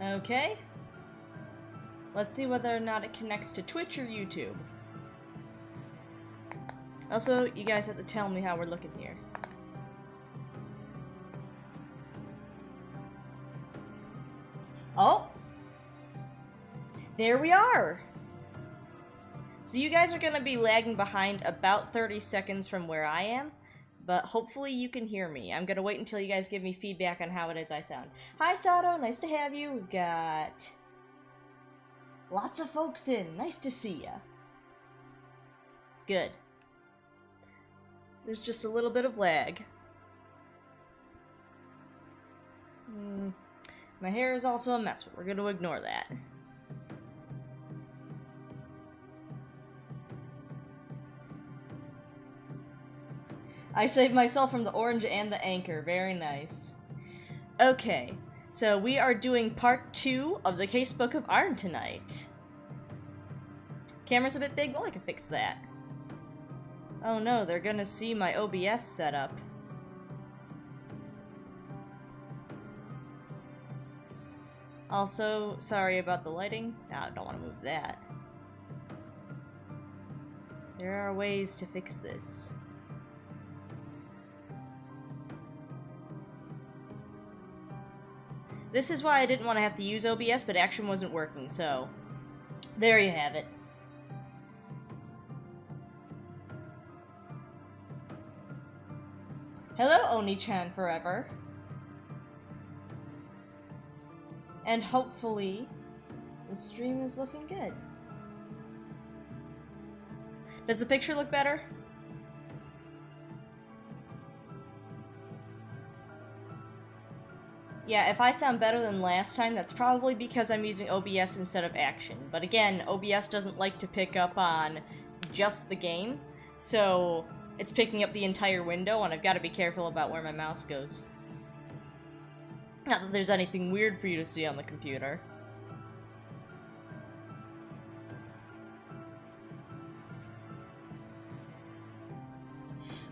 Okay. Let's see whether or not it connects to Twitch or YouTube. Also, you guys have to tell me how we're looking here. Oh! There we are! So you guys are gonna be lagging behind about 30 seconds from where I am, but hopefully you can hear me. I'm gonna wait until you guys give me feedback on how it is I sound. Hi Sato, nice to have you. We've got lots of folks in. Nice to see ya. Good. There's just a little bit of lag. My hair is also a mess, but we're gonna ignore that. I saved myself from the orange and the anchor. Very nice. Okay, so we are doing part 2 of the Casebook of Arne tonight. Camera's a bit big, well I can fix that. Oh no, they're gonna see my OBS setup. Also, sorry about the lighting. No, I don't want to move that. There are ways to fix this. This is why I didn't want to have to use OBS, but Action wasn't working, so there you have it. Hello, Oni-chan forever. And hopefully, the stream is looking good. Does the picture look better? Yeah, if I sound better than last time, that's probably because I'm using OBS instead of Action. But again, OBS doesn't like to pick up on just the game, so it's picking up the entire window, and I've got to be careful about where my mouse goes. Not that there's anything weird for you to see on the computer.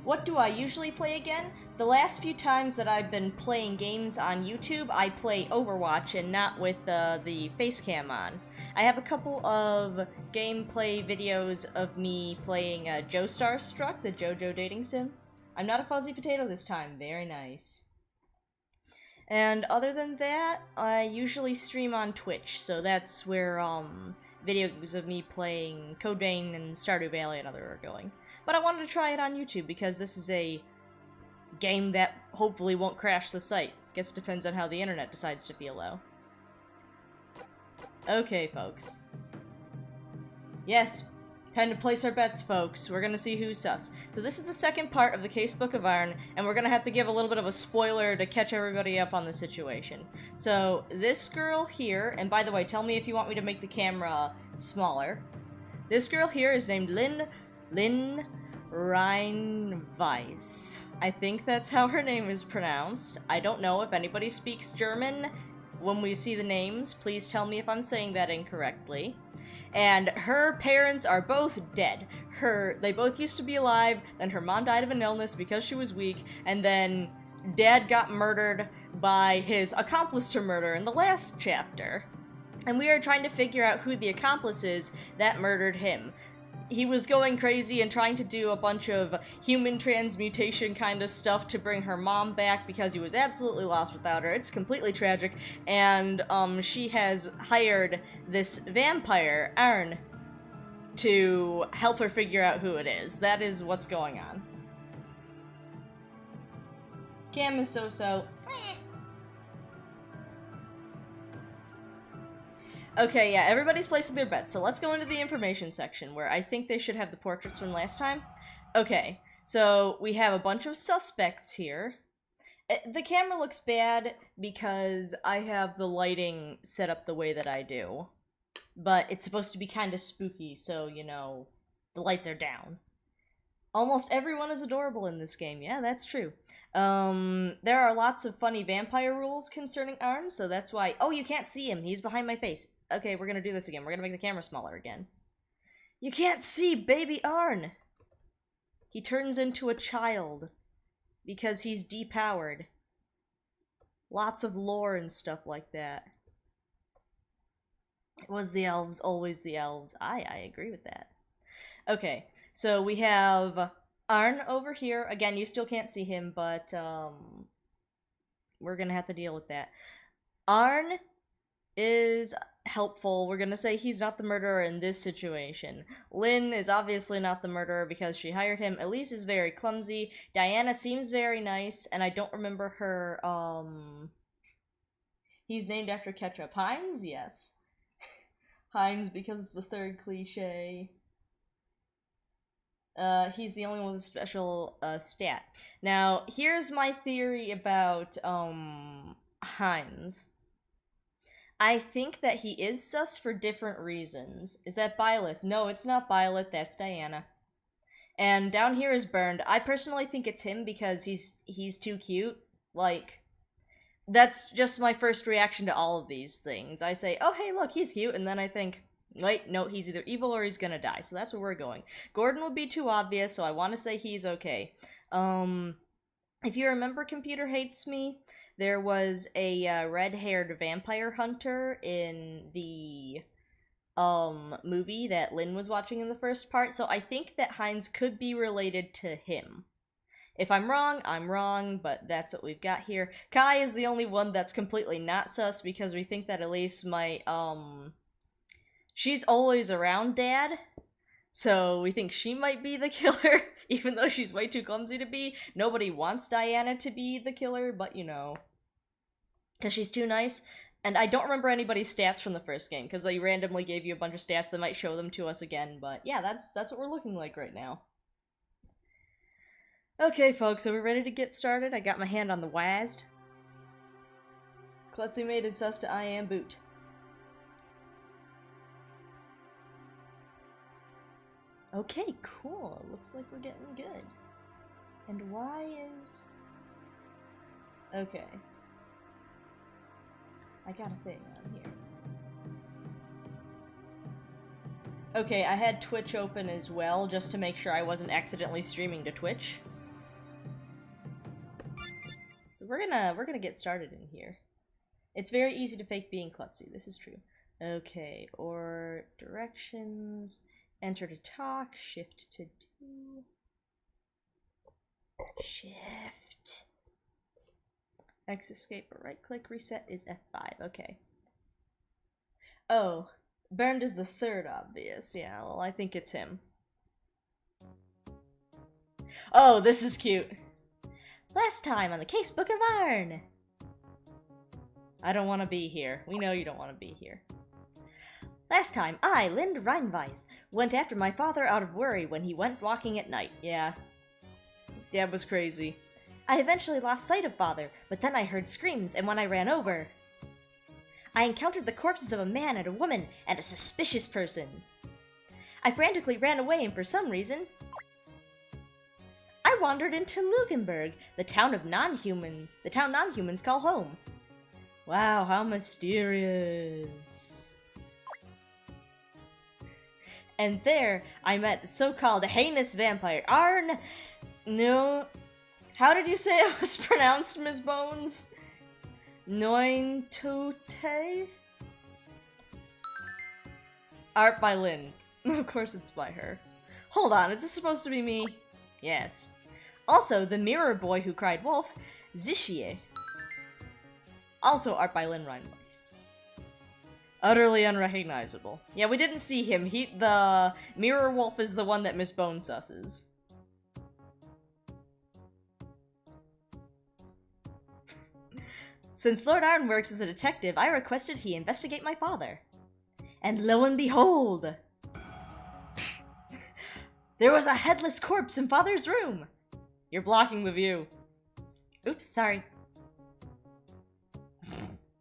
What do I usually play again? The last few times that I've been playing games on YouTube, I play Overwatch and not with the face cam on. I have a couple of gameplay videos of me playing Joestar Struck, the JoJo dating sim. I'm not a fuzzy potato this time. Very nice. And other than that, I usually stream on Twitch, so that's where videos of me playing Code Vein and Stardew Valley and other are going. But I wanted to try it on YouTube because this is a game that hopefully won't crash the site. Guess it depends on how the internet decides to feel, though. Okay, folks. Yes, time to place our bets, folks. We're gonna see who's sus. So this is the second part of the Casebook of Arne, and we're gonna have to give a little bit of a spoiler to catch everybody up on the situation. So, this girl here, and by the way, tell me if you want me to make the camera smaller. This girl here is named Lynn Reinweis. I think that's how her name is pronounced. I don't know if anybody speaks German. When we see the names, please tell me if I'm saying that incorrectly. And her parents are both dead. They both used to be alive, then her mom died of an illness because she was weak, and then Dad got murdered by his accomplice to murder in the last chapter. And we are trying to figure out who the accomplice is that murdered him. He was going crazy and trying to do a bunch of human transmutation kind of stuff to bring her mom back because he was absolutely lost without her. It's completely tragic, and she has hired this vampire, Arne, to help her figure out who it is. That is what's going on. Cam is so-so. Okay, yeah, everybody's placing their bets, so let's go into the information section, where I think they should have the portraits from last time. Okay, so we have a bunch of suspects here. The camera looks bad because I have the lighting set up the way that I do. But it's supposed to be kind of spooky, so, you know, the lights are down. Almost everyone is adorable in this game, yeah, that's true. There are lots of funny vampire rules concerning Arne, so that's why— oh, you can't see him, he's behind my face. Okay, we're gonna do this again, we're gonna make the camera smaller again. You can't see baby Arne! He turns into a child, because he's depowered. Lots of lore and stuff like that. It was the elves, always the elves. I agree with that. Okay, so we have Arne over here. Again, you still can't see him, but we're gonna have to deal with that. Arne is helpful. We're gonna say he's not the murderer in this situation. Lynn is obviously not the murderer because she hired him. Elise is very clumsy. Diana seems very nice, and I don't remember her, he's named after ketchup. Heinz? Yes. Heinz because it's the third cliche. He's the only one with a special, stat. Now, here's my theory about, Heinz. I think that he is sus for different reasons. Is that Byleth? No, it's not Byleth, that's Diana. And down here is Burned. I personally think it's him because he's too cute. Like, that's just my first reaction to all of these things. I say, oh hey look, he's cute, and then I think, wait, no, he's either evil or he's gonna die, so that's where we're going. Gordon would be too obvious, so I want to say he's okay. If you remember Computer Hates Me, there was a red-haired vampire hunter in the movie that Lynn was watching in the first part, so I think that Heinz could be related to him. If I'm wrong, but that's what we've got here. Kai is the only one that's completely not sus because we think that Elise might, she's always around Dad, so we think she might be the killer, even though she's way too clumsy to be. Nobody wants Diana to be the killer, but you know, because she's too nice. And I don't remember anybody's stats from the first game, because they randomly gave you a bunch of stats that might show them to us again, but yeah, that's what we're looking like right now. Okay, folks, are we ready to get started? I got my hand on the WASD. Klutzy made his sus to I am boot. Okay, cool. Looks like we're getting good. And why is... Okay. I got a thing on here. Okay, I had Twitch open as well, just to make sure I wasn't accidentally streaming to Twitch. So we're gonna get started in here. It's very easy to fake being klutzy, this is true. Okay, or directions, enter to talk, shift to do. Shift. X escape or right click, reset is F5, okay. Oh, Burned is the third obvious, yeah, well I think it's him. Oh, this is cute. Last time on the Casebook of Arne. I don't want to be here. We know you don't want to be here. Last time, I, Lind Reinweiss, went after my father out of worry when he went walking at night. Yeah. Dad was crazy. I eventually lost sight of father, but then I heard screams, and when I ran over, I encountered the corpses of a man and a woman, and a suspicious person. I frantically ran away, and for some reason, I wandered into Lugenberg, the town non-humans call home. Wow, how mysterious. And there, I met so-called heinous vampire Arne. No, how did you say it was pronounced, Ms. Bones? Nointote? Art by Lynn. Of course it's by her. Hold on, is this supposed to be me? Yes. Also, the mirror boy who cried wolf, Zishie. Also art by Lynn Reinweiss. Utterly unrecognizable. Yeah, we didn't see him. The mirror wolf is the one that Miss Bone susses. Since Lord Arne works as a detective, I requested he investigate my father. And lo and behold! There was a headless corpse in father's room! You're blocking the view. Oops, sorry.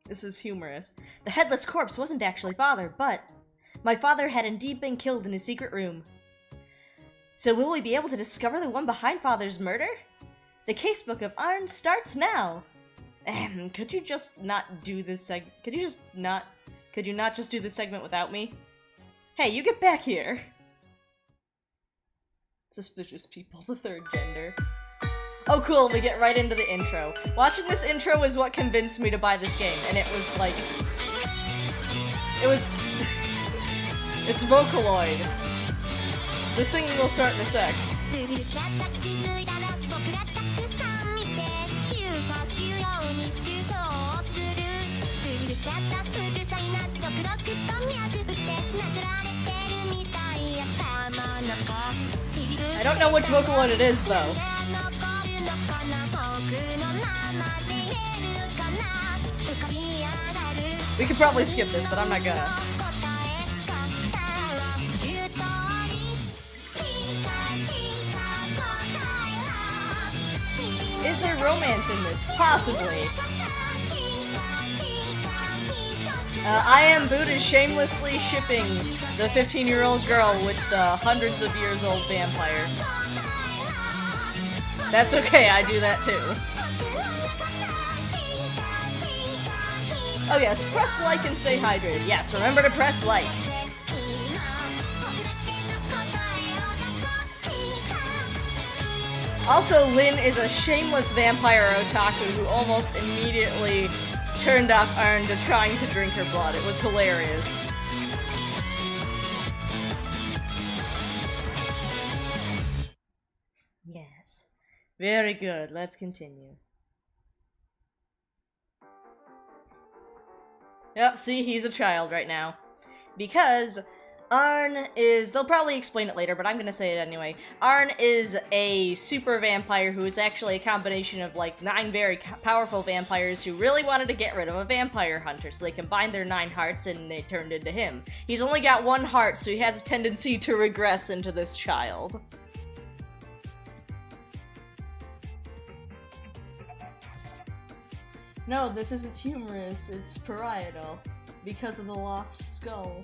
This is humorous. The headless corpse wasn't actually father, but my father had indeed been killed in his secret room. So will we be able to discover the one behind father's murder? The Casebook of Arne starts now! Could you just not do this Could you not just do this segment without me? Hey, you get back here! Suspicious people, the third gender. Oh cool, we get right into the intro. Watching this intro is what convinced me to buy this game, and it was like... It was... It's Vocaloid. The singing will start in a sec. I don't know which Vocaloid it is, though. We could probably skip this, but I'm not gonna. Is there romance in this? Possibly. I Am Boot is shamelessly shipping the 15-year-old girl with the hundreds of years old vampire. That's okay, I do that too. Oh yes, press like and stay hydrated. Yes, remember to press like. Also, Lynn is a shameless vampire otaku who almost immediately turned off Arne to trying to drink her blood. It was hilarious. Yes. Very good. Let's continue. Yep, see, he's a child right now. Because Arne is... They'll probably explain it later, but I'm gonna say it anyway. Arne is a super vampire who is actually a combination of, like, 9 very powerful vampires who really wanted to get rid of a vampire hunter, so they combined their 9 hearts and they turned into him. He's only got 1 heart, so he has a tendency to regress into this child. No, this isn't humorous, it's parietal, because of the lost skull.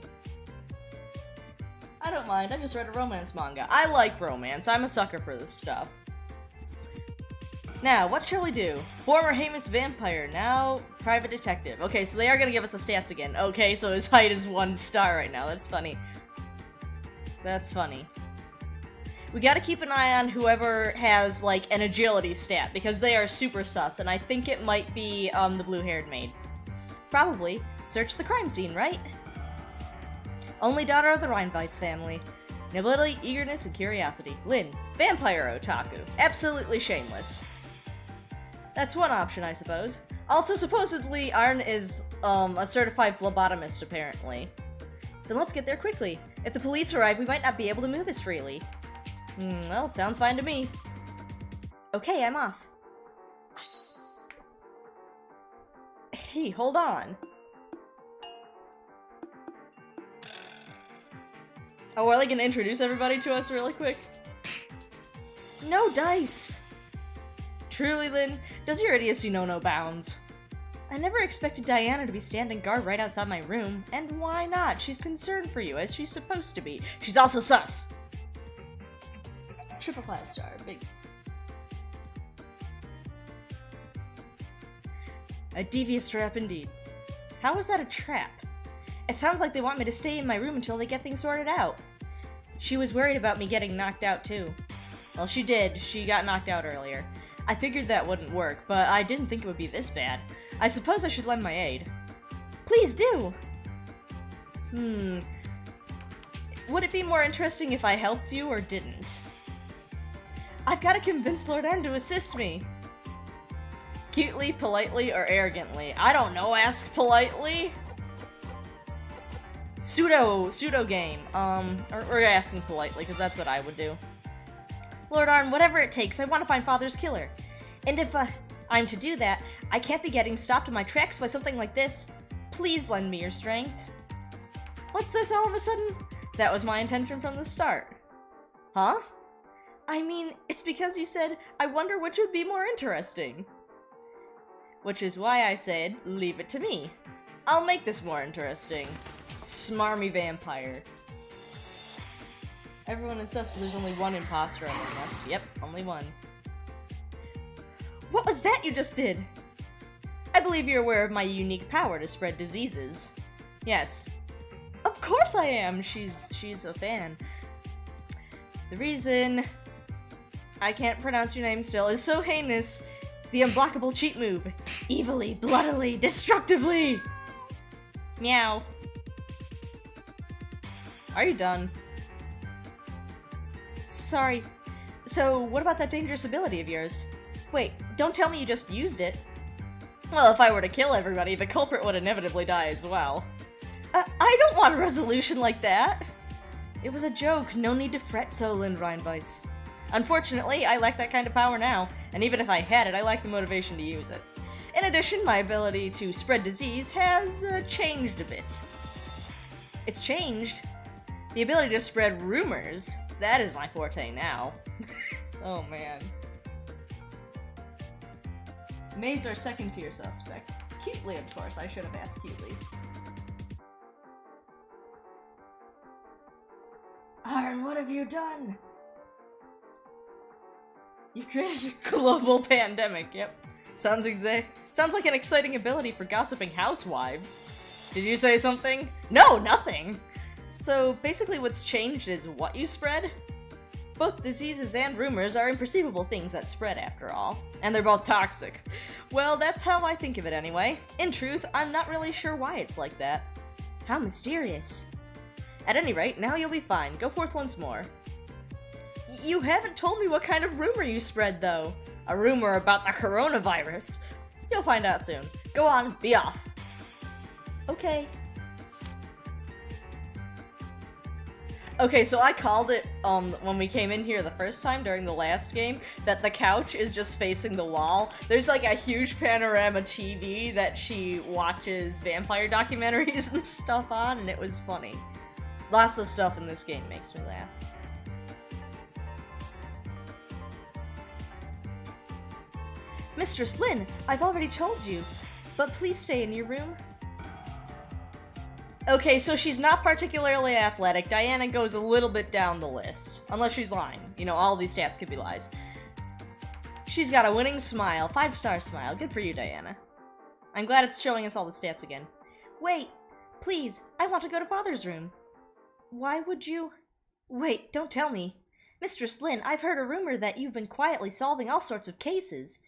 I don't mind, I just read a romance manga. I like romance, I'm a sucker for this stuff. Now, what shall we do? Former famous vampire, now private detective. Okay, so they are gonna give us the stats again. Okay, so his height is 1 star right now, that's funny. That's funny. We gotta keep an eye on whoever has, like, an agility stat, because they are super sus, and I think it might be, the blue-haired maid. Probably. Search the crime scene, right? Only daughter of the Rheinweiss family. Nobility, eagerness, and curiosity. Lynn. Vampire otaku. Absolutely shameless. That's one option, I suppose. Also, supposedly, Arne is, a certified phlebotomist, apparently. Then let's get there quickly. If the police arrive, we might not be able to move as freely. Well, sounds fine to me. Okay, I'm off. Hey, hold on. Oh, are they gonna introduce everybody to us really quick? No dice! Truly, Lynn, does your idiocy know no bounds? I never expected Diana to be standing guard right outside my room, and why not? She's concerned for you, as she's supposed to be. She's also sus! Triple 5-star, big thanks. A devious trap indeed. How is that a trap? It sounds like they want me to stay in my room until they get things sorted out. She was worried about me getting knocked out too. Well, she did. She got knocked out earlier. I figured that wouldn't work, but I didn't think it would be this bad. I suppose I should lend my aid. Please do! Would it be more interesting if I helped you or didn't? I've got to convince Lord Arne to assist me. Cutely, politely, or arrogantly? I don't know, ask politely? Pseudo game. We're asking politely, because that's what I would do. Lord Arne, whatever it takes, I want to find Father's killer. And if I'm to do that, I can't be getting stopped in my tracks by something like this. Please lend me your strength. What's this all of a sudden? That was my intention from the start. Huh? I mean, it's because you said, I wonder which would be more interesting. Which is why I said, leave it to me. I'll make this more interesting. Smarmy vampire. Everyone is sus, but there's only one imposter among us. Yep, only one. What was that you just did? I believe you're aware of my unique power to spread diseases. Yes. Of course I am! She's a fan. The reason I can't pronounce your name still is so heinous. The unblockable cheat move. Evilly, bloodily, destructively! Meow. Are you done? Sorry. So, what about that dangerous ability of yours? Wait, don't tell me you just used it. Well, if I were to kill everybody, the culprit would inevitably die as well. I don't want a resolution like that! It was a joke, no need to fret so, Lynn Reinweiss. Unfortunately, I lack that kind of power now, and even if I had it, I lack the motivation to use it. In addition, my ability to spread disease has changed a bit. It's changed? The ability to spread rumors, that is my forte now. Oh man. Maids are second-tier suspect. Cutely, of course, I should have asked cutely. Arne, what have you done? You created a global pandemic, yep. Sounds like an exciting ability for gossiping housewives. Did you say something? No, nothing! So, basically what's changed is what you spread? Both diseases and rumors are imperceivable things that spread, after all. And they're both toxic. Well, that's how I think of it anyway. In truth, I'm not really sure why it's like that. How mysterious. At any rate, now you'll be fine. Go forth once more. You haven't told me what kind of rumor you spread, though. A rumor about the coronavirus. You'll find out soon. Go on, be off. Okay. Okay, so I called it, when we came in here the first time during the last game, that the couch is just facing the wall. There's like a huge panorama TV that she watches vampire documentaries and stuff on, and it was funny. Lots of stuff in this game makes me laugh. Mistress Lynn, I've already told you, but please stay in your room. Okay, so she's not particularly athletic. Diana goes a little bit down the list. Unless she's lying. You know, all these stats could be lies. She's got a winning smile. 5-star smile. Good for you, Diana. I'm glad it's showing us all the stats again. Wait, please, I want to go to Father's room. Why would you? Wait, don't tell me. Mistress Lynn, I've heard a rumor that you've been quietly solving all sorts of cases.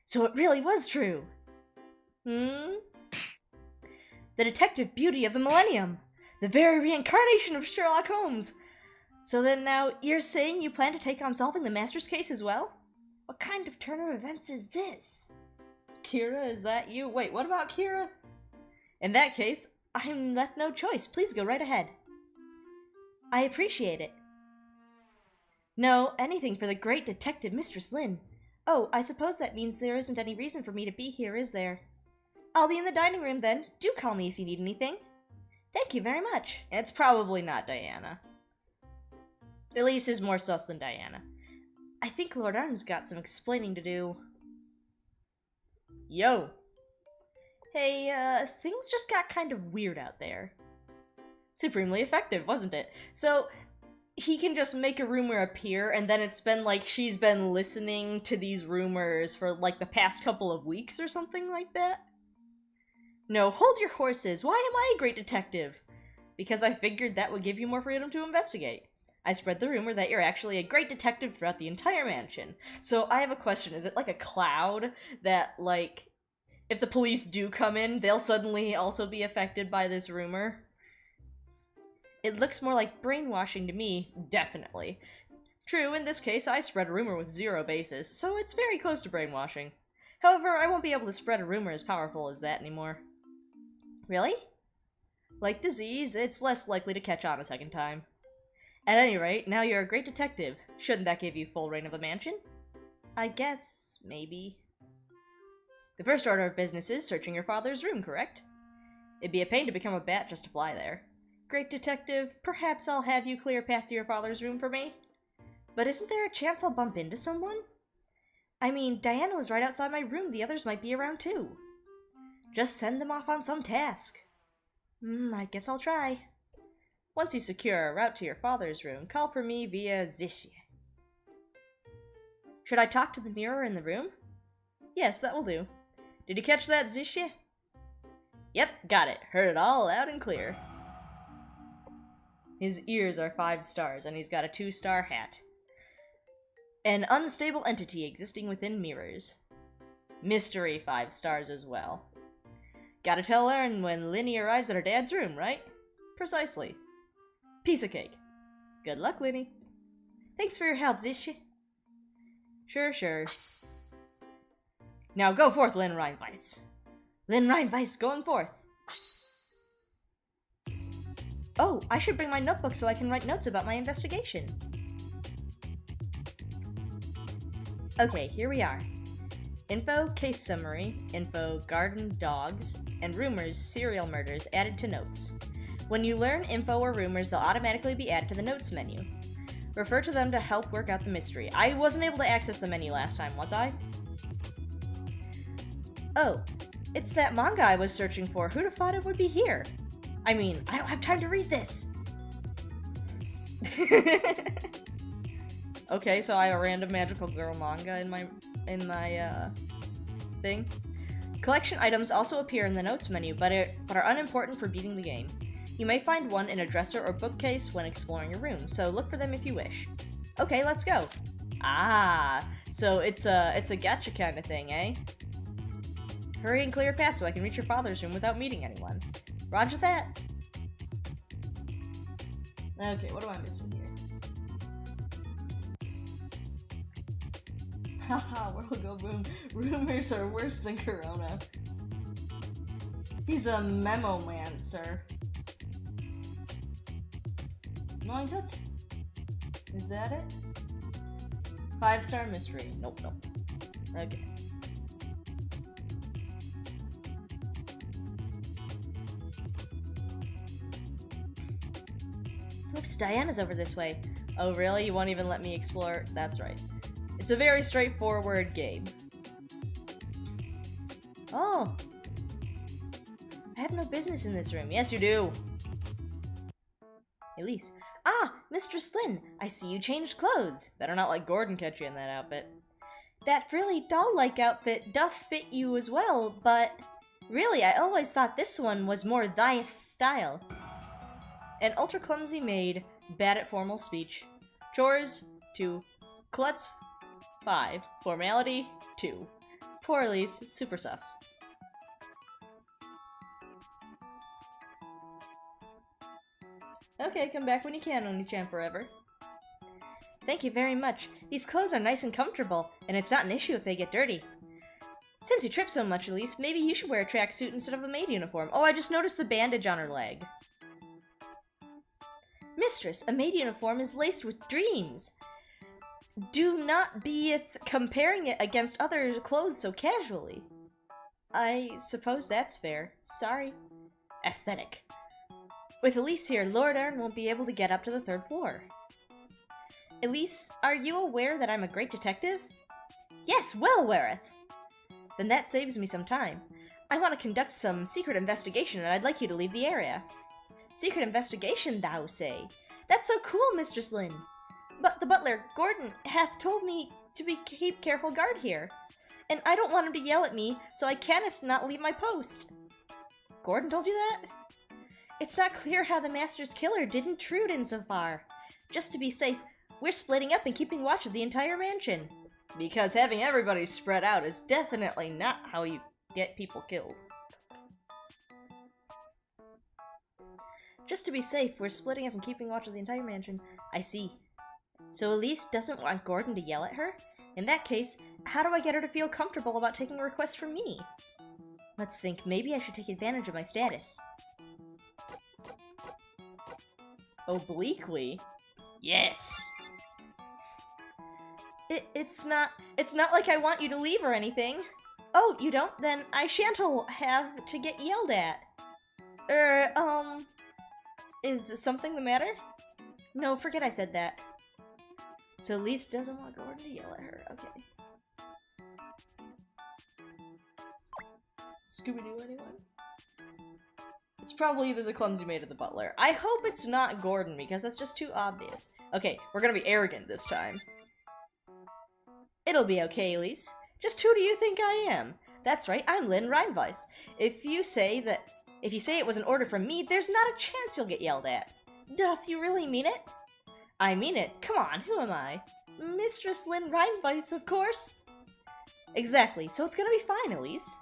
So it really was true. The detective beauty of the millennium. The very reincarnation of Sherlock Holmes. So then now, you're saying you plan to take on solving the Master's case as well? What kind of turn of events is this? Kira, is that you? Wait, what about Kira? In that case, I'm left no choice. Please go right ahead. I appreciate it. No, anything for the great detective Mistress Lynn. Oh, I suppose that means there isn't any reason for me to be here, is there? I'll be in the dining room then. Do call me if you need anything. Thank you very much. It's probably not Diana. Elise is more sus than Diana. I think Lord Arne's got some explaining to do. Yo. Hey, things just got kind of weird out there. Supremely effective, wasn't it? So, he can just make a rumor appear, and then it's been like she's been listening to these rumors for like the past couple of weeks or something like that. No, hold your horses. Why am I a great detective? Because I figured that would give you more freedom to investigate. I spread the rumor that you're actually a great detective throughout the entire mansion. So I have a question. Is it like a cloud that, like, if the police do come in, they'll suddenly also be affected by this rumor? It looks more like brainwashing to me, definitely. True, in this case, I spread a rumor with 0 basis, so it's very close to brainwashing. However, I won't be able to spread a rumor as powerful as that anymore. Really? Like disease, it's less likely to catch on a second time. At any rate, now you're a great detective. Shouldn't that give you full reign of the mansion? I guess, maybe. The first order of business is searching your father's room, correct? It'd be a pain to become a bat just to fly there. Great detective, perhaps I'll have you clear a path to your father's room for me? But isn't there a chance I'll bump into someone? I mean, Diana was right outside my room, the others might be around too. Just send them off on some task. I guess I'll try. Once you secure a route to your father's room, call for me via Zishye. Should I talk to the mirror in the room? Yes, that will do. Did you catch that, Zishye? Yep, got it. Heard it all loud and clear. His ears are 5 stars, and he's got a 2-star hat. An unstable entity existing within mirrors. Mystery 5 stars as well. Gotta tell Arne when Linny arrives at her dad's room, right? Precisely. Piece of cake. Good luck, Linny. Thanks for your help, Zish. Sure, sure. Now go forth, Lynn Reinweiss. Lynn Reinweiss going forth. Oh, I should bring my notebook so I can write notes about my investigation. Okay, here we are. Info, case summary, info, garden dogs, and rumors, serial murders added to notes. When you learn info or rumors, they'll automatically be added to the notes menu. Refer to them to help work out the mystery. I wasn't able to access the menu last time, was I? Oh, it's that manga I was searching for. Who'd have thought it would be here? I mean, I don't have time to read this. Okay, so I have a random magical girl manga in my thing. Collection items also appear in the notes menu, but are unimportant for beating the game. You may find one in a dresser or bookcase when exploring your room, so look for them if you wish. Okay, let's go. Ah, so it's a gacha kind of thing, eh? Hurry and clear your path so I can reach your father's room without meeting anyone. Roger that. Okay, what am I missing here? Haha, world go boom. Rumors are worse than Corona. He's a memo man, sir. Mind it? Is that it? 5-star mystery. Nope. Okay. Oops, Diana's over this way. Oh, really? You won't even let me explore? That's right. It's a very straightforward game. Oh. I have no business in this room. Yes, you do. Elise. Ah, Mistress Lynn, I see you changed clothes. Better not let Gordon catch you in that outfit. That frilly doll-like outfit doth fit you as well, but really, I always thought this one was more thy style. An ultra-clumsy maid, bad at formal speech. Chores, 2. Klutz, 5. Formality, 2. Poor Elise, super sus. Okay, come back when you can, Oni-chan forever. Thank you very much. These clothes are nice and comfortable, and it's not an issue if they get dirty. Since you trip so much, Elise, maybe you should wear a tracksuit instead of a maid uniform. Oh, I just noticed the bandage on her leg. Mistress, a maid uniform is laced with dreams. Do not be comparing it against other clothes so casually. I suppose that's fair. Sorry. Aesthetic. With Elise here, Lord Arne won't be able to get up to the 3rd floor. Elise, are you aware that I'm a great detective? Yes, well awareth. Then that saves me some time. I want to conduct some secret investigation, and I'd like you to leave the area. Secret investigation, thou say? That's so cool, Mistress Lynn. But the butler, Gordon, hath told me to keep careful guard here. And I don't want him to yell at me, so I cannot not leave my post. Gordon told you that? It's not clear how the Master's killer didn't intrude in so far. Just to be safe, we're splitting up and keeping watch of the entire mansion. Because having everybody spread out is definitely not how you get people killed. Just to be safe, we're splitting up and keeping watch of the entire mansion. I see. So Elise doesn't want Gordon to yell at her? In that case, how do I get her to feel comfortable about taking a request from me? Let's think, maybe I should take advantage of my status. Obliquely? Yes! It's not like I want you to leave or anything. Oh, you don't? Then I shan't have to get yelled at. Is something the matter? No, forget I said that. So Elise doesn't want Gordon to yell at her. Okay. Scooby-Doo, anyone? It's probably either the clumsy maid or the butler. I hope it's not Gordon, because that's just too obvious. Okay, we're gonna be arrogant this time. It'll be okay, Elise. Just who do you think I am? That's right, I'm Lynn Reinweiss. If you say it was an order from me, there's not a chance you'll get yelled at. Doth you really mean it? I mean it. Come on, who am I? Mistress Lynn Reinweiss, of course. Exactly, so it's gonna be fine, Elise.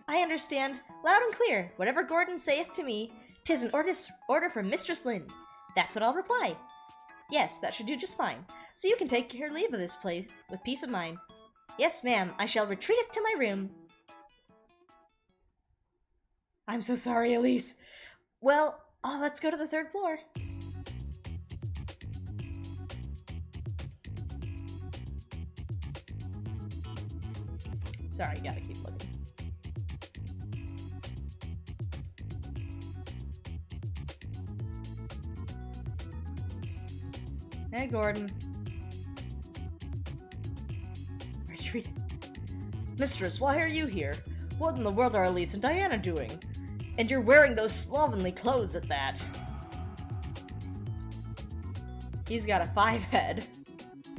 I understand, loud and clear, whatever Gordon saith to me, 'tis an order from Mistress Lynn. That's what I'll reply. Yes, that should do just fine. So you can take your leave of this place with peace of mind. Yes, ma'am, I shall retreateth to my room. I'm so sorry, Elise. Well, let's go to the 3rd floor. Sorry, gotta keep looking. Hey, Gordon. Retreat. Mistress, why are you here? What in the world are Elise and Diana doing? And you're wearing those slovenly clothes at that. He's got a 5 head.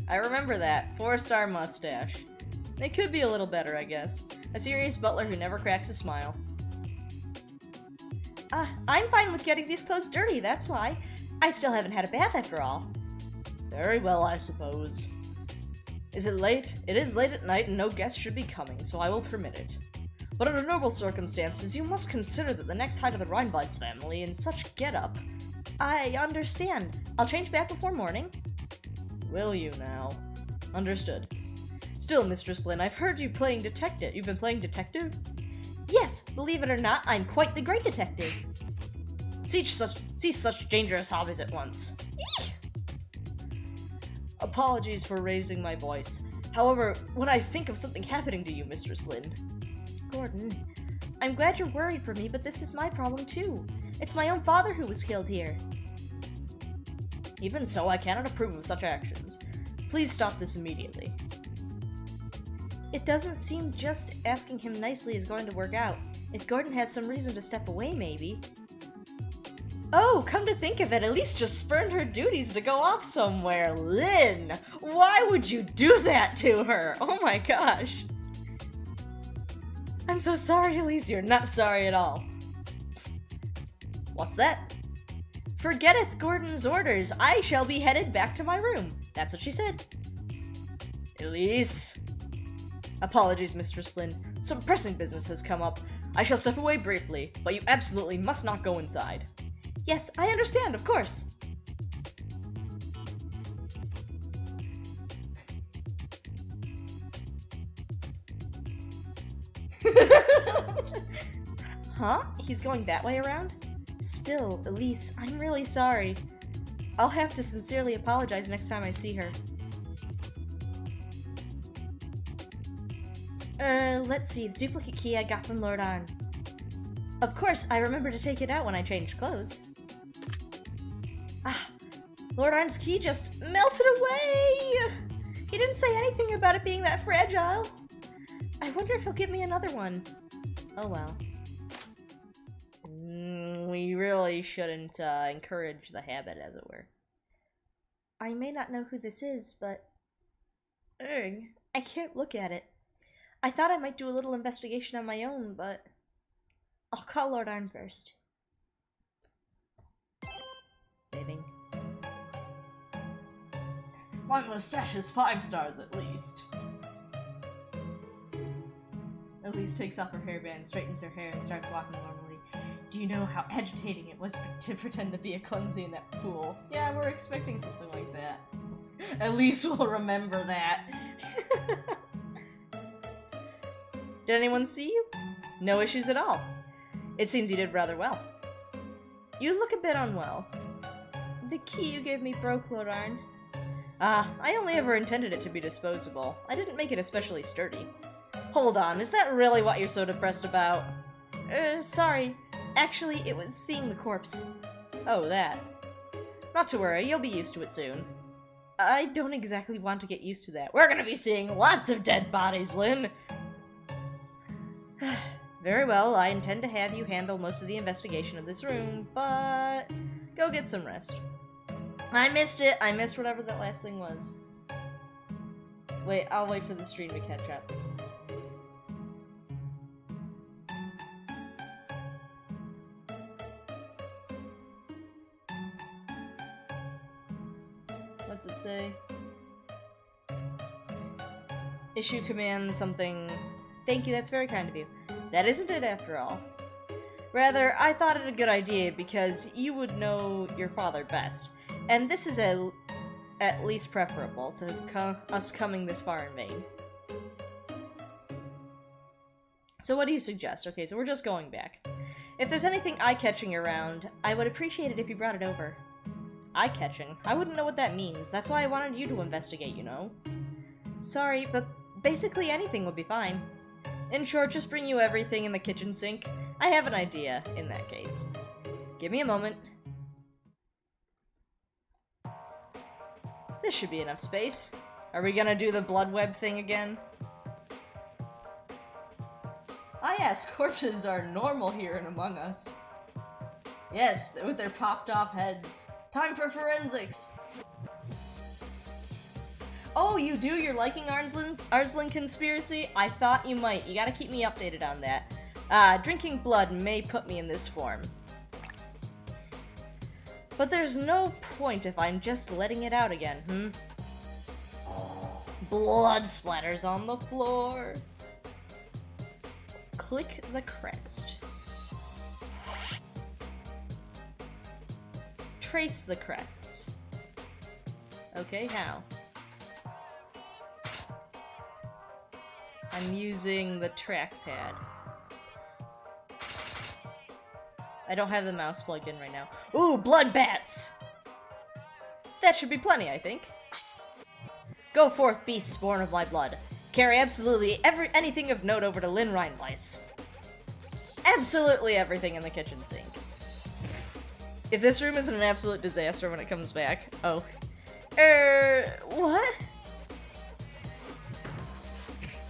I remember that. 4-star mustache. It could be a little better, I guess. A serious butler who never cracks a smile. I'm fine with getting these clothes dirty, that's why. I still haven't had a bath after all. Very well, I suppose. Is it late? It is late at night and no guest should be coming, so I will permit it. But under normal circumstances, you must consider that the next height of the Rheinbeiss family in such get-up. I understand. I'll change back before morning. Will you now? Understood. Still, Mistress Lynn, I've heard you playing detective. You've been playing detective? Yes, believe it or not, I'm quite the great detective. Cease such dangerous hobbies at once. Eek! Apologies for raising my voice. However, when I think of something happening to you, Mistress Lynn... Gordon, I'm glad you're worried for me, but this is my problem too. It's my own father who was killed here. Even so, I cannot approve of such actions. Please stop this immediately. It doesn't seem just asking him nicely is going to work out. If Gordon has some reason to step away, maybe. Oh, come to think of it, Elise just spurned her duties to go off somewhere. Lynn, why would you do that to her? Oh my gosh. I'm so sorry, Elise. You're not sorry at all. What's that? Forgetteth Gordon's orders. I shall be headed back to my room. That's what she said. Elise. Apologies, Mistress Lynn. Some pressing business has come up. I shall step away briefly, but you absolutely must not go inside. Yes, I understand, of course. Huh? He's going that way around? Still, Elise, I'm really sorry. I'll have to sincerely apologize next time I see her. Let's see, the duplicate key I got from Lord Arne. Of course, I remember to take it out when I changed clothes. Ah, Lord Arne's key just melted away! He didn't say anything about it being that fragile. I wonder if he'll give me another one. Oh well. We really shouldn't encourage the habit, as it were. I may not know who this is, but... Ugh, I can't look at it. I thought I might do a little investigation on my own, but... I'll call Lord Arne first. Saving. My mustache is 5 stars at least. Elise takes off her hairband, straightens her hair, and starts walking normally. Do you know how agitating it was to pretend to be a clumsy and that fool? Yeah, we're expecting something like that. Elise will remember that. Did anyone see you? No issues at all. It seems you did rather well. You look a bit unwell. The key you gave me broke, Lord Arne. I only ever intended it to be disposable. I didn't make it especially sturdy. Hold on, is that really what you're so depressed about? Sorry. Actually, it was seeing the corpse. Oh, that. Not to worry, you'll be used to it soon. I don't exactly want to get used to that. We're gonna be seeing lots of dead bodies, Lynn! Very well, I intend to have you handle most of the investigation of this room, but... go get some rest. I missed it! I missed whatever that last thing was. Wait, I'll wait for the stream to catch up. What's it say? Issue command something... Thank you, that's very kind of you. That isn't it after all. Rather, I thought it a good idea because you would know your father best. And this is at least preferable to us coming this far in vain. So what do you suggest? Okay, so we're just going back. If there's anything eye-catching around, I would appreciate it if you brought it over. Eye-catching? I wouldn't know what that means. That's why I wanted you to investigate, you know? Sorry, but basically anything would be fine. In short, just bring you everything in the kitchen sink. I have an idea, in that case. Give me a moment. This should be enough space. Are we gonna do the blood web thing again? Ah yes, corpses are normal here in Among Us. Yes, with their popped off heads. Time for forensics! Oh, you do? You're liking Arslan conspiracy? I thought you might. You gotta keep me updated on that. Drinking blood may put me in this form. But there's no point if I'm just letting it out again, Blood splatters on the floor. Click the crest. Trace the crests. Okay, how? I'm using the trackpad. I don't have the mouse plugged in right now. Ooh, blood bats! That should be plenty, I think. Go forth, beasts born of my blood. Carry absolutely anything of note over to Lynn Reinweiss. Absolutely everything in the kitchen sink. If this room isn't an absolute disaster when it comes back. Oh. What?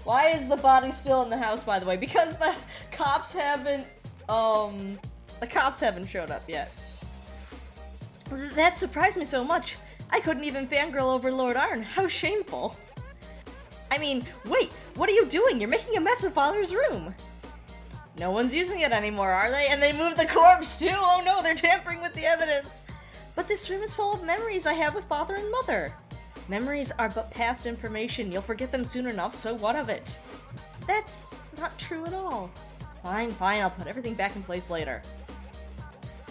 Why is the body still in the house, by the way? Because the cops haven't, showed up yet. That surprised me so much. I couldn't even fangirl over Lord Arne. How shameful. I mean, wait, what are you doing? You're making a mess of Father's room. No one's using it anymore, are they? And they moved the corpse too! Oh no, they're tampering with the evidence! But this room is full of memories I have with Father and Mother. Memories are but past information. You'll forget them soon enough, so what of it? That's not true at all. Fine, fine, I'll put everything back in place later.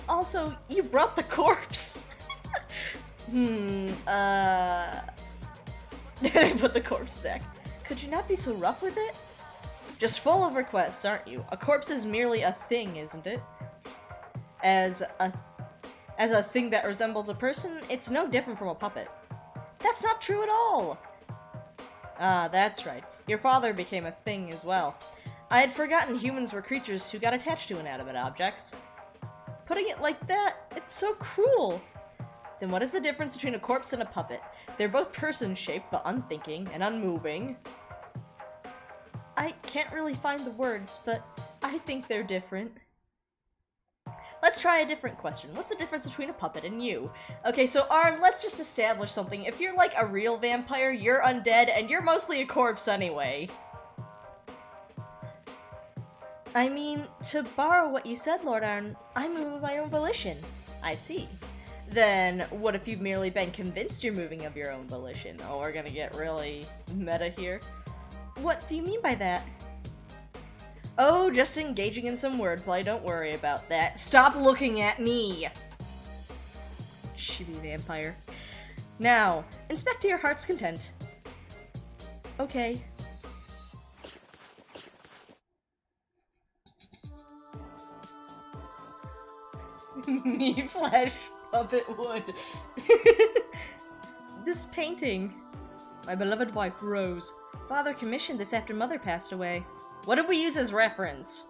Also, you brought the corpse! They put the corpse back. Could you not be so rough with it? Just full of requests, aren't you? A corpse is merely a thing, isn't it? As a thing that resembles a person, it's no different from a puppet. That's not true at all! Ah, that's right. Your father became a thing as well. I had forgotten humans were creatures who got attached to inanimate objects. Putting it like that, it's so cruel! Then what is the difference between a corpse and a puppet? They're both person-shaped, but unthinking and unmoving. I can't really find the words, but I think they're different. Let's try a different question. What's the difference between a puppet and you? Okay, so Arne, let's just establish something. If you're like a real vampire, you're undead, and you're mostly a corpse anyway. I mean, to borrow what you said, Lord Arne, I move of my own volition. I see. Then, what if you've merely been convinced you're moving of your own volition? Oh, we're gonna get really meta here. What do you mean by that? Oh, just engaging in some wordplay, don't worry about that. Stop looking at me! Chibi vampire. Now, inspect to your heart's content. Okay. Knee flesh puppet wood. This painting. My beloved wife, Rose. Father commissioned this after Mother passed away. What did we use as reference?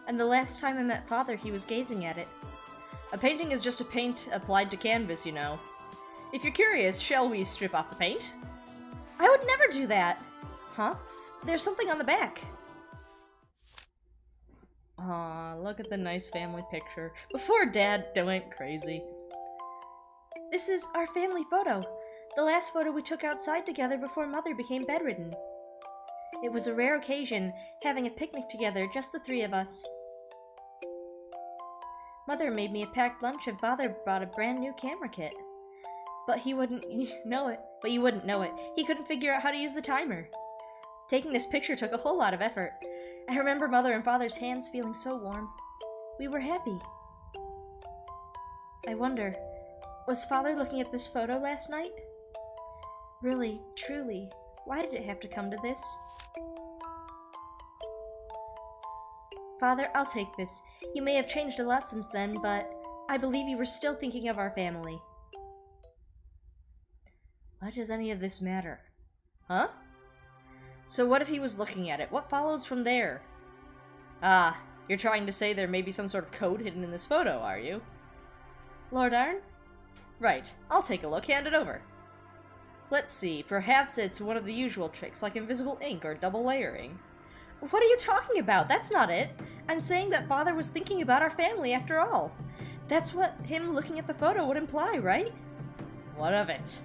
And the last time I met Father, he was gazing at it. A painting is just a paint applied to canvas, you know. If you're curious, shall we strip off the paint? I would never do that! Huh? There's something on the back. Aw, look at the nice family picture. Before Dad went crazy. This is our family photo. The last photo we took outside together before Mother became bedridden. It was a rare occasion, having a picnic together, just the three of us. Mother made me a packed lunch and Father brought a brand new camera kit. But you wouldn't know it. He couldn't figure out how to use the timer. Taking this picture took a whole lot of effort. I remember Mother and Father's hands feeling so warm. We were happy. I wonder, was Father looking at this photo last night? Really, truly, why did it have to come to this? Father, I'll take this. You may have changed a lot since then, but I believe you were still thinking of our family. Why does any of this matter? Huh? So what if he was looking at it? What follows from there? Ah, you're trying to say there may be some sort of code hidden in this photo, are you? Lord Arne? Right, I'll take a look, hand it over. Let's see, perhaps it's one of the usual tricks, like invisible ink or double layering. What are you talking about? That's not it. I'm saying that Father was thinking about our family after all. That's what him looking at the photo would imply, right? What of it?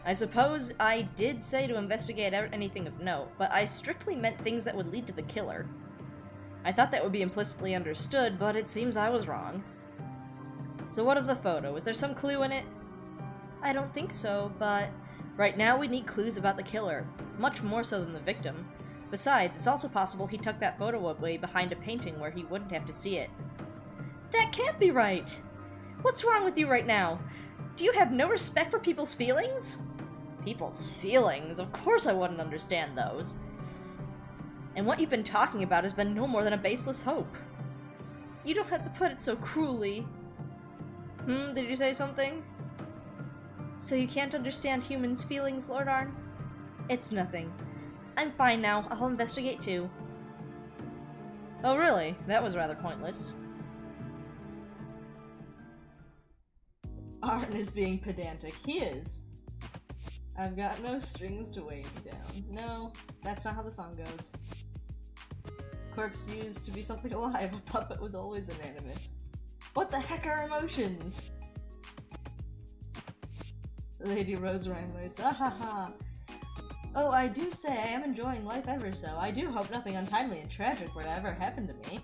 I suppose I did say to investigate anything of note, but I strictly meant things that would lead to the killer. I thought that would be implicitly understood, but it seems I was wrong. So what of the photo? Is there some clue in it? I don't think so, but right now we need clues about the killer, much more so than the victim. Besides, it's also possible he tucked that photo away behind a painting where he wouldn't have to see it. That can't be right! What's wrong with you right now? Do you have no respect for people's feelings? People's feelings? Of course I wouldn't understand those. And what you've been talking about has been no more than a baseless hope. You don't have to put it so cruelly. Did you say something? So you can't understand humans' feelings, Lord Arne? It's nothing. I'm fine now. I'll investigate too. Oh really? That was rather pointless. Arne is being pedantic. He is. I've got no strings to weigh me down. No, that's not how the song goes. Corpse used to be something alive. A puppet was always inanimate. What the heck are emotions? Lady Rose Rhymeless. Ah ha ha. Oh, I do say I am enjoying life ever so. I do hope nothing untimely and tragic were to ever happen to me.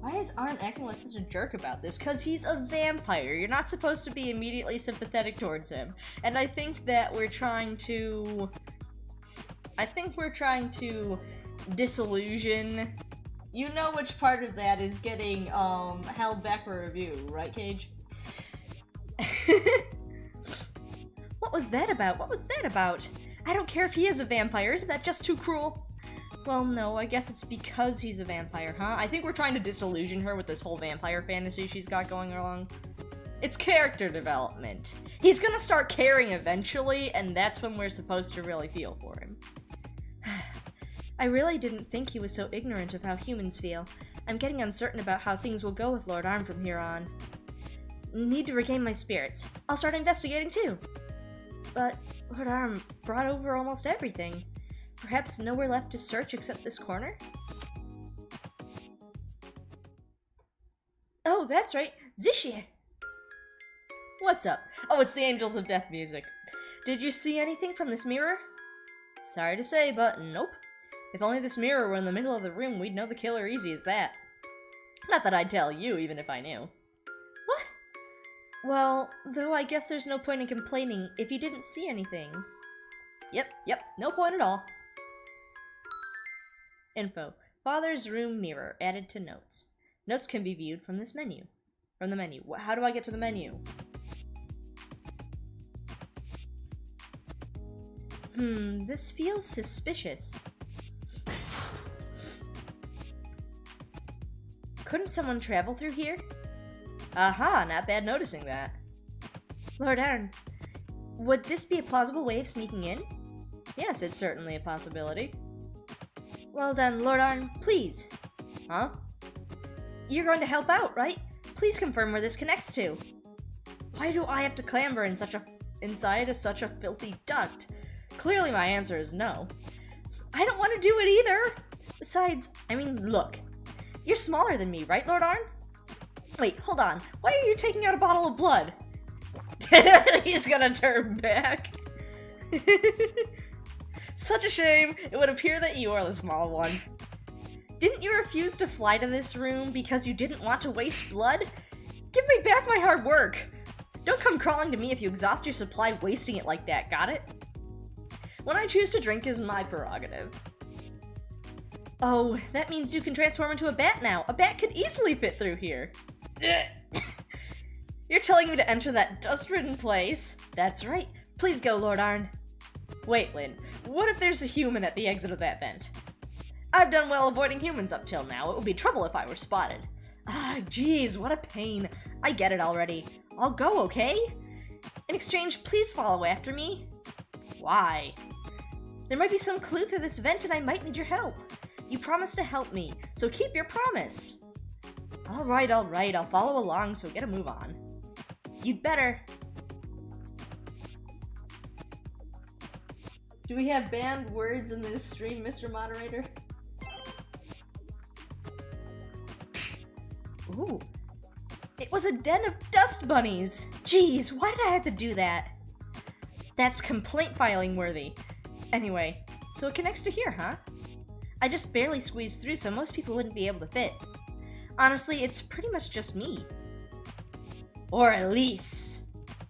Why is Arne acting like such a jerk about this? 'Cause he's a vampire. You're not supposed to be immediately sympathetic towards him. And I think that we're trying to... disillusion... You know which part of that is getting, held back for review, right, Cage? What was that about? What was that about? I don't care if he is a vampire. Isn't that just too cruel? Well, no, I guess it's because he's a vampire, huh? I think we're trying to disillusion her with this whole vampire fantasy she's got going along. It's character development. He's gonna start caring eventually, and that's when we're supposed to really feel for him. I really didn't think he was so ignorant of how humans feel. I'm getting uncertain about how things will go with Lord Arne from here on. Need to regain my spirits. I'll start investigating too. But Lord Arne brought over almost everything. Perhaps nowhere left to search except this corner? Oh, that's right. Zishie! What's up? Oh, it's the Angels of Death music. Did you see anything from this mirror? Sorry to say, but nope. If only this mirror were in the middle of the room, we'd know the killer easy as that. Not that I'd tell you, even if I knew. What? Well, though I guess there's no point in complaining if you didn't see anything. Yep, no point at all. Info. Father's room mirror added to notes. Notes can be viewed from this menu. From the menu. How do I get to the menu? This feels suspicious. Couldn't someone travel through here? Aha, not bad noticing that. Lord Arne, would this be a plausible way of sneaking in? Yes, it's certainly a possibility. Well then, Lord Arne, please. Huh? You're going to help out, right? Please confirm where this connects to. Why do I have to clamber inside such a filthy duct? Clearly my answer is no. I don't want to do it either! Besides, I mean, look. You're smaller than me, right, Lord Arne? Wait, hold on. Why are you taking out a bottle of blood? He's gonna turn back. Such a shame. It would appear that you are the small one. Didn't you refuse to fly to this room because you didn't want to waste blood? Give me back my hard work. Don't come crawling to me if you exhaust your supply wasting it like that, got it? When I choose to drink is my prerogative. Oh, that means you can transform into a bat now. A bat could easily fit through here. You're telling me to enter that dust-ridden place? That's right. Please go, Lord Arne. Wait, Lynn. What if there's a human at the exit of that vent? I've done well avoiding humans up till now. It would be trouble if I were spotted. Ah, jeez, what a pain. I get it already. I'll go, okay? In exchange, please follow after me. Why? There might be some clue through this vent and I might need your help. You promised to help me, so keep your promise. Alright, I'll follow along, so get a move on. You'd better. Do we have banned words in this stream, Mr. Moderator? Ooh. It was a den of dust bunnies! Jeez, why did I have to do that? That's complaint filing worthy. Anyway, so it connects to here, huh? I just barely squeezed through, so most people wouldn't be able to fit. Honestly, it's pretty much just me. Or Elise!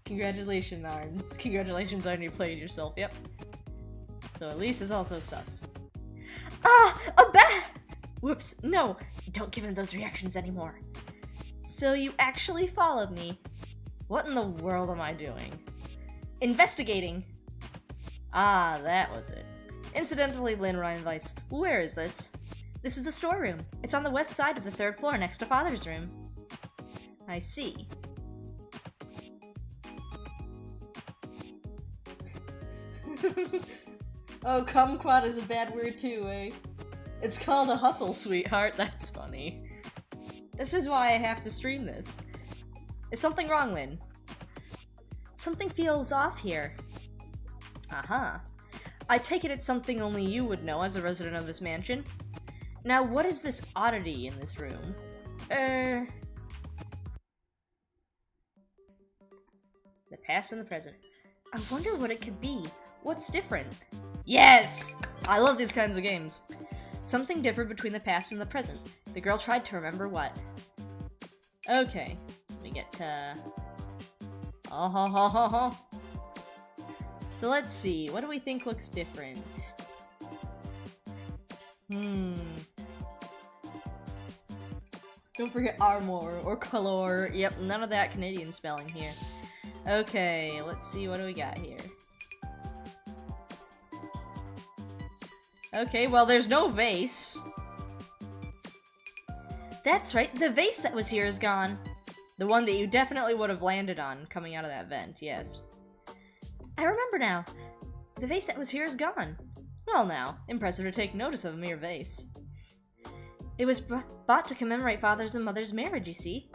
Congratulations, Arns. Congratulations on you played yourself, yep. So Elise is also sus. Ah! A bat! Whoops, no. Don't give him those reactions anymore. So you actually followed me. What in the world am I doing? Investigating! Ah, that was it. Incidentally, Lynn Reinweiss, where is this? This is the storeroom. It's on the west side of the 3rd floor next to Father's room. I see. Oh, kumquat is a bad word too, eh? It's called a hustle, sweetheart. That's funny. This is why I have to stream this. Is something wrong, Lynn? Something feels off here. Uh-huh. I take it it's something only you would know as a resident of this mansion. Now, what is this oddity in this room? The past and the present. I wonder what it could be. What's different? Yes! I love these kinds of games. Something differed between the past and the present. The girl tried to remember what. Okay. We get to... Oh, ho, ho, ho, ho. So let's see. What do we think looks different? Don't forget armor or color. Yep, none of that Canadian spelling here. Okay, let's see. What do we got here? Okay, well, there's no vase. That's right, the vase that was here is gone. The one that you definitely would have landed on coming out of that vent, yes. I remember now. The vase that was here is gone. Well now, impressive to take notice of a mere vase. It was bought to commemorate Father's and Mother's marriage, you see.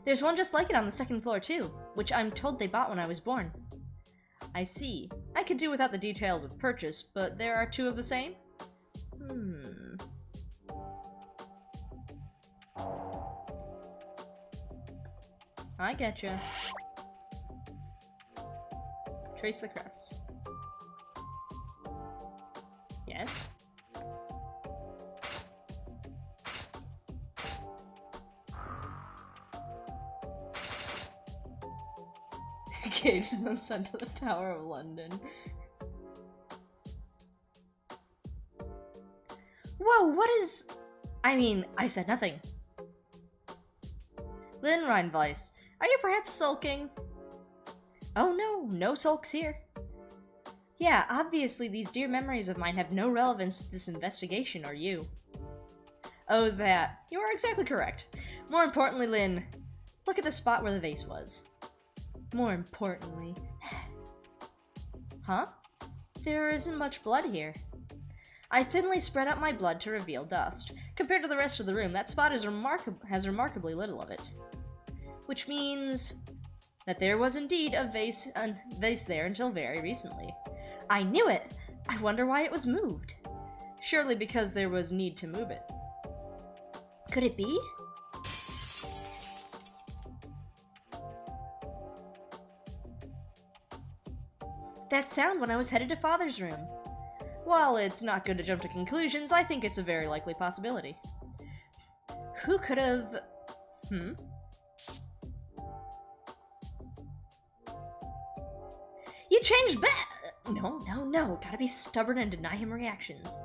There's one just like it on the 2nd floor too, which I'm told they bought when I was born. I see. I could do without the details of purchase, but there are 2 of the same? I getcha. Trace the crest. Yes? Cage has been sent to the Tower of London. Whoa, what is... I mean, I said nothing. Lynn Reinweiss, are you perhaps sulking? Oh no, no sulks here. Yeah, obviously these dear memories of mine have no relevance to this investigation or you. Oh, that. You are exactly correct. More importantly, Lynn, look at the spot where the vase was. More importantly... Huh? There isn't much blood here. I thinly spread out my blood to reveal dust. Compared to the rest of the room, that spot is has remarkably little of it. Which means that there was indeed a vase there until very recently. I knew it! I wonder why it was moved. Surely because there was need to move it. Could it be? That sound when I was headed to Father's room. While it's not good to jump to conclusions, I think it's a very likely possibility. Who could have... You changed that! No, no, no. Gotta be stubborn and deny him reactions.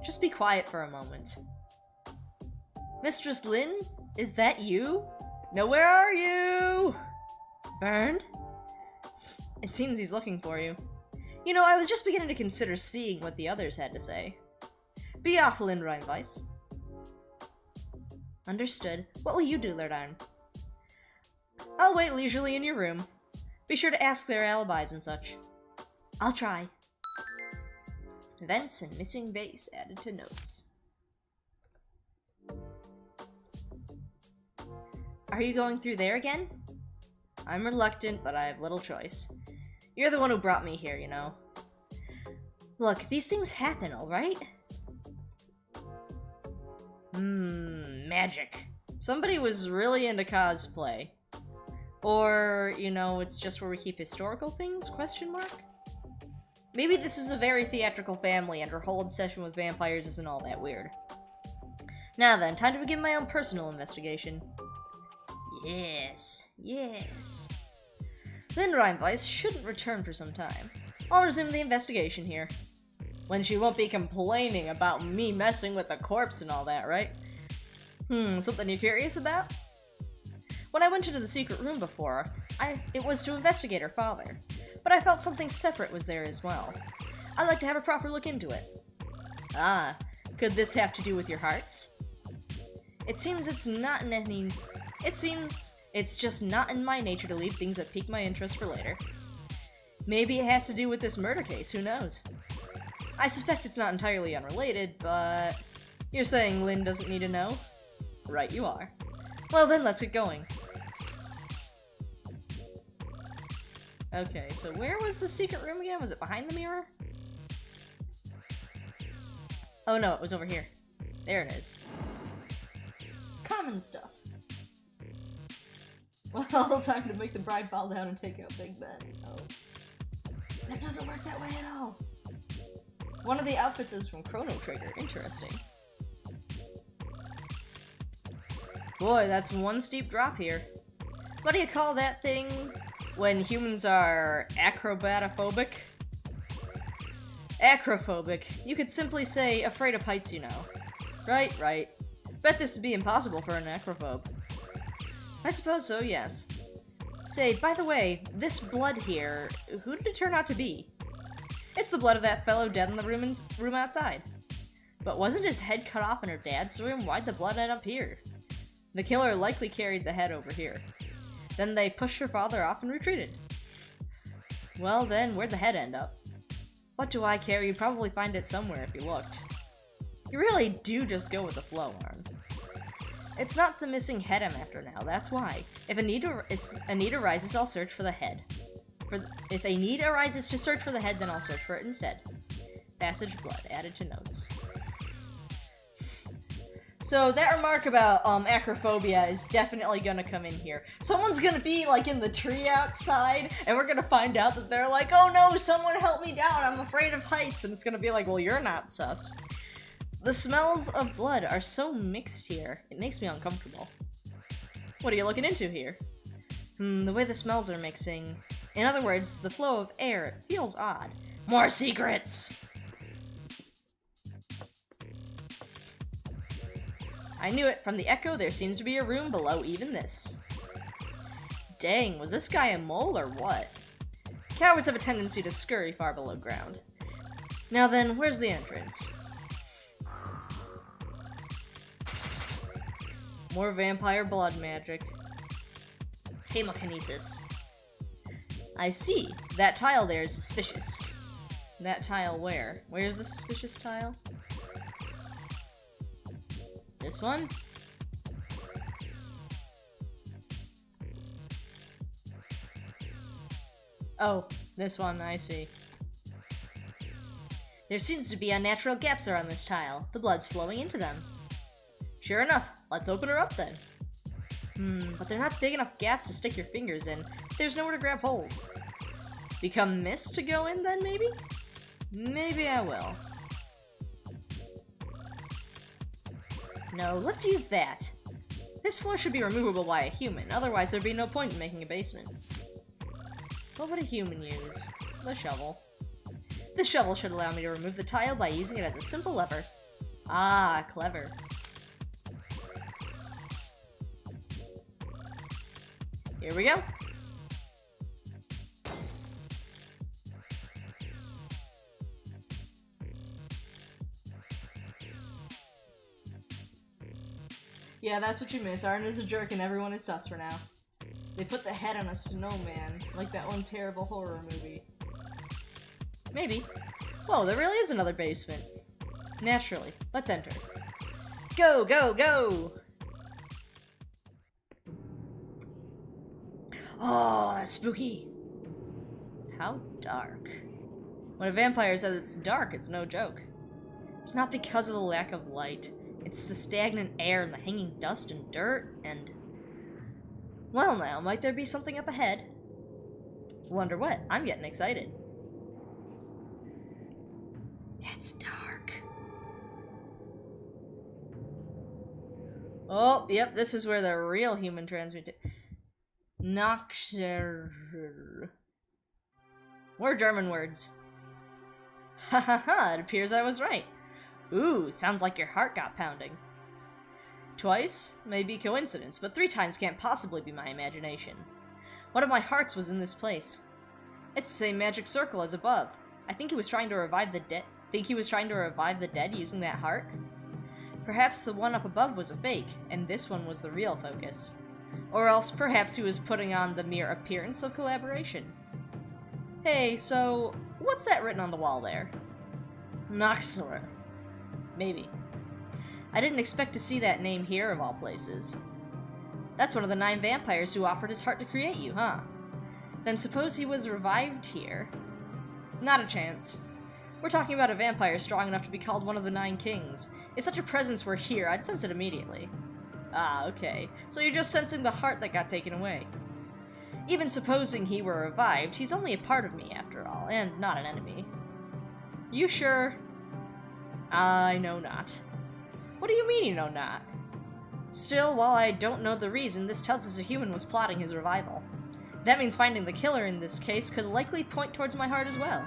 Just be quiet for a moment. Mistress Lynn? Is that you? No, where are you? Burned? It seems he's looking for you. You know, I was just beginning to consider seeing what the others had to say. Be off, Lynn Reinweiss. Understood. What will you do, Lord Arne? I'll wait leisurely in your room. Be sure to ask their alibis and such. I'll try. Events and missing base added to notes. Are you going through there again? I'm reluctant, but I have little choice. You're the one who brought me here, you know. Look, these things happen, alright? Magic. Somebody was really into cosplay. Or, you know, it's just where we keep historical things, question mark? Maybe this is a very theatrical family and her whole obsession with vampires isn't all that weird. Now then, time to begin my own personal investigation. Yes, yes. Lynn Reinweiss shouldn't return for some time. I'll resume the investigation here. When she won't be complaining about me messing with the corpse and all that, right? Something you're curious about? When I went into the secret room before, it was to investigate her father. But I felt something separate was there as well. I'd like to have a proper look into it. Ah, could this have to do with your hearts? It seems it's just not in my nature to leave things that pique my interest for later. Maybe it has to do with this murder case, who knows? I suspect it's not entirely unrelated, but... You're saying Lynn doesn't need to know? Right you are. Well then, let's get going. Okay, so where was the secret room again? Was it behind the mirror? Oh no, it was over here. There it is. Common stuff. Well, time to make the bride fall down and take out Big Ben. Oh. That doesn't work that way at all. One of the outfits is from Chrono Trigger. Interesting. Boy, that's one steep drop here. What do you call that thing when humans are acrobatophobic? Acrophobic. You could simply say afraid of heights, you know. Right, right. Bet this would be impossible for an acrophobe. I suppose so, yes. Say, by the way, this blood here, who did it turn out to be? It's the blood of that fellow dead in the room outside. But wasn't his head cut off in her dad's room? Why'd the blood end up here? The killer likely carried the head over here. Then they pushed her father off and retreated. Well then, where'd the head end up? What do I care? You'd probably find it somewhere if you looked. You really do just go with the flow, Arne. It's not the missing head I'm after now, that's why. If a need arises, I'll search for the head. If a need arises to search for the head, then I'll search for it instead. Passage blood, added to notes. So that remark about acrophobia is definitely gonna come in here. Someone's gonna be like in the tree outside, and we're gonna find out that they're like, oh no, someone help me down, I'm afraid of heights, and it's gonna be like, well, you're not sus. The smells of blood are so mixed here, it makes me uncomfortable. What are you looking into here? The way the smells are mixing. In other words, the flow of air, it feels odd. More secrets! I knew it. From the echo, there seems to be a room below even this. Dang, was this guy a mole or what? Cowards have a tendency to scurry far below ground. Now then, where's the entrance? More vampire blood magic. Hemokinesis. I see. That tile there is suspicious. That tile where? Where's the suspicious tile? This one? Oh, this one, I see. There seems to be unnatural gaps around this tile. The blood's flowing into them. Sure enough, let's open her up then. But they're not big enough gaps to stick your fingers in. There's nowhere to grab hold. Become mist to go in then, maybe? Maybe I will. No, let's use that. This floor should be removable by a human, otherwise there'd be no point in making a basement. What would a human use? The shovel. This shovel should allow me to remove the tile by using it as a simple lever. Ah, clever. Here we go. Yeah, that's what you miss. Arne is a jerk and everyone is sus for now. They put the head on a snowman, like that one terrible horror movie. Maybe. Whoa, there really is another basement. Naturally. Let's enter. Go, go, go! Oh, that's spooky. How dark. When a vampire says it's dark, it's no joke. It's not because of the lack of light. It's the stagnant air and the hanging dust and dirt and... Well now, might there be something up ahead? Wonder what? I'm getting excited. It's dark. Oh, yep, this is where the real human transmutation... Noxer... More German words. Ha ha ha, it appears I was right. Ooh, sounds like your heart got pounding. Twice? Maybe coincidence, but 3 times can't possibly be my imagination. One of my hearts was in this place. It's the same magic circle as above. I think he was trying to revive the dead. Using that heart? Perhaps the one up above was a fake, and this one was the real focus. Or else perhaps he was putting on the mere appearance of collaboration. Hey, so what's that written on the wall there? Noxer. Maybe. I didn't expect to see that name here, of all places. That's one of the 9 vampires who offered his heart to create you, huh? Then suppose he was revived here? Not a chance. We're talking about a vampire strong enough to be called one of the 9 kings. If such a presence were here, I'd sense it immediately. Ah, okay. So you're just sensing the heart that got taken away. Even supposing he were revived, he's only a part of me, after all, and not an enemy. You sure? I know not. What do you mean you know not? Still, while I don't know the reason, this tells us a human was plotting his revival. That means finding the killer in this case could likely point towards my heart as well.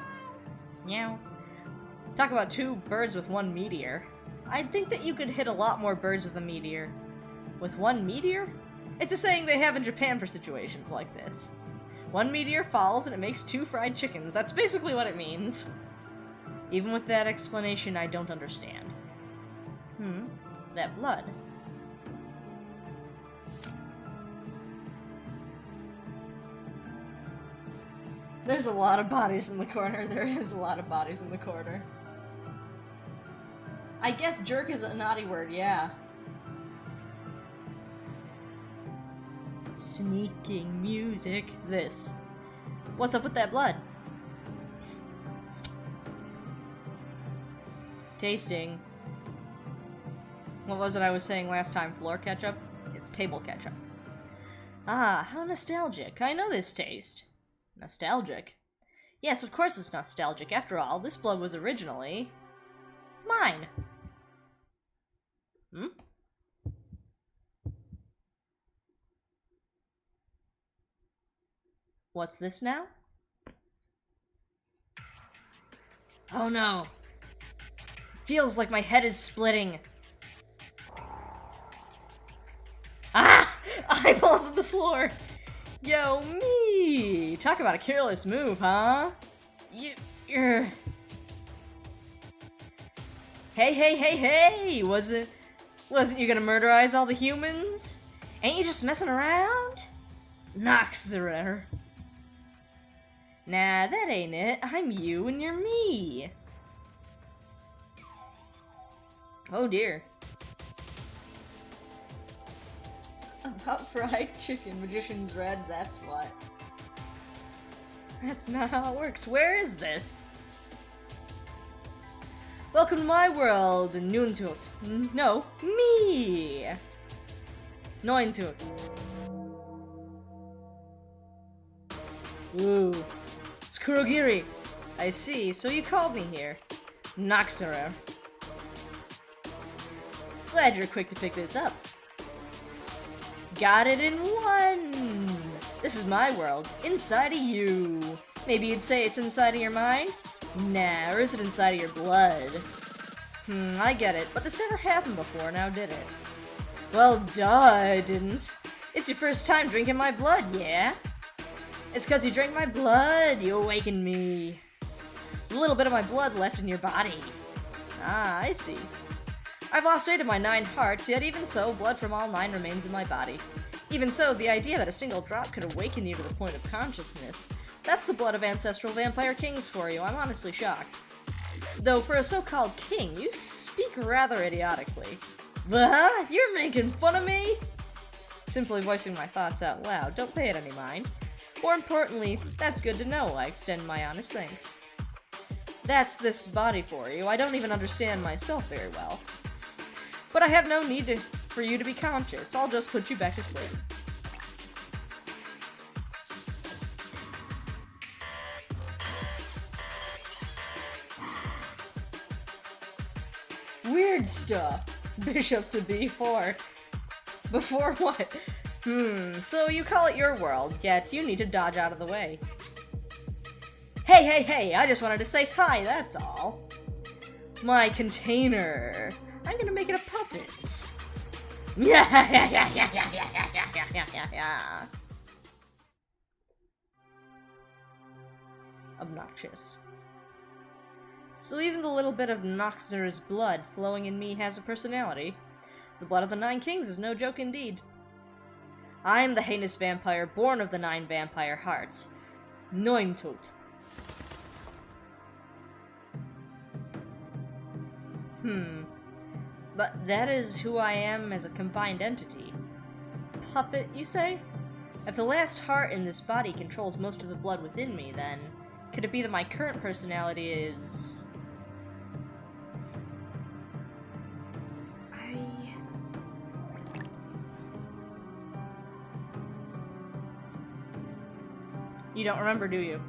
Meow. Talk about 2 birds with 1 meteor. I'd think that you could hit a lot more birds with a meteor. With 1 meteor? It's a saying they have in Japan for situations like this. 1 meteor falls and it makes 2 fried chickens. That's basically what it means. Even with that explanation, I don't understand. That blood. There's a lot of bodies in the corner. There is a lot of bodies in the corner. I guess jerk is a naughty word, yeah. Sneaking music. This. What's up with that blood? Tasting. What was it I was saying last time? Floor ketchup? It's table ketchup. Ah, how nostalgic. I know this taste. Nostalgic? Yes, of course it's nostalgic. After all, this blood was originally... mine. What's this now? Oh no. Feels like my head is splitting. Ah! Eyeballs on the floor! Yo, me! Talk about a careless move, huh? You're... Hey! Wasn't you gonna murderize all the humans? Ain't you just messing around? Noxer. Nah, that ain't it. I'm you and you're me. Oh dear. About fried chicken, magician's red, that's what. That's not how it works. Where is this? Welcome to my world, Nuntut. No, me! Neuntuut. Ooh. Skurogiri. I see, so you called me here. Noxerer. Glad you're quick to pick this up. Got it in 1! This is my world, inside of you. Maybe you'd say it's inside of your mind? Nah, or is it inside of your blood? I get it, but this never happened before, now did it? Well, duh, it didn't. It's your first time drinking my blood, yeah? It's 'cause you drank my blood, you awakened me. A little bit of my blood left in your body. Ah, I see. I've lost 8 of my 9 hearts, yet even so, blood from all 9 remains in my body. Even so, the idea that a single drop could awaken you to the point of consciousness, that's the blood of ancestral vampire kings for you. I'm honestly shocked. Though for a so-called king, you speak rather idiotically. Huh? You're making fun of me? Simply voicing my thoughts out loud. Don't pay it any mind. More importantly, that's good to know. I extend my honest thanks. That's this body for you. I don't even understand myself very well. But I have no need for you to be conscious. I'll just put you back to sleep. Weird stuff. Bishop to B4. Before what? So you call it your world, yet you need to dodge out of the way. Hey, I just wanted to say hi, that's all. My container. I'm gonna make it a puppet. Yeah. Obnoxious. So even the little bit of Noxer's blood flowing in me has a personality. The blood of the 9 kings is no joke indeed. I am the heinous vampire, born of the 9 vampire hearts. Neuntot. But that is who I am as a combined entity. Puppet, you say? If the last heart in this body controls most of the blood within me, then could it be that my current personality is... You don't remember, do you?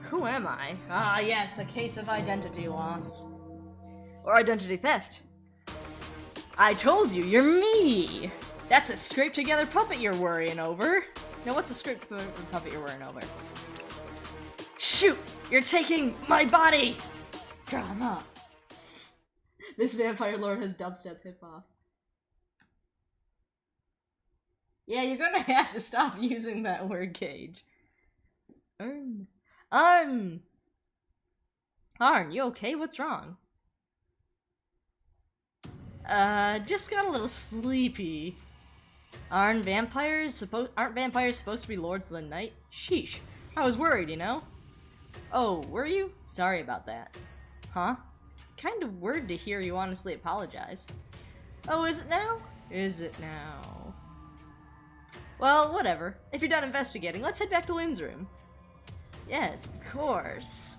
Who am I? Ah, yes, a case of identity loss. Or identity theft. I told you, you're me! That's a scraped-together puppet you're worrying over. Now, what's a scraped puppet you're worrying over? Shoot! You're taking my body! Drama. This vampire lord has dubstep hip-hop. Yeah, you're gonna have to stop using that word, Cage. Arne, you okay? What's wrong? Just got a little sleepy. Aren't vampires supposed to be lords of the night? Sheesh. I was worried, you know? Oh, were you? Sorry about that. Huh? Kind of weird to hear you honestly apologize. Oh, is it now? Is it now? Well, whatever. If you're done investigating, let's head back to Lynn's room. Yes, of course.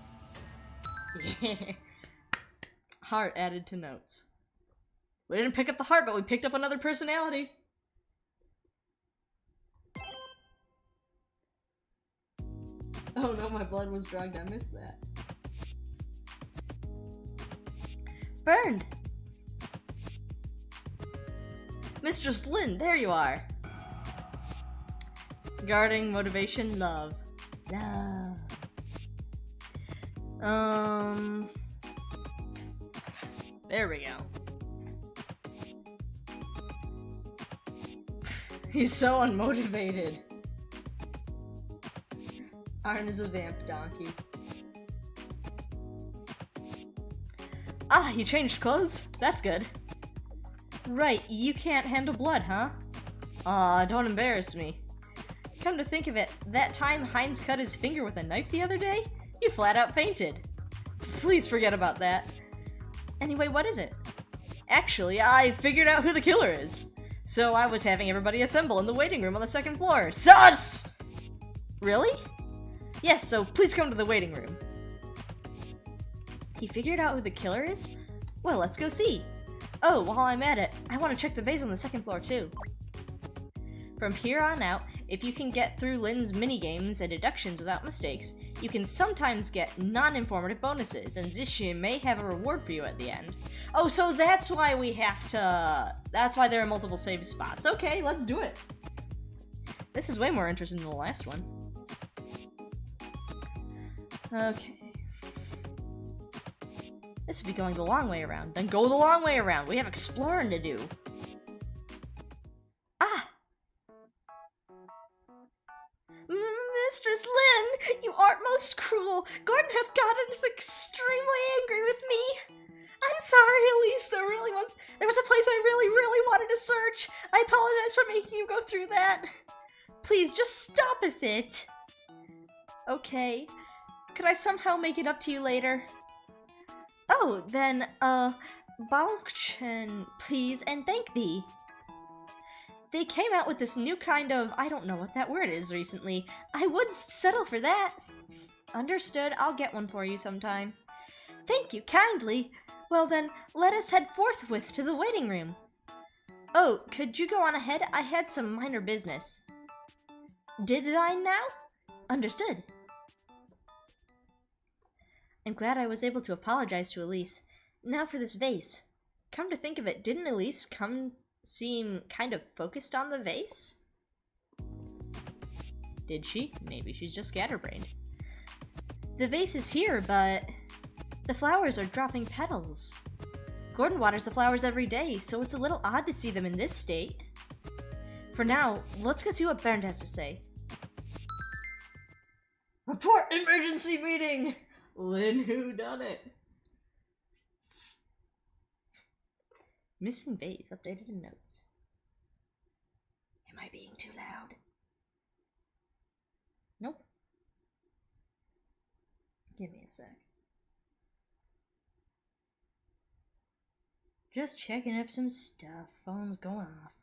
Heart added to notes. We didn't pick up the heart, but we picked up another personality. Oh no, my blood was drugged. I missed that. Burned! Mistress Lynn, there you are! Guarding, motivation, love. Love. There we go. He's so unmotivated. Arne is a vamp donkey. Ah, you changed clothes? That's good. Right, you can't handle blood, huh? Aw, don't embarrass me. Come to think of it, that time Heinz cut his finger with a knife the other day? You flat out fainted. Please forget about that. Anyway, what is it? Actually, I figured out who the killer is. So I was having everybody assemble in the waiting room on the 2nd floor. Sus! Really? Yes, so please come to the waiting room. He figured out who the killer is? Well, let's go see. Oh, while I'm at it, I want to check the vase on the 2nd floor too. From here on out, if you can get through Lynn's minigames and deductions without mistakes, you can sometimes get non-informative bonuses, and Zishin may have a reward for you at the end. Oh, so that's why we have to... That's why there are multiple save spots. Okay, let's do it. This is way more interesting than the last one. Okay. This would be going the long way around. Then go the long way around. We have exploring to do. Ah! Mistress Lynn, you art most cruel. Gordon hath gotten extremely angry with me. I'm sorry, Elise. There was a place I really wanted to search. I apologize for making you go through that. Please, just stop with it. Okay. Could I somehow make it up to you later? Oh, then, Baochen, please, and thank thee. They came out with this new kind of, I don't know what that word is recently. I would settle for that. Understood, I'll get one for you sometime. Thank you kindly. Well then, let us head forthwith to the waiting room. Oh, could you go on ahead? I had some minor business. Did I now? Understood. I'm glad I was able to apologize to Elise. Now for this vase. Come to think of it, didn't Elise seem kind of focused on the vase? Did she? Maybe she's just scatterbrained. The vase is here, but the flowers are dropping petals. Gordon waters the flowers every day, so it's a little odd to see them in this state. For now, let's go see what Bernd has to say. Report emergency meeting! Lynn, who done it? Missing vase updated in notes. Am I being too loud? Nope. Give me a sec. Just checking up some stuff. Phone's going off.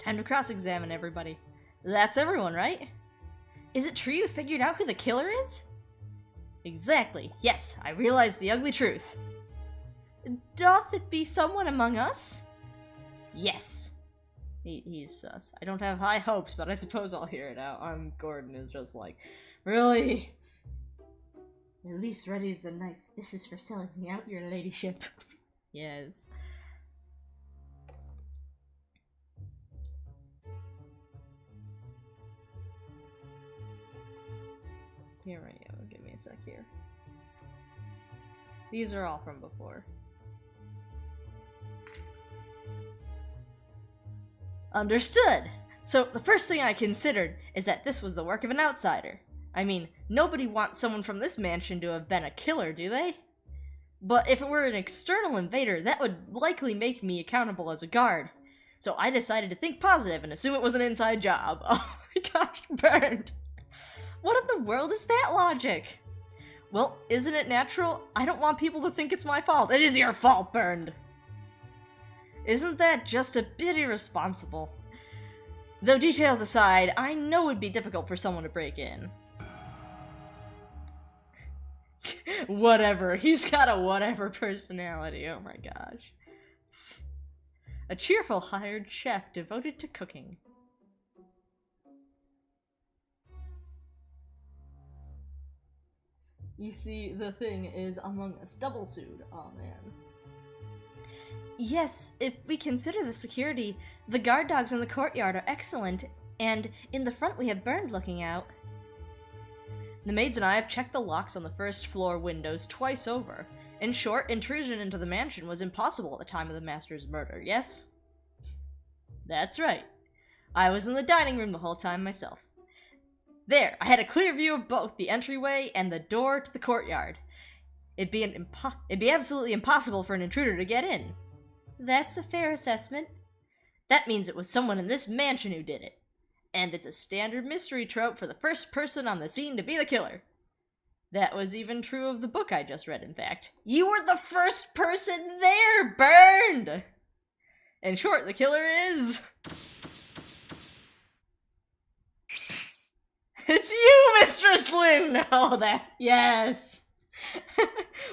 Time to cross-examine everybody. That's everyone, right? Is it true you figured out who the killer is? Exactly. Yes, I realized the ugly truth. Doth it be someone among us? Yes. He's sus. I don't have high hopes, but I suppose I'll hear it out. Gordon is just like, really? At least ready's the knife. This is for selling me out, your ladyship. Yes. Here we go. Give me a sec here. These are all from before. Understood! So, the first thing I considered is that this was the work of an outsider. I mean, nobody wants someone from this mansion to have been a killer, do they? But if it were an external invader, that would likely make me accountable as a guard. So I decided to think positive and assume it was an inside job. Oh my gosh, Bernd! What in the world is that logic? Well, isn't it natural? I don't want people to think it's my fault. It is your fault, Bernd! Isn't that just a bit irresponsible? Though details aside, I know it would be difficult for someone to break in. Whatever. He's got a whatever personality. Oh my gosh. A cheerful hired chef devoted to cooking. You see, the thing is Among Us double sued. Oh man. Yes, if we consider the security, the guard dogs in the courtyard are excellent, and in the front we have Bernd looking out. The maids and I have checked the locks on the first floor windows twice over. In short, intrusion into the mansion was impossible at the time of the master's murder, yes? That's right. I was in the dining room the whole time myself. There, I had a clear view of both the entryway and the door to the courtyard. It'd be absolutely impossible for an intruder to get in. That's a fair assessment. That means it was someone in this mansion who did it. And it's a standard mystery trope for the first person on the scene to be the killer. That was even true of the book I just read, in fact. You were the first person there, Bernd! In short, the killer is... It's you, Mistress Lynn! Oh, yes!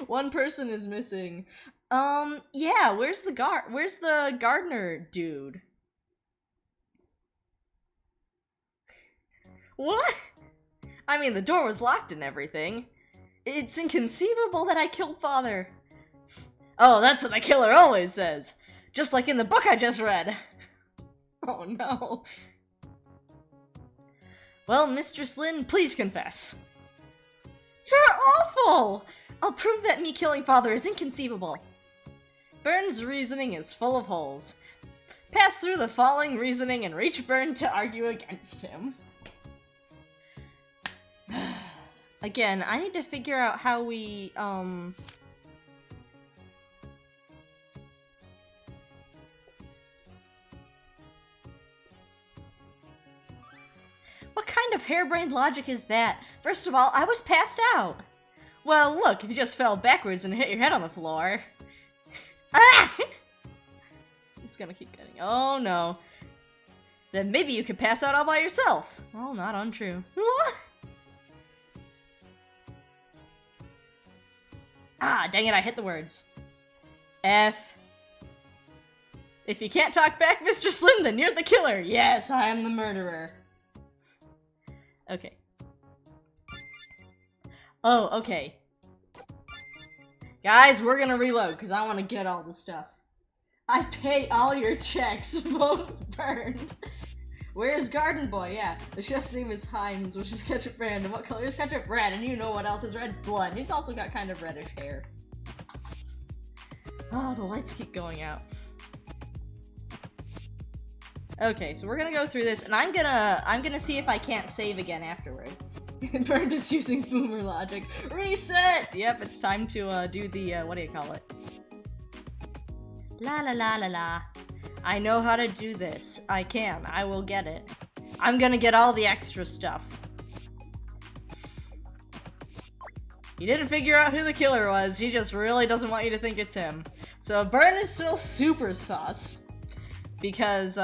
One person is missing. Yeah, where's the gardener dude? What? I mean, the door was locked and everything. It's inconceivable that I killed Father. Oh, that's what the killer always says. Just like in the book I just read. Oh no. Well, Mistress Lynn, please confess. You're awful! I'll prove that me killing father is inconceivable. Byrne's reasoning is full of holes. Pass through the following reasoning and reach Byrne to argue against him. Again, I need to figure out how we, What kind of harebrained logic is that? First of all, I was passed out. Well, look, if you just fell backwards and hit your head on the floor. Ah! It's gonna keep getting. Oh no. Then maybe you could pass out all by yourself. Oh, not untrue. Ah, dang it, I hit the words. F. If you can't talk back, Mr. Slim, then you're the killer. Yes, I am the murderer. Okay. Oh, okay. Guys, we're gonna reload, because I want to get all the stuff. I pay all your checks, both burned. Where's Garden Boy? Yeah, the chef's name is Heinz, which is ketchup brand. And what color is ketchup? Red, and you know what else is red? Blood. He's also got kind of reddish hair. Oh, the lights keep going out. Okay, so we're gonna go through this, and I'm gonna see if I can't save again afterward. Burned is using boomer logic. Reset! Yep, it's time to do the what do you call it? La la la la la. I know how to do this. I can. I will get it. I'm gonna get all the extra stuff. He didn't figure out who the killer was. He just really doesn't want you to think it's him. So Byrne is still super sus. Because,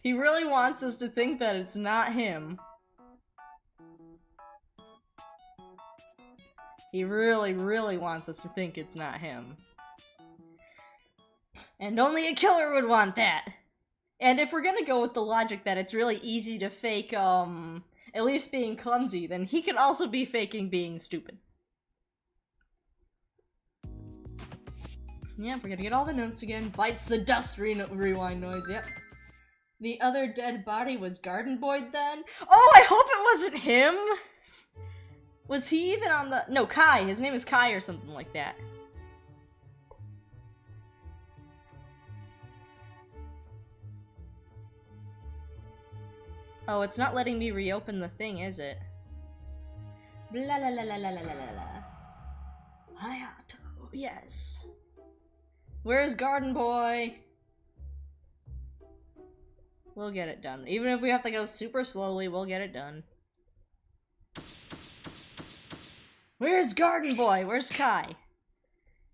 he really wants us to think that it's not him. He really, really wants us to think it's not him. And only a killer would want that! And if we're gonna go with the logic that it's really easy to fake, at least being clumsy, then he can also be faking being stupid. Yep, we're gonna get all the notes again. Bites the dust rewind noise, yep. The other dead body was Garden Boy then? Oh, I hope it wasn't him! Was he even on the— no, Kai. His name is Kai or something like that. Oh, it's not letting me reopen the thing, is it? Blah la la la la la la la. Hayato, yes. Where's Garden Boy? We'll get it done. Even if we have to go super slowly, we'll get it done. Where's Garden Boy? Where's Kai?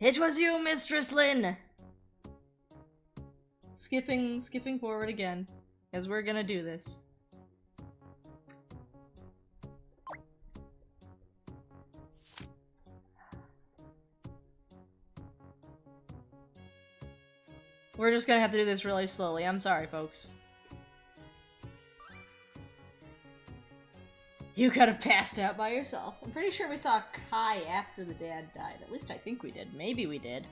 It was you, Mistress Lynn! Skipping forward again, as we're gonna do this. We're just gonna have to do this really slowly. I'm sorry, folks. You could have passed out by yourself. I'm pretty sure we saw Kai after the dad died. At least I think we did. Maybe we did.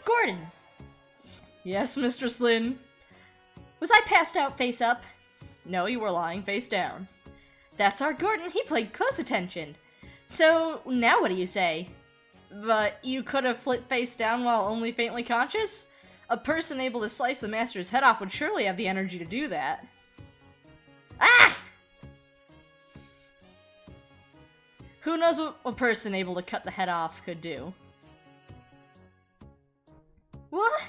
Gordon! Yes, Mistress Lynn. Was I passed out face up? No, you were lying face down. That's our Gordon. He played close attention. So, now what do you say? But you could have flipped face down while only faintly conscious? A person able to slice the master's head off would surely have the energy to do that. Ah! Who knows what a person able to cut the head off could do? What?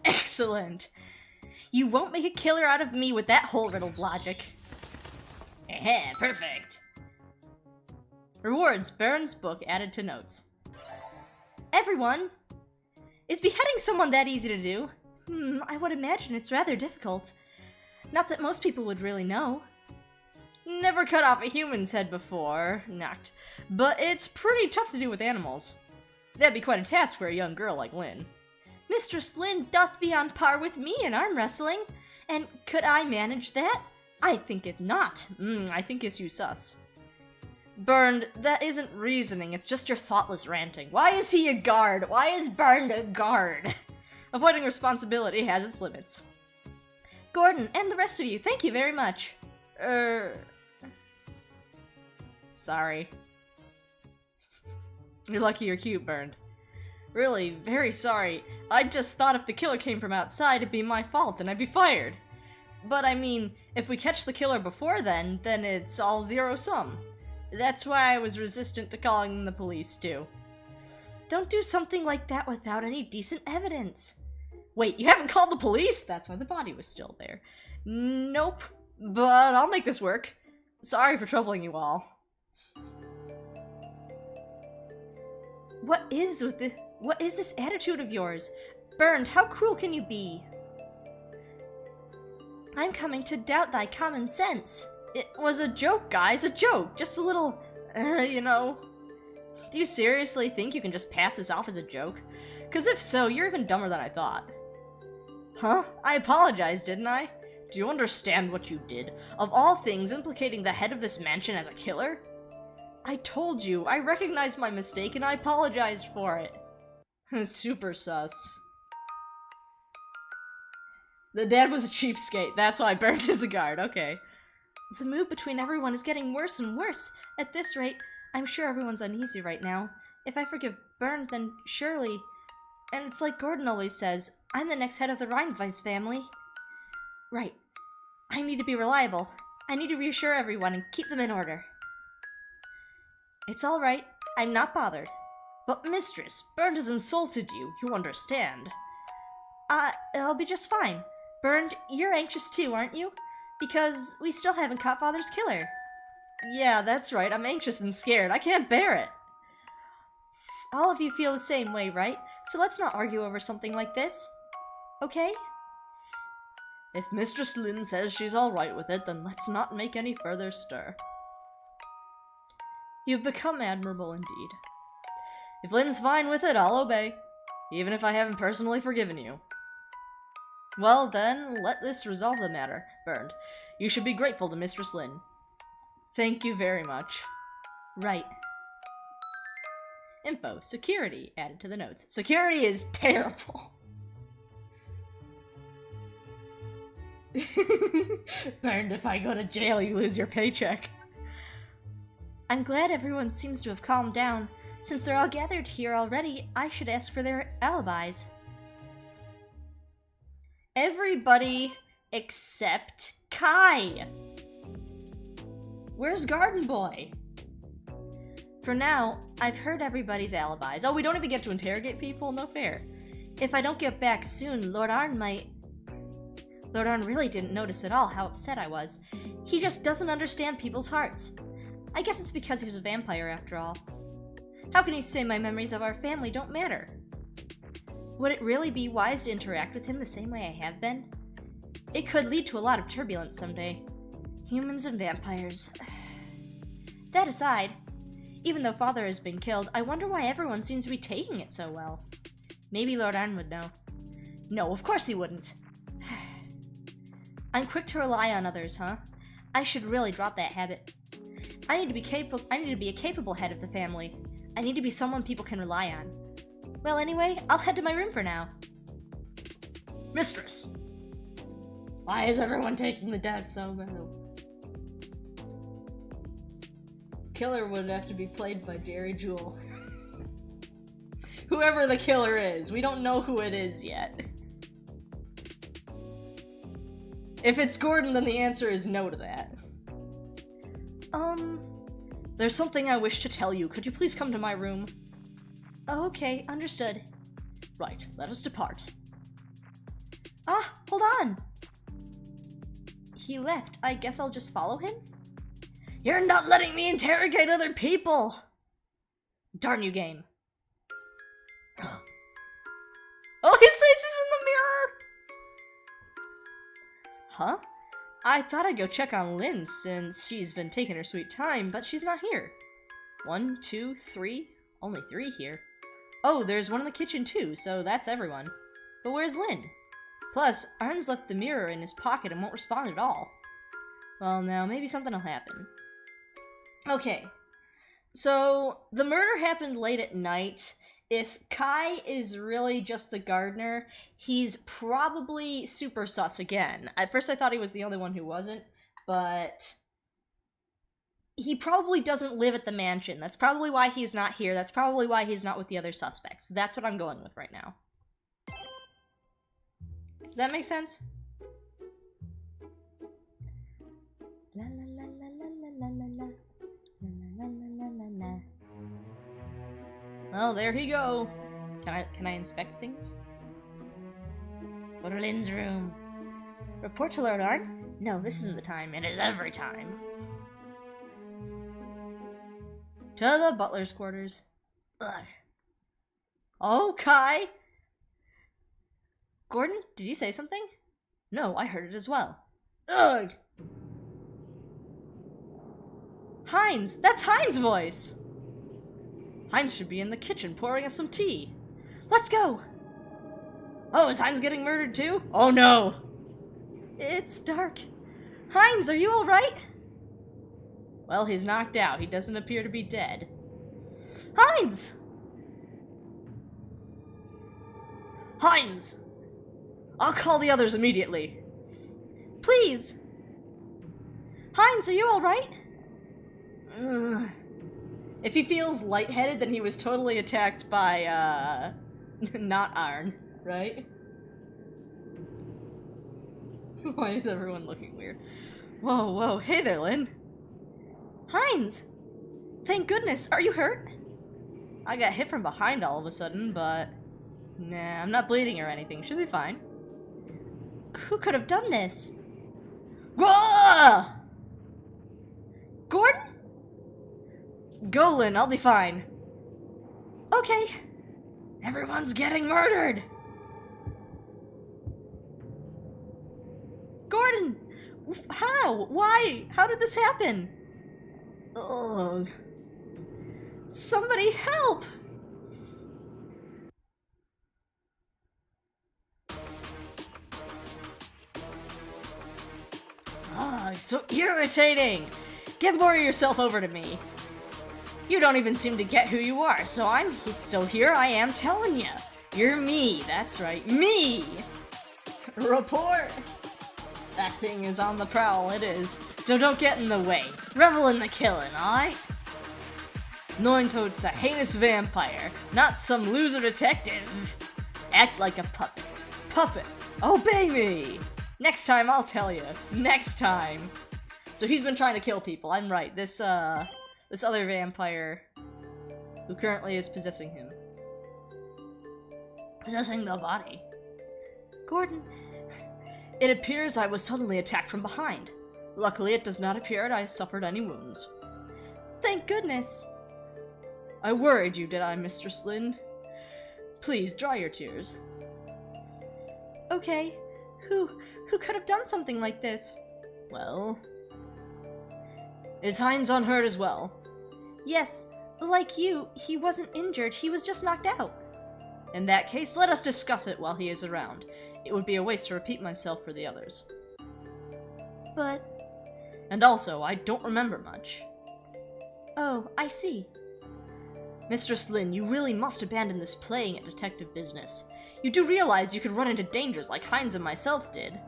Excellent. You won't make a killer out of me with that whole riddled logic. Heh, perfect. Rewards, Baron's book added to notes. Everyone! Is beheading someone that easy to do? I would imagine it's rather difficult. Not that most people would really know. Never cut off a human's head before, knocked, but it's pretty tough to do with animals. That'd be quite a task for a young girl like Lynn. Mistress Lynn doth be on par with me in arm wrestling, and could I manage that? I think it not. I think it's you sus. Burned, that isn't reasoning, it's just your thoughtless ranting. Why is he a guard? Why is Burned a guard? Avoiding responsibility has its limits. Gordon, and the rest of you, thank you very much. Sorry. You're lucky you're cute, Burned. Really, very sorry. I just thought if the killer came from outside, it'd be my fault and I'd be fired. But I mean, if we catch the killer before then it's all zero-sum. That's why I was resistant to calling the police, too. Don't do something like that without any decent evidence. Wait, you haven't called the police? That's why the body was still there. Nope, but I'll make this work. Sorry for troubling you all. What is this attitude of yours? Burned, how cruel can you be? I'm coming to doubt thy common sense. It was a joke, guys, a joke. Just a little, you know. Do you seriously think you can just pass this off as a joke? Because if so, you're even dumber than I thought. Huh? I apologized, didn't I? Do you understand what you did? Of all things, implicating the head of this mansion as a killer? I told you, I recognized my mistake and I apologized for it. Super sus. The dad was a cheapskate, that's why Burned is a guard, okay. The mood between everyone is getting worse and worse. At this rate, I'm sure everyone's uneasy right now. If I forgive Burned, then surely... And it's like Gordon always says, I'm the next head of the Rheinweiss family. Right. I need to be reliable. I need to reassure everyone and keep them in order. It's all right. I'm not bothered. But mistress, Burned has insulted you. You understand. I'll be just fine. Burned, you're anxious too, aren't you? Because we still haven't caught Father's killer. Yeah, that's right. I'm anxious and scared. I can't bear it. All of you feel the same way, right? So let's not argue over something like this. Okay? If Mistress Lynn says she's alright with it, then let's not make any further stir. You've become admirable indeed. If Lynn's fine with it, I'll obey. Even if I haven't personally forgiven you. Well then, let this resolve the matter, Burned. You should be grateful to Mistress Lynn. Thank you very much. Right. Info. Security. Added to the notes. Security is terrible. Burned, if I go to jail, you lose your paycheck. I'm glad everyone seems to have calmed down. Since they're all gathered here already, I should ask for their alibis. Everybody except Kai. Where's Garden Boy? For now, I've heard everybody's alibis. Oh, we don't even get to interrogate people? No fair. If I don't get back soon, Lord Arne might... Lord Arne really didn't notice at all how upset I was. He just doesn't understand people's hearts. I guess it's because he's a vampire after all. How can he say my memories of our family don't matter? Would it really be wise to interact with him the same way I have been? It could lead to a lot of turbulence someday. Humans and vampires. That aside, even though Father has been killed, I wonder why everyone seems to be taking it so well. Maybe Lord Arne would know. No, of course he wouldn't. I'm quick to rely on others, huh? I should really drop that habit. I need to be a capable head of the family. I need to be someone people can rely on. Well, anyway, I'll head to my room for now. Mistress! Why is everyone taking the dad so well? Killer would have to be played by Jerry Jewell. Whoever the killer is, we don't know who it is yet. If it's Gordon, then the answer is no to that. There's something I wish to tell you. Could you please come to my room? Oh, okay, understood. Right, let us depart. Ah, hold on! He left. I guess I'll just follow him? You're not letting me interrogate other people! Darn you, game. Oh, his face is in the mirror! Huh? I thought I'd go check on Lynn since she's been taking her sweet time, but she's not here. 1, 2, 3. Only 3 here. Oh, there's one in the kitchen too, so that's everyone. But where's Lynn? Plus, Arne's left the mirror in his pocket and won't respond at all. Well, now, maybe something will happen. Okay. So, the murder happened late at night. If Kai is really just the gardener, he's probably super sus again. At first I thought he was the only one who wasn't, but he probably doesn't live at the mansion. That's probably why he's not here. That's probably why he's not with the other suspects. That's what I'm going with right now. Does that make sense? La la la la la la la la la la la la la. Well, there he go. Can I inspect things? Go to Lynn's room. Report to Lord Arne? No, this isn't the time. It is every time. To the butler's quarters. Ugh. Oh, Kai! Gordon, did you say something? No, I heard it as well. Ugh! Heinz! That's Heinz' voice! Heinz should be in the kitchen pouring us some tea. Let's go! Oh, is Heinz getting murdered too? Oh no! It's dark. Heinz, are you alright? Well, he's knocked out. He doesn't appear to be dead. Heinz! Heinz! I'll call the others immediately. Please! Heinz, are you alright? If he feels lightheaded, then he was totally attacked by, not Arne, right? Why is everyone looking weird? Whoa, whoa, hey there, Lynn. Heinz! Thank goodness, are you hurt? I got hit from behind all of a sudden, but... Nah, I'm not bleeding or anything, should be fine. Who could have done this? Whoa! Gordon? Go, Lynn, I'll be fine. Okay. Everyone's getting murdered! Gordon! How? Why? How did this happen? Ugh. Somebody help! Ah, so irritating! Give more of yourself over to me. You don't even seem to get who you are, so here I am telling you. You're me, that's right, me! Report! That thing is on the prowl, it is. So don't get in the way. Revel in the killing, alright? Neuntoad's a heinous vampire, not some loser detective. Act like a puppet. Puppet, obey me! Next time I'll tell you. Next time. So he's been trying to kill people, I'm right. This other vampire who currently is possessing him. Possessing the body. Gordon, it appears I was suddenly attacked from behind. Luckily, it does not appear that I suffered any wounds. Thank goodness. I worried you, did I, Mistress Lynn? Please, dry your tears. Okay. Who could have done something like this? Well... Is Heinz unhurt as well? Yes. Like you, he wasn't injured, he was just knocked out. In that case, let us discuss it while he is around. It would be a waste to repeat myself for the others. But... And also, I don't remember much. Oh, I see. Mistress Lynn, you really must abandon this playing at detective business. You do realize you could run into dangers like Heinz and myself did.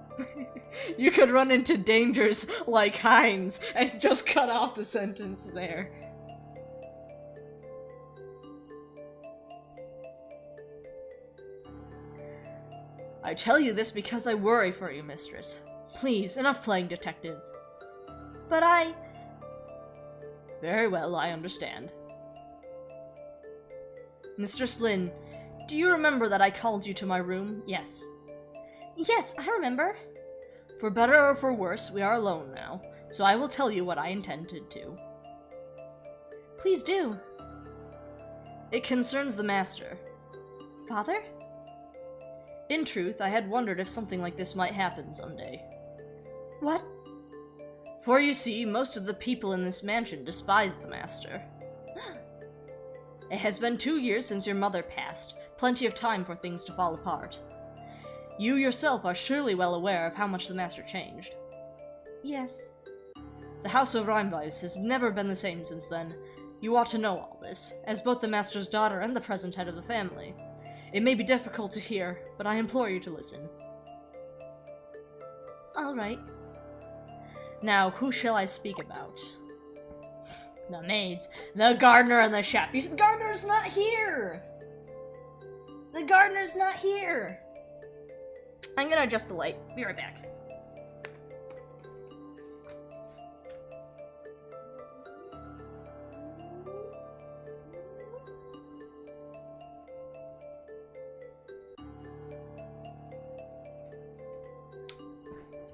You could run into dangers like Heinz, and just cut off the sentence there. I tell you this because I worry for you, mistress. Please, enough playing detective. But I... Very well, I understand. Mistress Lynn, do you remember that I called you to my room? Yes. Yes, I remember. For better or for worse, we are alone now, so I will tell you what I intended to. Please do. It concerns the Master. Father? In truth, I had wondered if something like this might happen someday. What? For you see, most of the people in this mansion despise the Master. It has been 2 years since your mother passed, plenty of time for things to fall apart. You yourself are surely well aware of how much the Master changed. Yes. The House of Rheinweiss has never been the same since then. You ought to know all this, as both the Master's daughter and the present head of the family. It may be difficult to hear, but I implore you to listen. All right. Now, who shall I speak about? The maids, the gardener, and the chef. The gardener's not here! The gardener's not here! I'm gonna adjust the light. Be right back.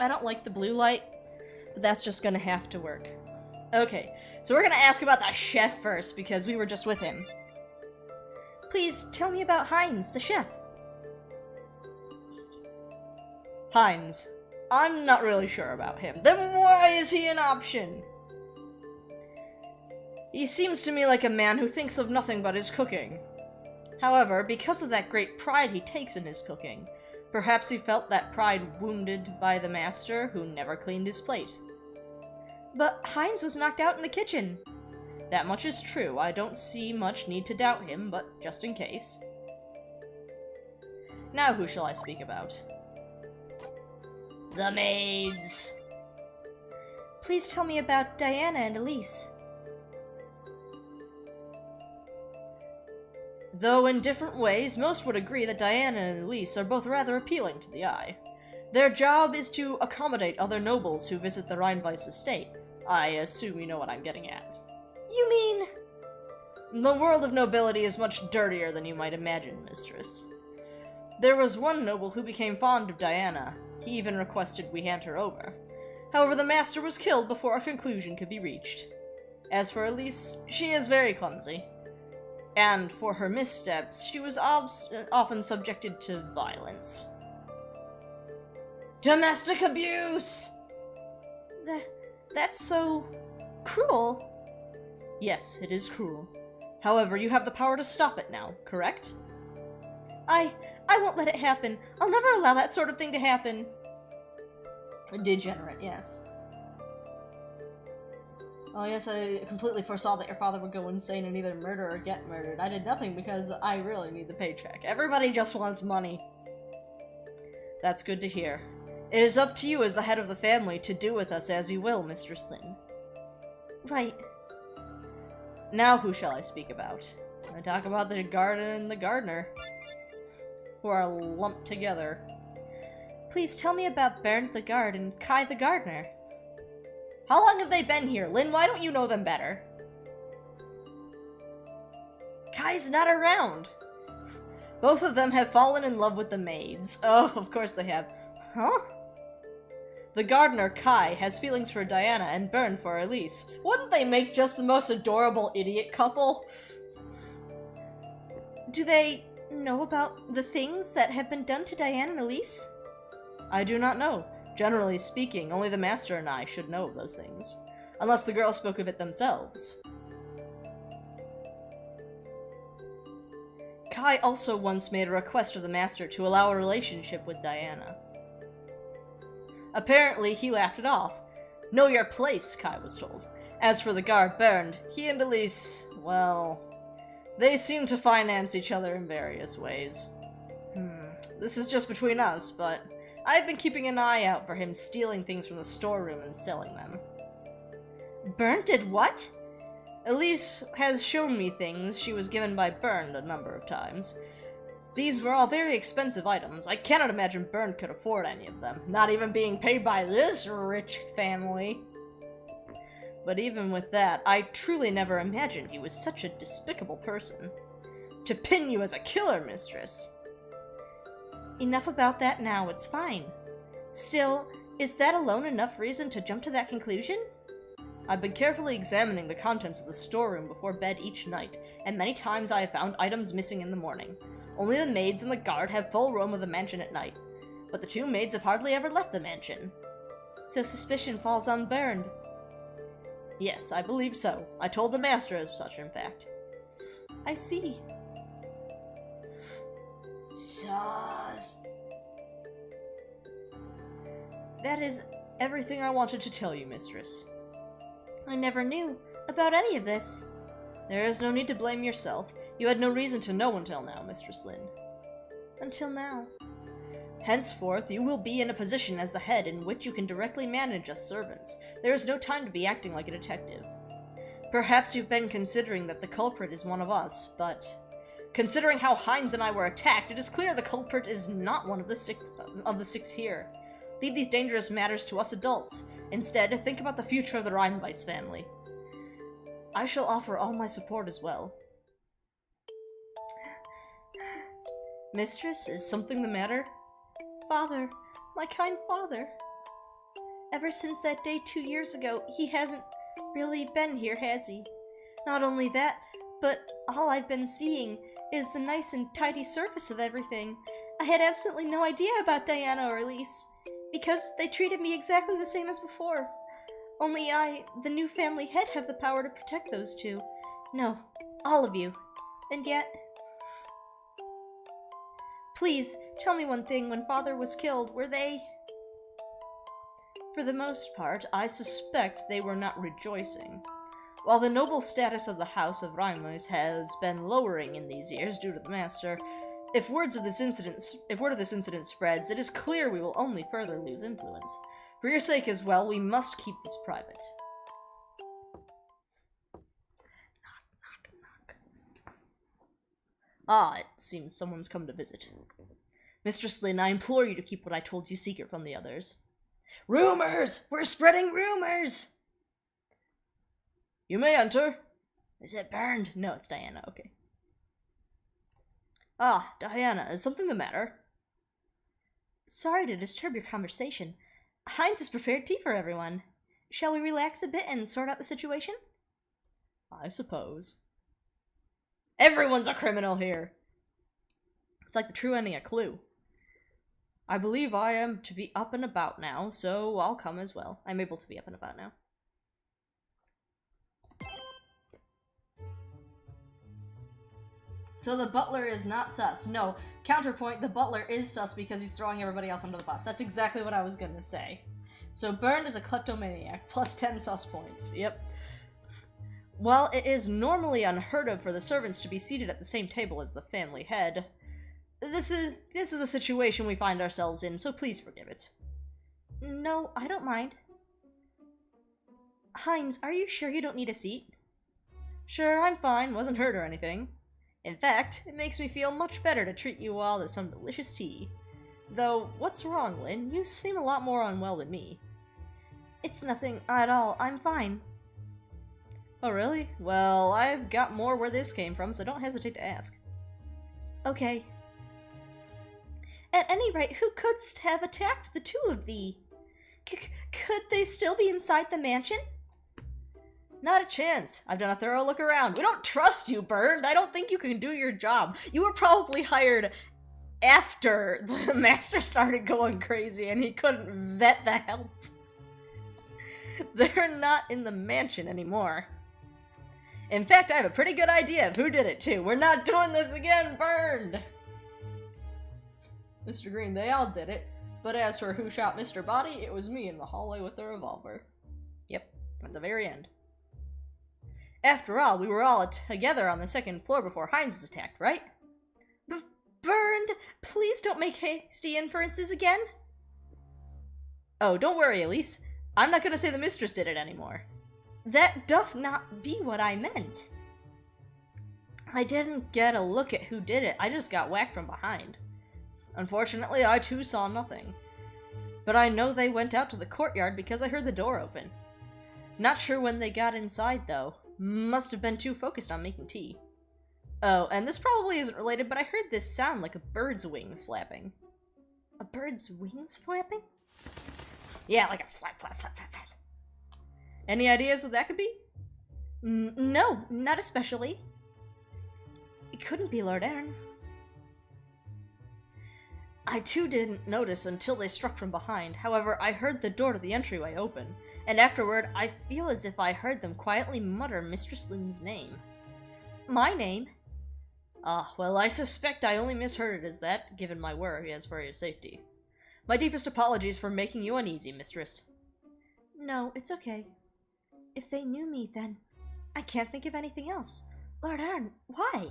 I don't like the blue light, but that's just gonna have to work. Okay, so we're gonna ask about the chef first, because we were just with him. Please tell me about Heinz, the chef. Heinz. I'm not really sure about him. Then why is he an option? He seems to me like a man who thinks of nothing but his cooking. However, because of that great pride he takes in his cooking, perhaps he felt that pride wounded by the Master, who never cleaned his plate. But Heinz was knocked out in the kitchen. That much is true. I don't see much need to doubt him, but just in case. Now who shall I speak about? The maids. Please tell me about Diana and Elise. Though in different ways, most would agree that Diana and Elise are both rather appealing to the eye. Their job is to accommodate other nobles who visit the Rheinweiss estate. I assume you know what I'm getting at. You mean... The world of nobility is much dirtier than you might imagine, mistress. There was one noble who became fond of Diana. He even requested we hand her over. However, the Master was killed before a conclusion could be reached. As for Elise, she is very clumsy. And for her missteps, she was often subjected to violence. Domestic abuse! That's so... cruel. Yes, it is cruel. However, you have the power to stop it now, correct? I won't let it happen. I'll never allow that sort of thing to happen. Degenerate, yes. Oh yes, I completely foresaw that your father would go insane and either murder or get murdered. I did nothing because I really need the paycheck. Everybody just wants money. That's good to hear. It is up to you as the head of the family to do with us as you will, Mistress Lynn. Right. Now who shall I speak about? I talk about the garden and the gardener, who are lumped together. Please tell me about Bernd the guard and Kai the gardener. How long have they been here? Lynn, why don't you know them better? Kai's not around. Both of them have fallen in love with the maids. Oh, of course they have. Huh? The gardener, Kai, has feelings for Diana and Bernd for Elise. Wouldn't they make just the most adorable idiot couple? Do they know about the things that have been done to Diana and Elise? I do not know. Generally speaking, only the Master and I should know of those things. Unless the girls spoke of it themselves. Kai also once made a request of the Master to allow a relationship with Diana. Apparently, he laughed it off. Know your place, Kai was told. As for the guard Bernd, he and Elise, well, they seem to finance each other in various ways. This is just between us, but I've been keeping an eye out for him stealing things from the storeroom and selling them. Bernd did what? Elise has shown me things she was given by Bernd a number of times. These were all very expensive items. I cannot imagine Bernd could afford any of them, not even being paid by this rich family. But even with that, I truly never imagined he was such a despicable person. To pin you as a killer, mistress. Enough about that now, it's fine. Still, is that alone enough reason to jump to that conclusion? I've been carefully examining the contents of the storeroom before bed each night, and many times I have found items missing in the morning. Only the maids and the guard have full roam of the mansion at night, but the two maids have hardly ever left the mansion. So suspicion falls on Bernd. Yes, I believe so. I told the master as such, in fact. I see. Sus. That is everything I wanted to tell you, mistress. I never knew about any of this. There is no need to blame yourself. You had no reason to know until now, Mistress Lin. Until now. Henceforth, you will be in a position as the head in which you can directly manage us servants. There is no time to be acting like a detective. Perhaps you've been considering that the culprit is one of us, but considering how Heinz and I were attacked, it is clear the culprit is not one of the six here. Leave these dangerous matters to us adults. Instead, think about the future of the Rheinweiss family. I shall offer all my support as well. Mistress, is something the matter? Father, my kind father. Ever since that day 2 years ago, he hasn't really been here, has he? Not only that, but all I've been seeing is the nice and tidy surface of everything. I had absolutely no idea about Diana or Elise, because they treated me exactly the same as before. Only I, the new family head, have the power to protect those two. No, all of you. And yet... Please, tell me one thing. When Father was killed, were they... For the most part, I suspect they were not rejoicing. While the noble status of the House of Rheinweiss has been lowering in these years due to the Master, if word of this incident spreads, it is clear we will only further lose influence. For your sake as well, we must keep this private. Knock, knock, knock. Ah, it seems someone's come to visit. Mistress Lin, I implore you to keep what I told you secret from the others. Rumors! We're spreading rumors! You may enter. Is it burned? No, it's Diana, okay. Ah, Diana, is something the matter? Sorry to disturb your conversation. Heinz has prepared tea for everyone. Shall we relax a bit and sort out the situation? I suppose. Everyone's a criminal here! It's like the true ending of Clue. I believe I am to be up and about now, so I'll come as well. I'm able to be up and about now. So the butler is not sus. No, counterpoint, the butler is sus because he's throwing everybody else under the bus. That's exactly what I was gonna say. So Burned is a kleptomaniac, plus 10 sus points. Yep. While it is normally unheard of for the servants to be seated at the same table as the family head, this is a situation we find ourselves in, so please forgive it. No, I don't mind. Heinz, are you sure you don't need a seat? Sure, I'm fine. Wasn't hurt or anything. In fact, it makes me feel much better to treat you all to some delicious tea. Though, what's wrong, Lynn? You seem a lot more unwell than me. It's nothing at all. I'm fine. Oh, really? Well, I've got more where this came from, so don't hesitate to ask. Okay. At any rate, who could have attacked the two of thee? Could they still be inside the mansion? Not a chance. I've done a thorough look around. We don't trust you, Burned. I don't think you can do your job. You were probably hired after the Master started going crazy and he couldn't vet the help. They're not in the mansion anymore. In fact, I have a pretty good idea of who did it too. We're not doing this again, Burned! Mr. Green, they all did it. But as for who shot Mr. Body, it was me in the hallway with the revolver. Yep, at the very end. After all, we were all together on the second floor before Heinz was attacked, right? Burned, please don't make hasty inferences again. Oh, don't worry, Elise. I'm not gonna say the mistress did it anymore. That doth not be what I meant. I didn't get a look at who did it. I just got whacked from behind. Unfortunately, I too saw nothing. But I know they went out to the courtyard because I heard the door open. Not sure when they got inside, though. Must have been too focused on making tea. Oh, and this probably isn't related, but I heard this sound like a bird's wings flapping. A bird's wings flapping? Yeah, like a flap, flap, flap, flap, flap. Any ideas what that could be? No, not especially. It couldn't be Lord Arne. I too didn't notice until they struck from behind. However, I heard the door to the entryway open, and afterward I feel as if I heard them quietly mutter Mistress Lynn's name. My name? Ah, well, I suspect I only misheard it as that, given my worry as for your safety. My deepest apologies for making you uneasy, mistress. No, it's okay. If they knew me, then I can't think of anything else. Lord Arne, why?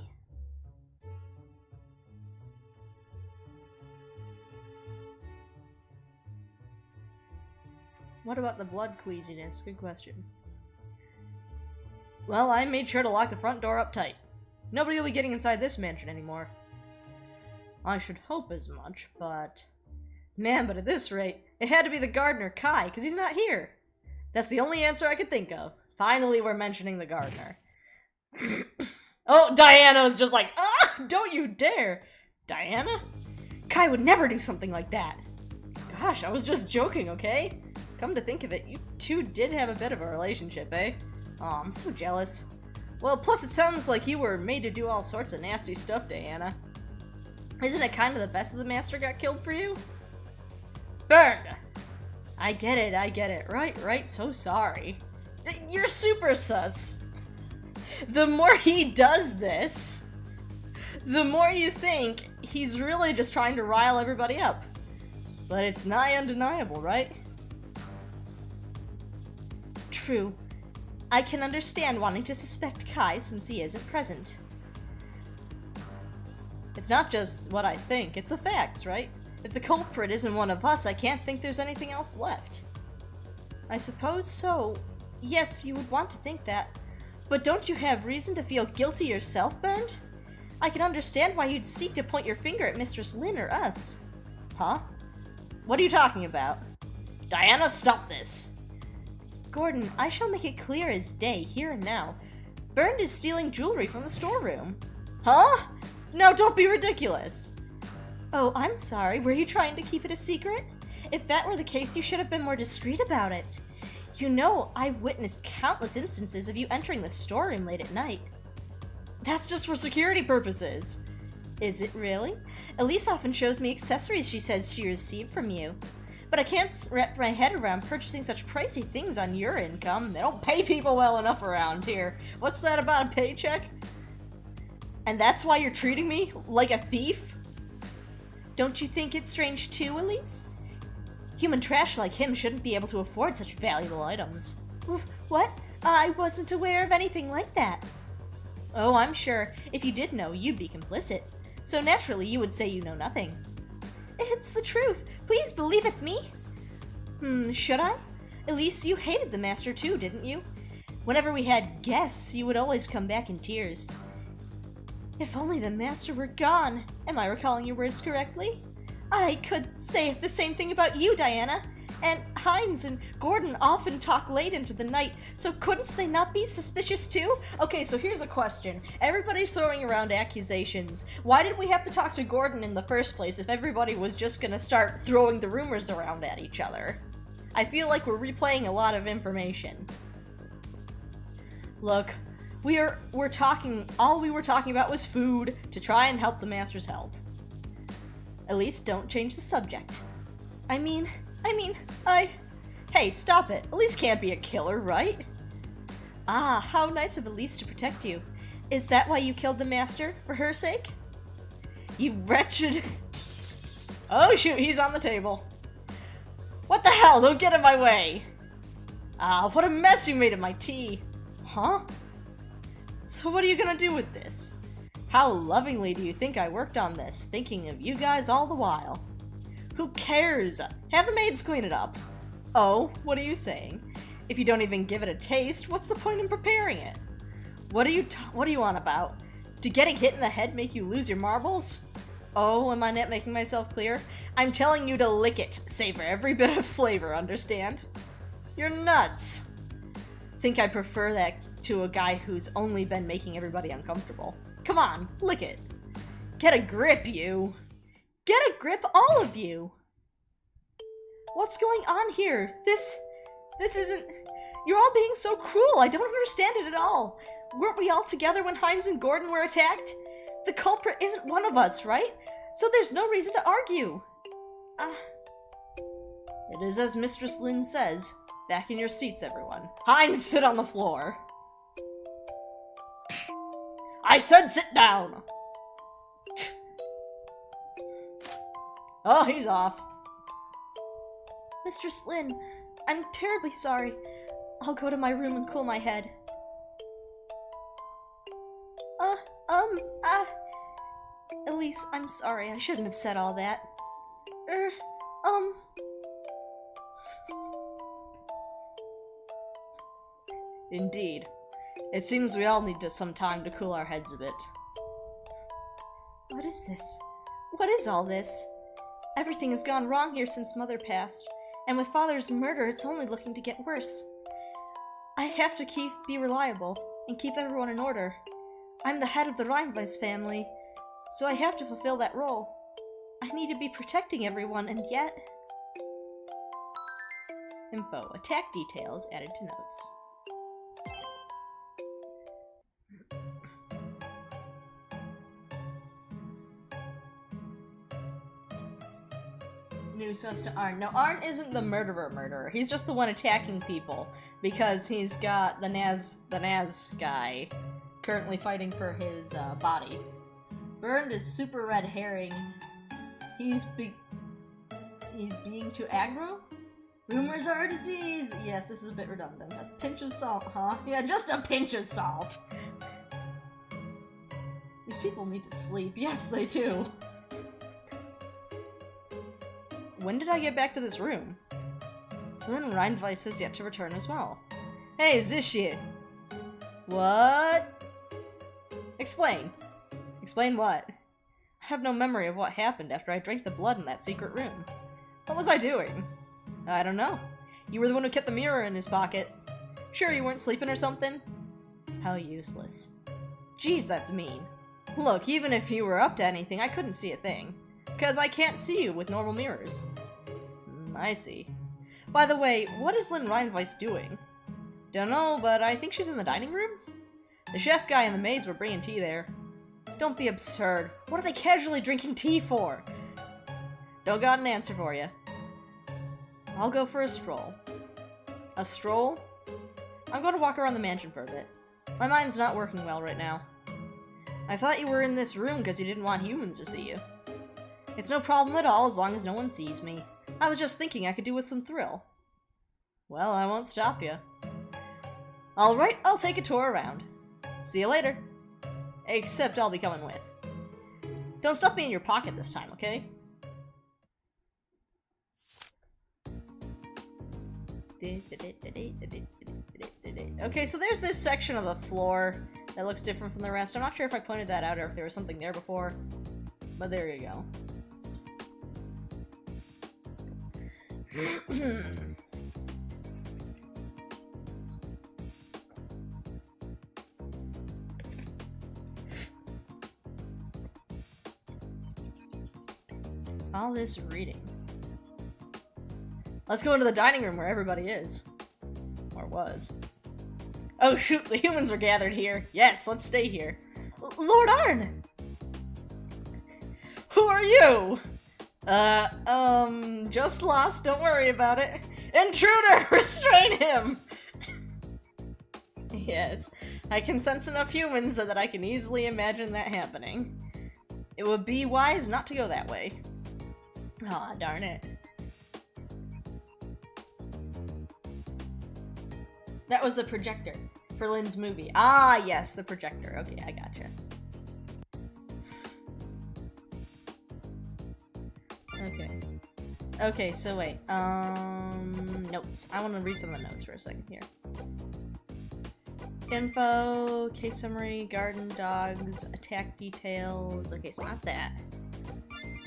What about the blood queasiness? Good question. Well, I made sure to lock the front door up tight. Nobody will be getting inside this mansion anymore. I should hope as much, but... Man, but at this rate, it had to be the gardener, Kai, because he's not here. That's the only answer I could think of. Finally, we're mentioning the gardener. Oh, Diana was just like, ah, don't you dare. Diana? Kai would never do something like that. Gosh, I was just joking, okay? Come to think of it, you two did have a bit of a relationship, eh? Aw, I'm so jealous. Well, plus it sounds like you were made to do all sorts of nasty stuff, Diana. Isn't it kind of the best of the master got killed for you? Burned! I get it. Right, so sorry. You're super sus. The more he does this, the more you think he's really just trying to rile everybody up. But it's nigh undeniable, right? True. I can understand wanting to suspect Kai since he isn't present. It's not just what I think, it's the facts, right? If the culprit isn't one of us, I can't think there's anything else left. I suppose so. Yes, you would want to think that. But don't you have reason to feel guilty yourself, Bernd? I can understand why you'd seek to point your finger at Mistress Lynn or us. Huh? What are you talking about? Diana, stop this! Gordon, I shall make it clear as day, here and now. Bernd is stealing jewelry from the storeroom. Huh? No, don't be ridiculous! Oh, I'm sorry. Were you trying to keep it a secret? If that were the case, you should have been more discreet about it. You know, I've witnessed countless instances of you entering the storeroom late at night. That's just for security purposes. Is it really? Elise often shows me accessories she says she received from you. But I can't wrap my head around purchasing such pricey things on your income. They don't pay people well enough around here. What's that about a paycheck? And that's why you're treating me like a thief? Don't you think it's strange too, Elise? Human trash like him shouldn't be able to afford such valuable items. What? I wasn't aware of anything like that. Oh, I'm sure if you did know, you'd be complicit. So naturally, you would say you know nothing. It's the truth. Please believe it me. Should I? Elise, you hated the master too, didn't you? Whenever we had guests, you would always come back in tears. If only the master were gone. Am I recalling your words correctly? I could say the same thing about you, Diana. And Heinz and Gordon often talk late into the night, so couldn't they not be suspicious too? Okay, so here's a question. Everybody's throwing around accusations. Why did we have to talk to Gordon in the first place if everybody was just gonna start throwing the rumors around at each other? I feel like we're replaying a lot of information. Look, all we were talking about was food to try and help the master's health. At least don't change the subject. Hey, stop it. Elise can't be a killer, right? Ah, how nice of Elise to protect you. Is that why you killed the master? For her sake? You wretched... Oh shoot, he's on the table. What the hell? Don't get in my way! Ah, what a mess you made of my tea. Huh? So what are you gonna do with this? How lovingly do you think I worked on this, thinking of you guys all the while? Who cares? Have the maids clean it up. Oh, what are you saying? If you don't even give it a taste, what's the point in preparing it? What are you on about? Did getting hit in the head make you lose your marbles? Oh, am I not making myself clear? I'm telling you to lick it. Savor every bit of flavor, understand? You're nuts. Think I prefer that to a guy who's only been making everybody uncomfortable. Come on, lick it. Get a grip, you. Get a grip, all of you! What's going on here? This isn't... You're all being so cruel, I don't understand it at all. Weren't we all together when Heinz and Gordon were attacked? The culprit isn't one of us, right? So there's no reason to argue. It is as Mistress Lin says. Back in your seats, everyone. Hines, sit on the floor. I said sit down! Oh, he's off. Mistress Lin, I'm terribly sorry. I'll go to my room and cool my head. Elise, I'm sorry. I shouldn't have said all that. Indeed. It seems we all need some time to cool our heads a bit. What is this? What is all this? Everything has gone wrong here since Mother passed, and with Father's murder, it's only looking to get worse. I have to be reliable, and keep everyone in order. I'm the head of the Rheinweiss family, so I have to fulfill that role. I need to be protecting everyone, and yet... Info. Attack details added to notes. News us to Arne. No, Arne isn't the murderer. He's just the one attacking people because he's got the Naz guy currently fighting for his body. Burned is super red herring. He's being too aggro? Rumors are a disease! Yes, this is a bit redundant. A pinch of salt, huh? Yeah, just a pinch of salt. These people need to sleep. Yes, they do. When did I get back to this room? Then Rheinweiss has yet to return as well. Hey, Zishie! What? Explain. Explain what? I have no memory of what happened after I drank the blood in that secret room. What was I doing? I don't know. You were the one who kept the mirror in his pocket. Sure you weren't sleeping or something? How useless. Jeez, that's mean. Look, even if you were up to anything, I couldn't see a thing. Because I can't see you with normal mirrors. I see. By the way, what is Lynn Rheinweiss doing? Don't know, but I think she's in the dining room? The chef guy and the maids were bringing tea there. Don't be absurd. What are they casually drinking tea for? Don't got an answer for you. I'll go for a stroll. A stroll? I'm going to walk around the mansion for a bit. My mind's not working well right now. I thought you were in this room because you didn't want humans to see you. It's no problem at all as long as no one sees me. I was just thinking I could do with some thrill. Well, I won't stop you. Alright, I'll take a tour around. See you later. Except I'll be coming with. Don't stuff me in your pocket this time, okay? Okay, so there's this section of the floor that looks different from the rest. I'm not sure if I pointed that out or if there was something there before, but there you go. All this reading. Let's go into the dining room where everybody is. Or was. Oh shoot, the humans are gathered here. Yes, let's stay here. Lord Arne! Who are you? Just lost, don't worry about it. Intruder, restrain him! Yes, I can sense enough humans that I can easily imagine that happening. It would be wise not to go that way. Aw, darn it. That was the projector for Lynn's movie. Ah, yes, the projector. Okay, I gotcha. Okay. Okay, so wait. Notes. I want to read some of the notes for a second here. Info, case summary, garden dogs, attack details. Okay, so not that.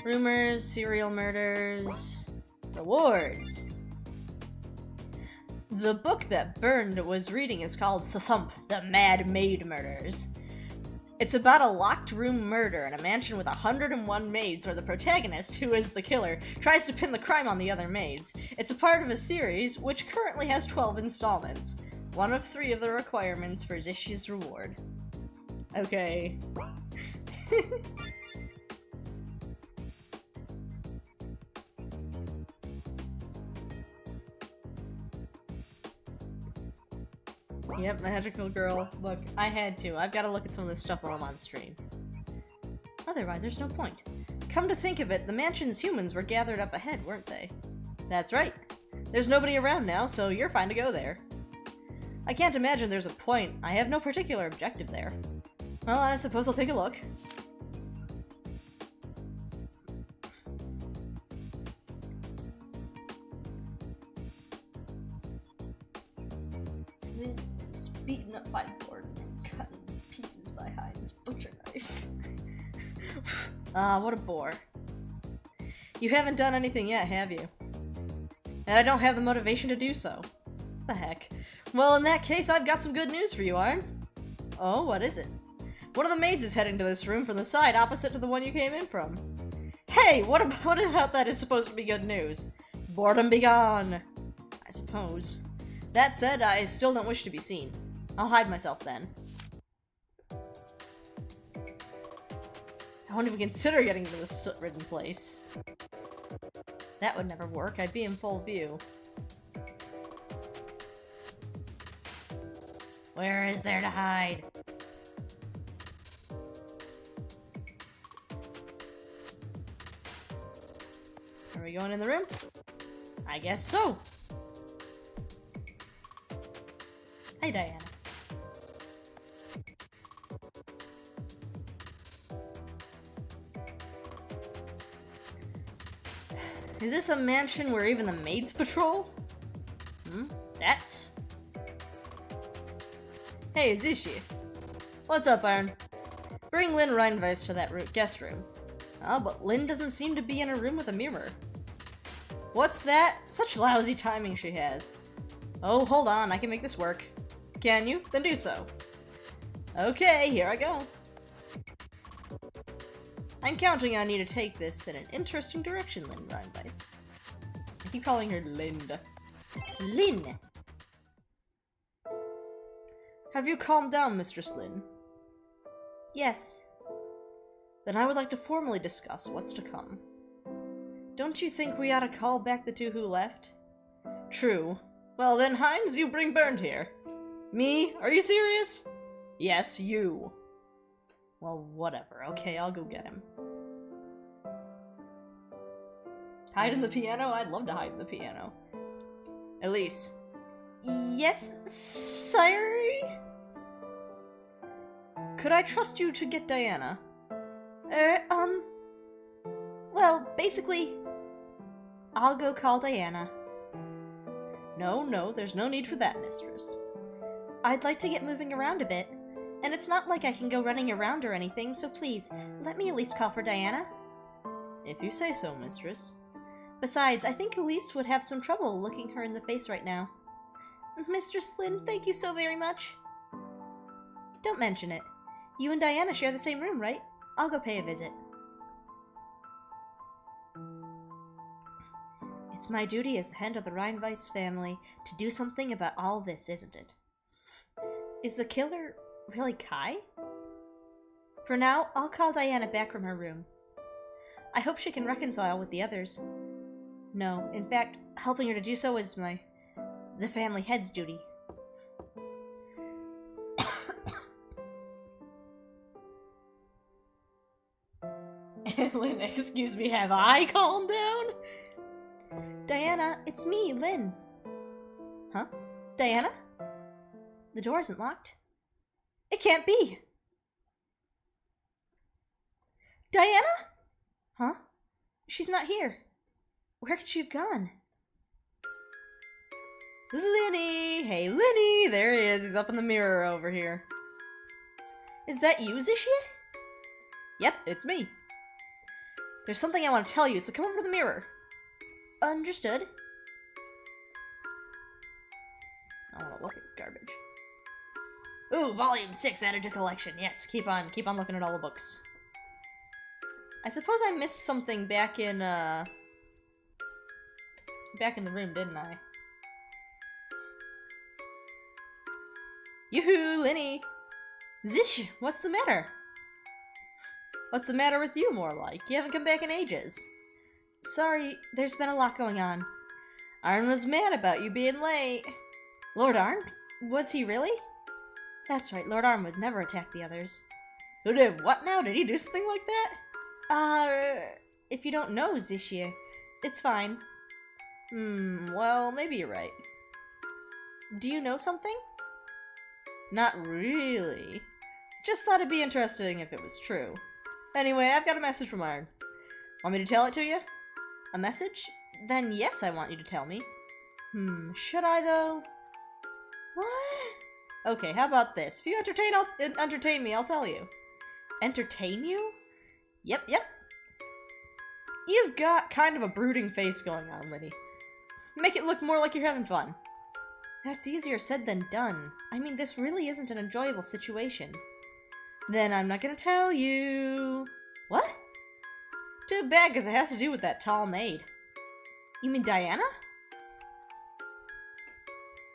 Rumors, serial murders, rewards. The book that Burned was reading is called Thump, The Mad Maid Murders. It's about a locked room murder in a mansion with 101 maids where the protagonist, who is the killer, tries to pin the crime on the other maids. It's a part of a series which currently has 12 installments. One of 3 of the requirements for Zish's reward. Okay. Yep, magical girl. Look, I had to. I've got to look at some of this stuff while I'm on stream. Otherwise, there's no point. Come to think of it, the mansion's humans were gathered up ahead, weren't they? That's right. There's nobody around now, so you're fine to go there. I can't imagine there's a point. I have no particular objective there. Well, I suppose I'll take a look. Lynn's beaten up by board and cut in pieces by Hein's butcher knife. Ah, what a bore. You haven't done anything yet, have you? And I don't have the motivation to do so. What the heck? Well, in that case, I've got some good news for you, Arne. Oh, what is it? One of the maids is heading to this room from the side opposite to the one you came in from. Hey, what about that is supposed to be good news? Boredom be gone, I suppose. That said, I still don't wish to be seen. I'll hide myself then. I won't even consider getting to this soot-ridden place. That would never work. I'd be in full view. Where is there to hide? Are we going in the room? I guess so. Hi, Diana. Is this a mansion where even the maids patrol? That's... Hey, is this you? What's up, Arne? Bring Lynn Reinweiss to that guest room. Oh, but Lynn doesn't seem to be in a room with a mirror. What's that? Such lousy timing she has. Oh, hold on, I can make this work. Can you? Then do so. Okay, here I go. I'm counting on you to take this in an interesting direction, Lynn Reinweiss. I keep calling her Linda. It's Lynn! Have you calmed down, Mistress Lynn? Yes. Then I would like to formally discuss what's to come. Don't you think we ought to call back the two who left? True. Well then, Heinz, you bring Bernd here. Me? Are you serious? Yes, you. Well, whatever. Okay, I'll go get him. Hide in the piano? I'd love to hide in the piano. Elise. Yes, sire? Could I trust you to get Diana? Well, basically, I'll go call Diana. No, there's no need for that, mistress. I'd like to get moving around a bit. And it's not like I can go running around or anything, so please, let me at least call for Diana. If you say so, mistress. Besides, I think Elise would have some trouble looking her in the face right now. Mistress Lynn, thank you so very much. Don't mention it. You and Diana share the same room, right? I'll go pay a visit. It's my duty as the head of the Reinweiss family to do something about all this, isn't it? Is the killer really Kai? For now, I'll call Diana back from her room. I hope she can reconcile with the others. No, in fact, helping her to do so is the family head's duty. Lynn, excuse me, have I calmed down? Diana, it's me, Lynn. Huh? Diana? The door isn't locked. It can't be! Diana? Huh? She's not here. Where could she have gone? Linny! Hey, Linny! There he is. He's up in the mirror over here. Is that you, Zishia? Yep, it's me. There's something I want to tell you, so come over to the mirror. Understood. I want to look at garbage. Ooh, volume 6 added to collection. Yes, keep on looking at all the books. I suppose I missed something back in the room, didn't I? Yoo-hoo, Linny! Zish, what's the matter? What's the matter with you, more like? You haven't come back in ages. Sorry, there's been a lot going on. Arne was mad about you being late. Lord Arne? Was he really? That's right, Lord Arne would never attack the others. Who did what now? Did he do something like that? If you don't know, Zishie, it's fine. Well, maybe you're right. Do you know something? Not really. Just thought it'd be interesting if it was true. Anyway, I've got a message from Arne. Want me to tell it to you? A message? Then yes, I want you to tell me. Should I though? What? Okay, how about this? If you entertain me, I'll tell you. Entertain you? Yep. You've got kind of a brooding face going on, Liddy. Make it look more like you're having fun. That's easier said than done. I mean, this really isn't an enjoyable situation. Then I'm not gonna tell you. What? Too bad, because it has to do with that tall maid. You mean Diana?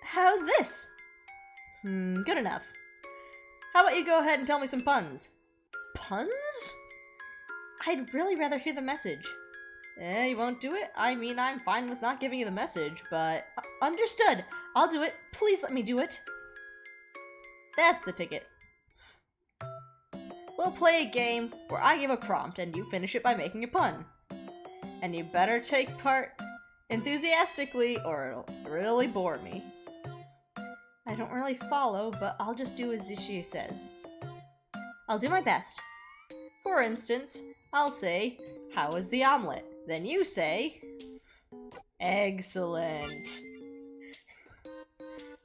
How's this? Good enough. How about you go ahead and tell me some puns? Puns? I'd really rather hear the message. You won't do it? I mean, I'm fine with not giving you the message, but... Understood! I'll do it. Please let me do it. That's the ticket. We'll play a game where I give a prompt and you finish it by making a pun. And you better take part enthusiastically or it'll really bore me. I don't really follow, but I'll just do as Zishie says. I'll do my best. For instance, I'll say, "How is the omelet?" Then you say, "Excellent."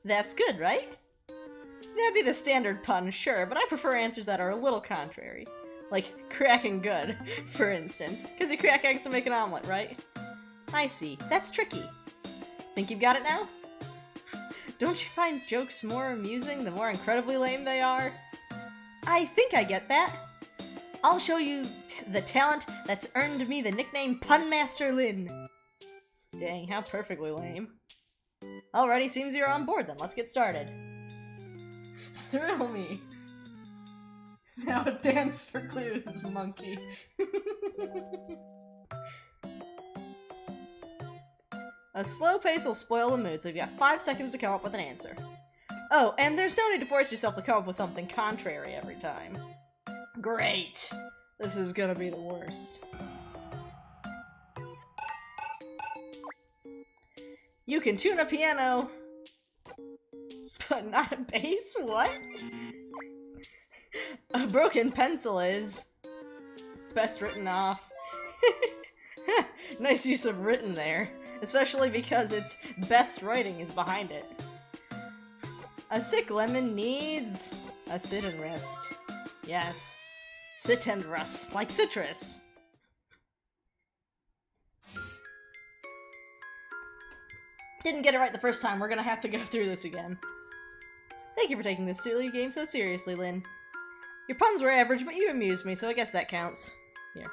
That's good, right? That'd be the standard pun, sure, but I prefer answers that are a little contrary. Like, cracking good, for instance. Because you crack eggs to make an omelet, right? I see. That's tricky. Think you've got it now? Don't you find jokes more amusing the more incredibly lame they are? I think I get that. I'll show you the talent that's earned me the nickname Pun Master Lin. Dang, how perfectly lame. Alrighty, seems you're on board then. Let's get started. Thrill me. Now dance for clues, monkey. A slow pace will spoil the mood, so you've got 5 seconds to come up with an answer. Oh, and there's no need to force yourself to come up with something contrary every time. Great! This is gonna be the worst. You can tune a piano, but not a bass? What? A broken pencil is best written off. Nice use of written there, especially because its best writing is behind it. A sick lemon needs a sit and rest. Yes, sit and rest like citrus. Didn't get it right the first time, we're gonna have to go through this again. Thank you for taking this silly game so seriously, Lynn. Your puns were average, but you amused me, so I guess that counts. Here.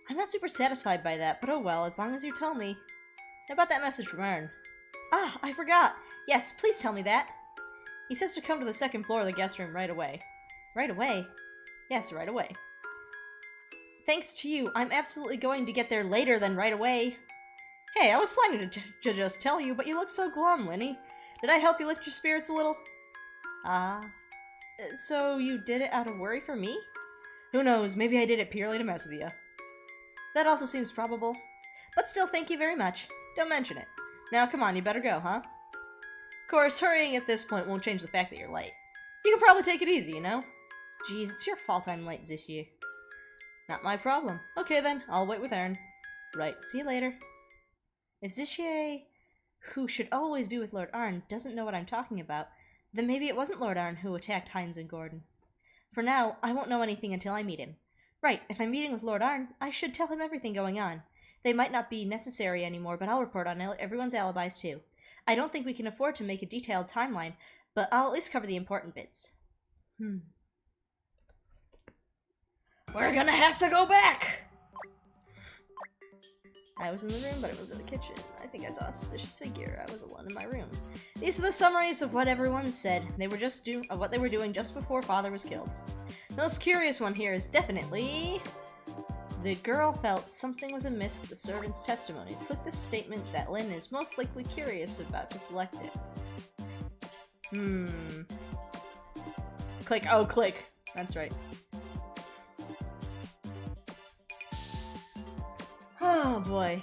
I'm not super satisfied by that, but oh well, as long as you tell me. How about that message from Arne? Ah, I forgot! Yes, please tell me that. He says to come to the 2nd floor of the guest room right away. Right away? Yes, right away. Thanks to you, I'm absolutely going to get there later than right away. Hey, I was planning to just tell you, but you look so glum, Winnie. Did I help you lift your spirits a little? So you did it out of worry for me? Who knows, maybe I did it purely to mess with you. That also seems probable. But still, thank you very much. Don't mention it. Now, come on, you better go, huh? Of course, hurrying at this point won't change the fact that you're late. You can probably take it easy, you know? Jeez, it's your fault I'm late, Zishie. Not my problem. Okay then, I'll wait with Arne. Right, see you later. If Zishie, who should always be with Lord Arne, doesn't know what I'm talking about, then maybe it wasn't Lord Arne who attacked Hines and Gordon. For now, I won't know anything until I meet him. Right, if I'm meeting with Lord Arne, I should tell him everything going on. They might not be necessary anymore, but I'll report on everyone's alibis too. I don't think we can afford to make a detailed timeline, but I'll at least cover the important bits. We're gonna have to go back! I was in the room, but I moved to the kitchen. I think I saw a suspicious figure. I was alone in my room. These are the summaries of what everyone said. They were what they were doing just before Father was killed. The most curious one here is definitely... The girl felt something was amiss with the servant's testimonies. Click the statement that Lynn is most likely curious about to select it. Click. Oh, click. That's right. Oh, boy.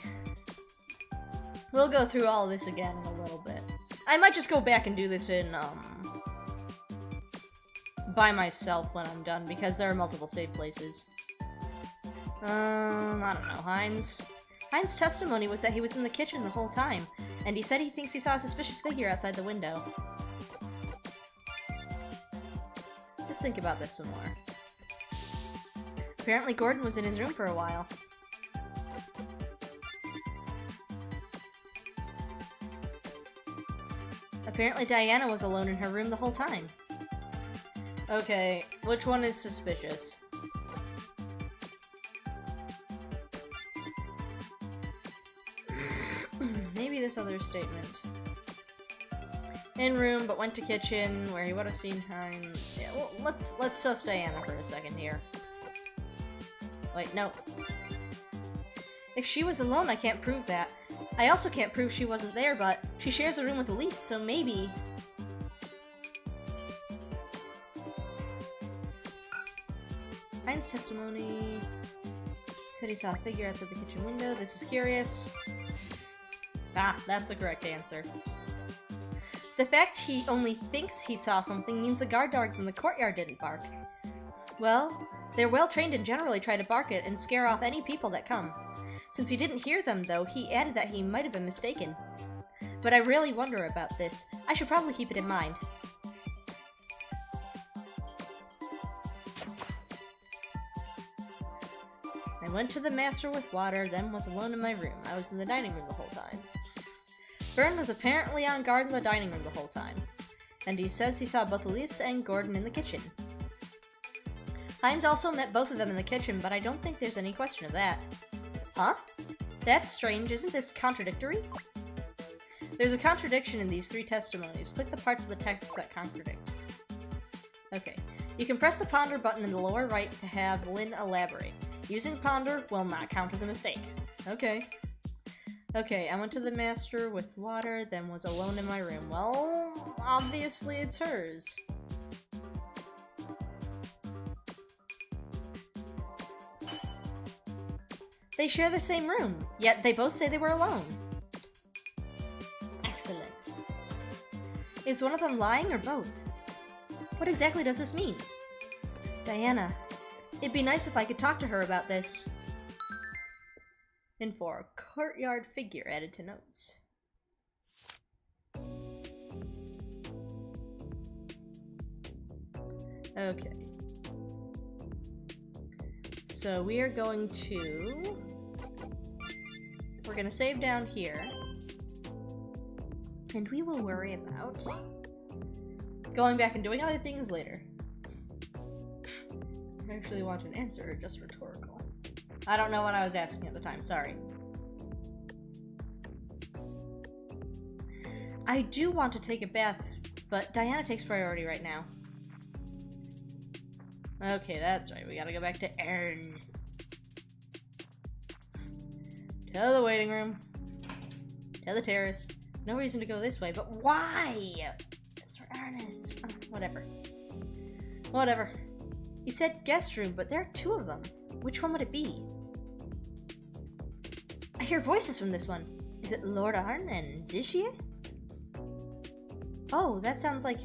We'll go through all of this again in a little bit. I might just go back and do this in, by myself when I'm done, because there are multiple save places. I don't know, Heinz? Heinz's testimony was that he was in the kitchen the whole time, and he said he thinks he saw a suspicious figure outside the window. Let's think about this some more. Apparently Gordon was in his room for a while. Apparently Diana was alone in her room the whole time. Okay, which one is suspicious? Maybe this other statement. In room, but went to kitchen, where he would have seen Heinz. Yeah, well, let's suss Diana for a second here. Wait, no. If she was alone, I can't prove that. I also can't prove she wasn't there, but she shares a room with Elise, so maybe... Heinz's testimony... said he saw a figure outside the kitchen window. This is curious. Ah, that's the correct answer. The fact he only thinks he saw something means the guard dogs in the courtyard didn't bark. Well, they're well trained and generally try to bark at and scare off any people that come. Since he didn't hear them, though, he added that he might have been mistaken. But I really wonder about this. I should probably keep it in mind. I went to the master with water, then was alone in my room. I was in the dining room the whole time. Byrne was apparently on guard in the dining room the whole time. And he says he saw both Elise and Gordon in the kitchen. Heinz also met both of them in the kitchen, but I don't think there's any question of that. Huh? That's strange. Isn't this contradictory? There's a contradiction in these three testimonies. Click the parts of the text that contradict. Okay. You can press the ponder button in the lower right to have Lynn elaborate. Using ponder will not count as a mistake. Okay. Okay, I went to the master with water, then was alone in my room. Well, obviously it's hers. They share the same room, yet they both say they were alone. Excellent. Is one of them lying or both? What exactly does this mean? Diana, it'd be nice if I could talk to her about this. And for a courtyard figure added to notes. Okay. So we are going to... We're gonna save down here. And we will worry about going back and doing other things later. I actually want an answer, or just rhetorical. I don't know what I was asking at the time, sorry. I do want to take a bath, but Diana takes priority right now. Okay, that's right, we gotta go back to Arne. To the waiting room. To the terrace. No reason to go this way, but why? That's where Arne is. Whatever. Whatever. He said guest room, but there are two of them. Which one would it be? I hear voices from this one. Is it Lord Arne and Zishie? Oh, that sounds like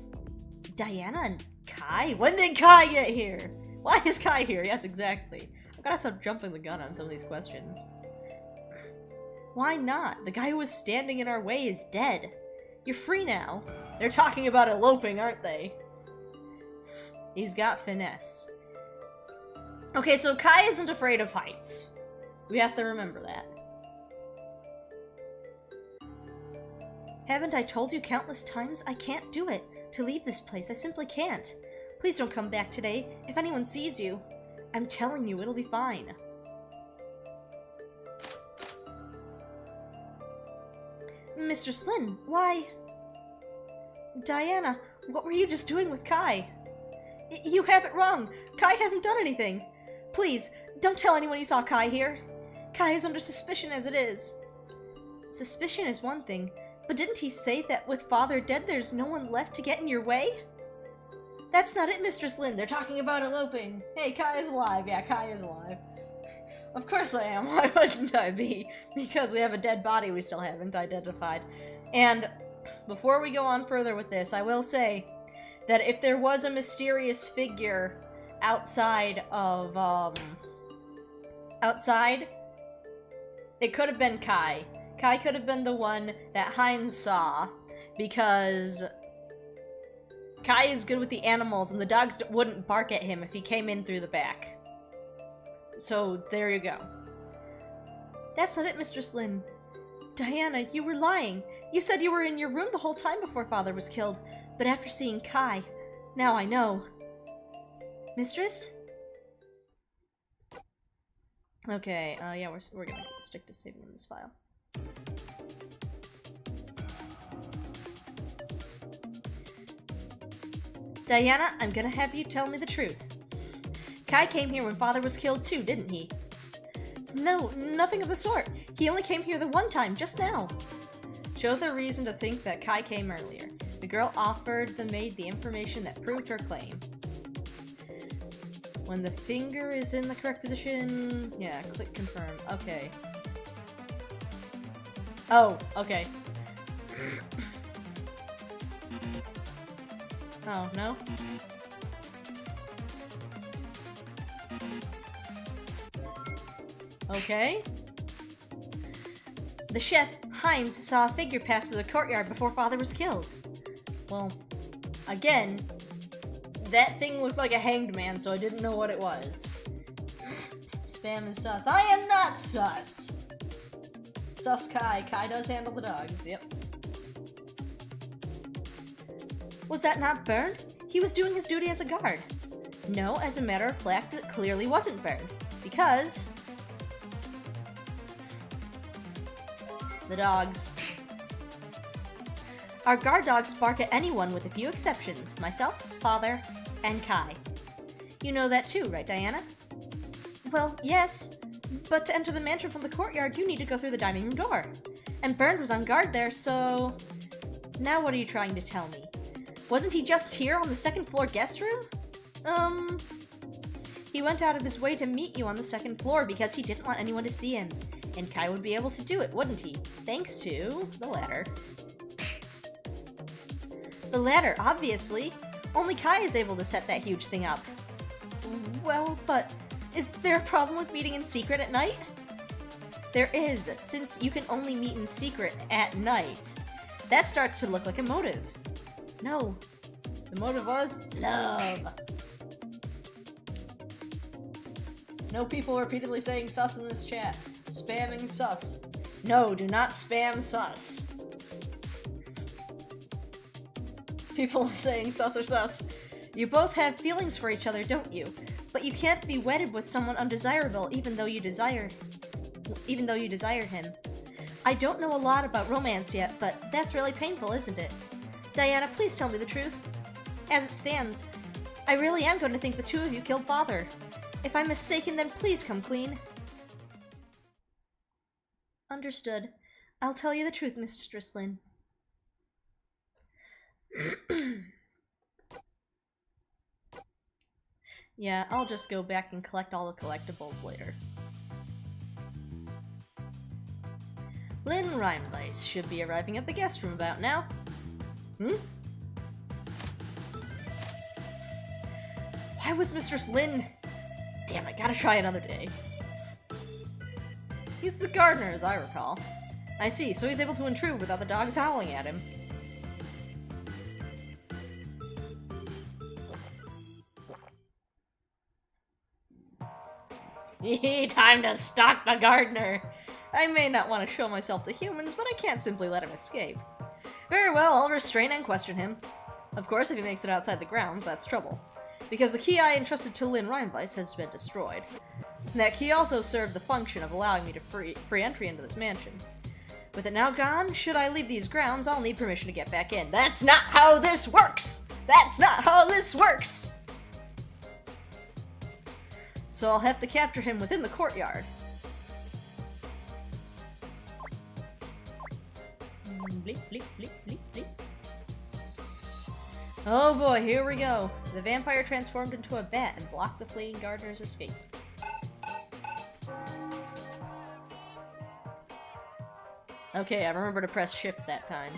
Diana and Kai? When did Kai get here? Why is Kai here? Yes, exactly. I've gotta stop jumping the gun on some of these questions. Why not? The guy who was standing in our way is dead. You're free now. They're talking about eloping, aren't they? He's got finesse. Okay, so Kai isn't afraid of heights. We have to remember that. Haven't I told you countless times? I can't do it. To leave this place, I simply can't. Please don't come back today. If anyone sees you, I'm telling you, it'll be fine. Mr. Slynn, why? Diana, what were you just doing with Kai? You have it wrong. Kai hasn't done anything. Please, don't tell anyone you saw Kai here. Kai is under suspicion as it is. Suspicion is one thing, but didn't he say that with Father dead there's no one left to get in your way? That's not it, Mistress Lin. They're talking about eloping. Hey, Kai is alive. Yeah, Kai is alive. Of course I am. Why wouldn't I be? Because we have a dead body we still haven't identified. And before we go on further with this, I will say that if there was a mysterious figure outside of, it could have been Kai. Kai could have been the one that Heinz saw, because Kai is good with the animals, and the dogs wouldn't bark at him if he came in through the back. So, there you go. That's not it, Mistress Lin. Diana, you were lying. You said you were in your room the whole time before Father was killed, but after seeing Kai, now I know. Mistress? Okay, yeah, we're gonna stick to saving in this file. Diana, I'm gonna have you tell me the truth. Kai came here when Father was killed too, didn't he? No, nothing of the sort. He only came here the one time, just now. Show the reason to think that Kai came earlier. The girl offered the maid the information that proved her claim. When the finger is in the correct position... Yeah, click confirm. Okay. Oh, okay. Oh, no? Okay. The chef, Heinz, saw a figure pass through the courtyard before Father was killed. Well, again, that thing looked like a hanged man, so I didn't know what it was. Spam and sus. I am not sus! Sus Kai. Kai does handle the dogs, yep. Was that not burned? He was doing his duty as a guard. No, as a matter of fact, it clearly wasn't burned. Because... the dogs. Our guard dogs bark at anyone with a few exceptions. Myself, Father, and Kai. You know that too, right, Diana? Well, yes. But to enter the mansion from the courtyard, you need to go through the dining room door. And Bernd was on guard there, so... Now what are you trying to tell me? Wasn't he just here on the second floor guest room? He went out of his way to meet you on the second floor because he didn't want anyone to see him. And Kai would be able to do it, wouldn't he? Thanks to the ladder. The ladder, obviously. Only Kai is able to set that huge thing up. Well, but is there a problem with meeting in secret at night? There is, since you can only meet in secret at night. That starts to look like a motive. No. The motive was love. No people repeatedly saying sus in this chat. Spamming sus. No, do not spam sus. People saying sus or sus. You both have feelings for each other, don't you? But you can't be wedded with someone undesirable even though you desire him. I don't know a lot about romance yet, but that's really painful, isn't it? Diana, please tell me the truth. As it stands, I really am going to think the two of you killed Father. If I'm mistaken, then please come clean. Understood. I'll tell you the truth, Mistress Lin. Yeah, I'll just go back and collect all the collectibles later. Lynn Rheinweiss should be arriving at the guest room about now. Why was Mistress Lin... Damn, I gotta try another day. He's the gardener, as I recall. I see, so he's able to intrude without the dogs howling at him. Time to stalk the gardener! I may not want to show myself to humans, but I can't simply let him escape. Very well, I'll restrain and question him. Of course, if he makes it outside the grounds, that's trouble. Because the key I entrusted to Lynn Rheinweiss has been destroyed. That key also served the function of allowing me to free entry into this mansion. With it now gone, should I leave these grounds, I'll need permission to get back in. That's not how this works! That's not how this works! So I'll have to capture him within the courtyard. Bleep, bleep, bleep, bleep, bleep. Oh boy, here we go. The vampire transformed into a bat and blocked the fleeing gardener's escape. Okay, I remember to press shift that time.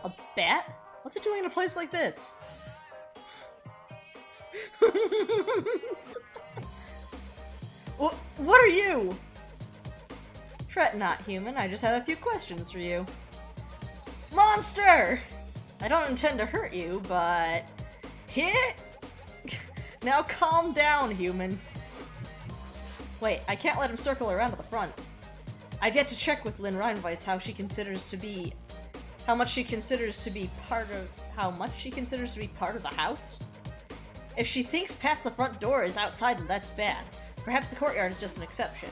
A bat? What's it doing in a place like this? What are you? Fret not, human. I just have a few questions for you. Monster! I don't intend to hurt you, but... Hit? Now calm down, human. Wait, I can't let him circle around to the front. I've yet to check with Lynn Reinweiss how much she considers to be part of the house. If she thinks past the front door is outside, then that's bad. Perhaps the courtyard is just an exception.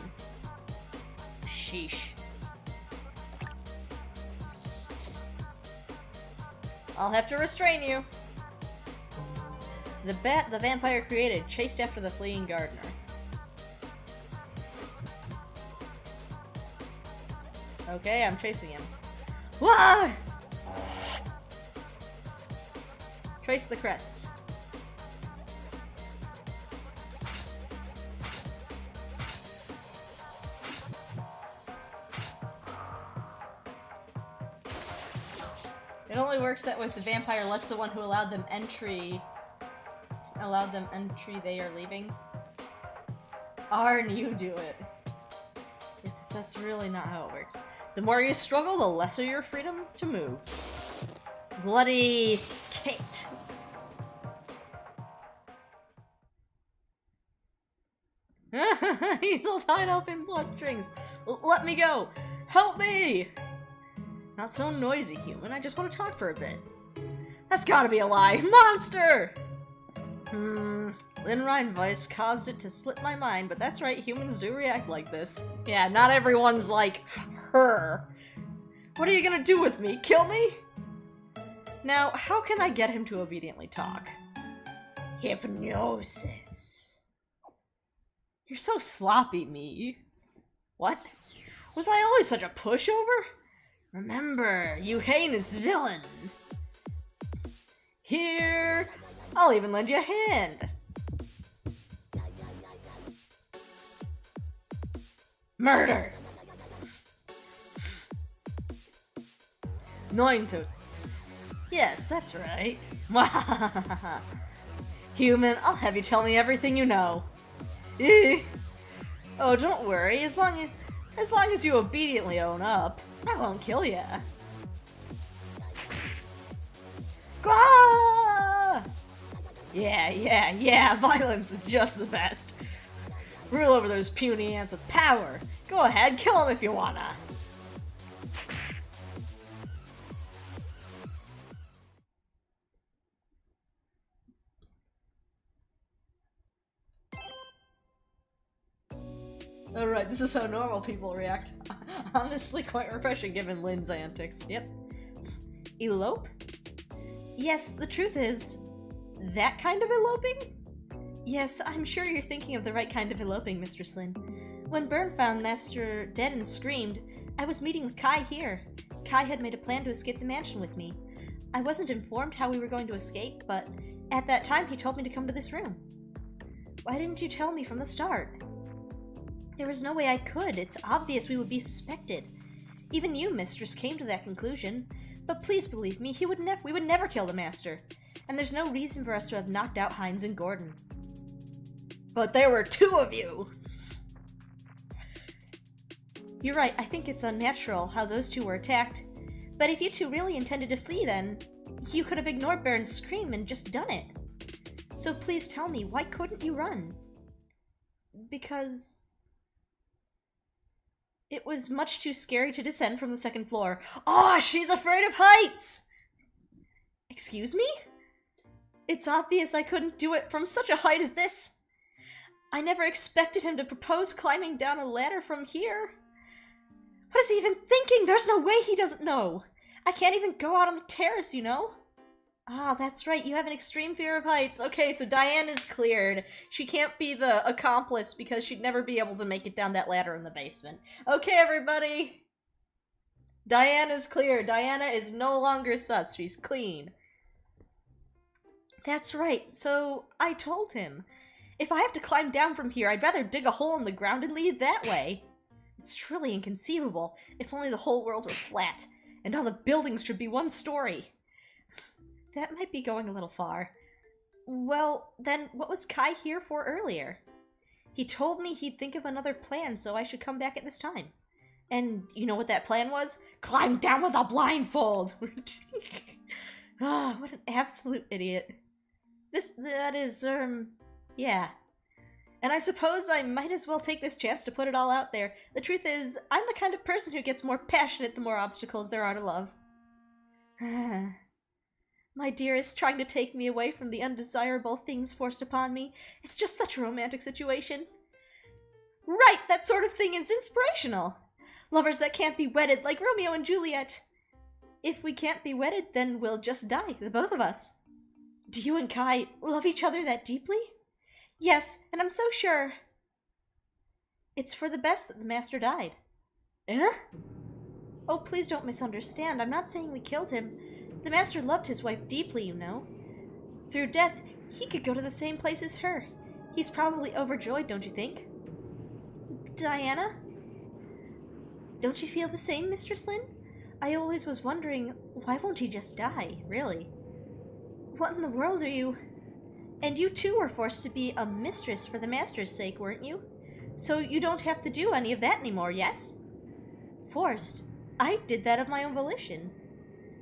Sheesh. I'll have to restrain you. The bat the vampire created chased after the fleeing gardener. Okay, I'm chasing him. Wah! Trace the crests. It only works that way if the vampire lets the one who allowed them entry, they are leaving. Arne, you do it. Yes, that's really not how it works. The more you struggle, the lesser your freedom to move. Bloody Kate. He's all tied up in bloodstrings. Let me go. Help me! Not so noisy, human. I just want to talk for a bit. That's gotta be a lie. Monster! Lynn Reinweiss caused it to slip my mind, but that's right, humans do react like this. Yeah, not everyone's like her. What are you gonna do with me? Kill me? Now, how can I get him to obediently talk? Hypnosis. You're so sloppy, me. What? Was I always such a pushover? Remember, you heinous villain. Here, I'll even lend you a hand. Murder! Neuntot. Yes, that's right. Human, I'll have you tell me everything you know. Oh, don't worry. As long as you obediently own up, I won't kill ya. Gah! Yeah. Violence is just the best. Rule over those puny ants with power. Go ahead, kill them if you wanna. Alright, this is how normal people react. Honestly, quite refreshing given Lynn's antics. Yep. Elope? Yes, the truth is... that kind of eloping? Yes, I'm sure you're thinking of the right kind of eloping, Mistress Lynn. When Byrne found Master dead and screamed, I was meeting with Kai here. Kai had made a plan to escape the mansion with me. I wasn't informed how we were going to escape, but at that time he told me to come to this room. Why didn't you tell me from the start? There was no way I could. It's obvious we would be suspected. Even you, Mistress, came to that conclusion. But please believe me, we would never kill the Master. And there's no reason for us to have knocked out Hines and Gordon. But there were two of you! You're right, I think it's unnatural how those two were attacked. But if you two really intended to flee then, you could have ignored Baron's scream and just done it. So please tell me, why couldn't you run? Because... it was much too scary to descend from the second floor. Oh, she's afraid of heights! Excuse me? It's obvious I couldn't do it from such a height as this. I never expected him to propose climbing down a ladder from here. What is he even thinking? There's no way he doesn't know. I can't even go out on the terrace, you know? Ah, that's right, you have an extreme fear of heights. Okay, so Diane is cleared. She can't be the accomplice because she'd never be able to make it down that ladder in the basement. Okay, everybody! Diana's clear. Diana is no longer sus. She's clean. That's right, so I told him. If I have to climb down from here, I'd rather dig a hole in the ground and lead that way. It's truly inconceivable. If only the whole world were flat, and all the buildings should be one story. That might be going a little far. Well, then what was Kai here for earlier? He told me he'd think of another plan, so I should come back at this time. And you know what that plan was? Climb down with a blindfold! Ah, what an absolute idiot. Yeah. And I suppose I might as well take this chance to put it all out there. The truth is, I'm the kind of person who gets more passionate the more obstacles there are to love. My dearest trying to take me away from the undesirable things forced upon me. It's just such a romantic situation. Right, that sort of thing is inspirational. Lovers that can't be wedded, like Romeo and Juliet. If we can't be wedded, then we'll just die, the both of us. Do you and Kai love each other that deeply? Yes, and I'm so sure. It's for the best that the Master died. Eh? Oh, please don't misunderstand. I'm not saying we killed him. The Master loved his wife deeply, you know. Through death, he could go to the same place as her. He's probably overjoyed, don't you think? Diana? Don't you feel the same, Mistress Lin? I always was wondering, why won't he just die, really? What in the world are you... And you too were forced to be a mistress for the Master's sake, weren't you? So you don't have to do any of that anymore, yes? Forced? I did that of my own volition.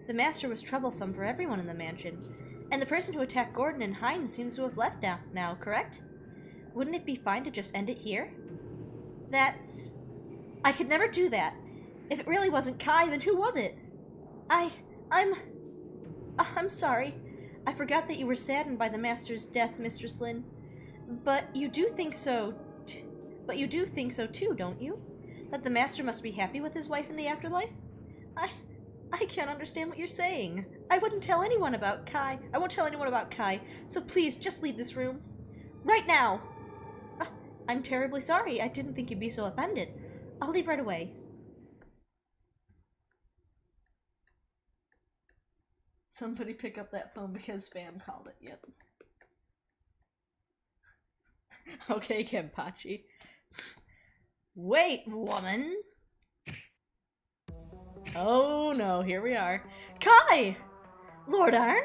The Master was troublesome for everyone in the mansion, and the person who attacked Gordon and Hines seems to have left now, correct? Wouldn't it be fine to just end it here? I could never do that. If it really wasn't Kai, then who was it? I'm sorry. I forgot that you were saddened by the Master's death, Mistress Lin. But you do think so too, don't you? That the Master must be happy with his wife in the afterlife? I can't understand what you're saying. I won't tell anyone about Kai, so please, just leave this room. Right now! I'm terribly sorry. I didn't think you'd be so offended. I'll leave right away. Somebody pick up that phone because Spam called it. Yep. Okay, Kenpachi. Wait, woman! Oh no, here we are. Kai! Lord Arne?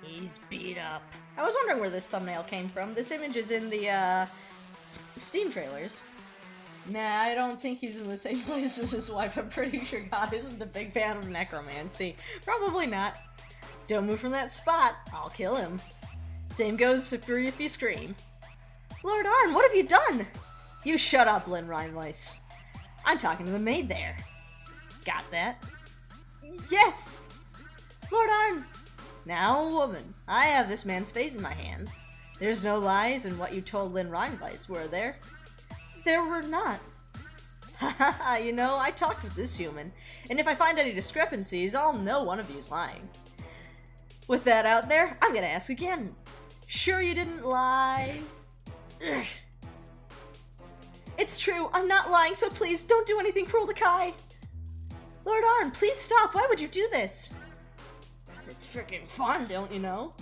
He's beat up. I was wondering where this thumbnail came from. This image is in the, Steam trailers. Nah, I don't think he's in the same place as his wife. I'm pretty sure God isn't a big fan of necromancy. Probably not. Don't move from that spot. I'll kill him. Same goes for if you scream. Lord Arne, what have you done? You shut up, Lynn Rhineweiss. I'm talking to the maid there. Got that? Yes! Lord Arne! Now, woman, I have this man's fate in my hands. There's no lies in what you told Lynn Rhineweiss, were there? There were not. Haha, you know, I talked with this human, and if I find any discrepancies, I'll know one of you's lying. With that out there, I'm gonna ask again. Sure you didn't lie? Ugh. It's true, I'm not lying, so please don't do anything cruel to Kai. Lord Arne, please stop, why would you do this? Cause it's freaking fun, don't you know?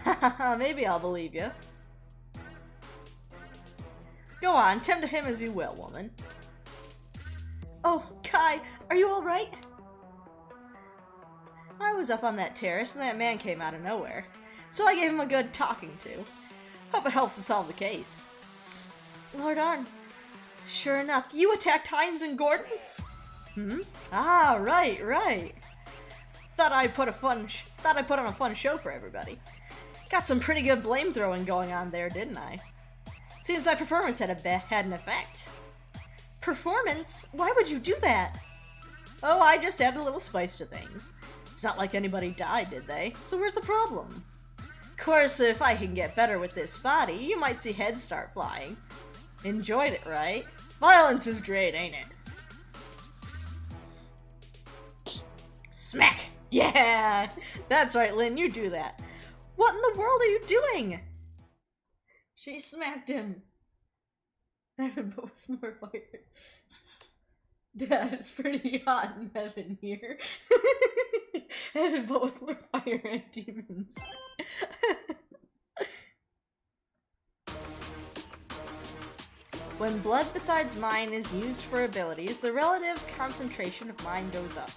Haha, maybe I'll believe you. Go on, tempt him as you will, woman. Oh, Kai, are you alright? I was up on that terrace and that man came out of nowhere, so I gave him a good talking to. Hope it helps to solve the case. Lord Arne, sure enough, you attacked Hines and Gordon? Hmm? Ah, right. Thought I put on a fun show for everybody. Got some pretty good blame throwing going on there, didn't I? Seems my performance had an effect. Performance? Why would you do that? Oh, I just added a little spice to things. It's not like anybody died, did they? So where's the problem? Of course, if I can get better with this body, you might see heads start flying. Enjoyed it, right? Violence is great, ain't it? Smack! Yeah! That's right, Lynn, you do that. What in the world are you doing? She smacked him. Heaven, but with more fire. Dad, it's pretty hot in heaven here. Heaven, but with more fire and demons. When blood besides mine is used for abilities, the relative concentration of mine goes up.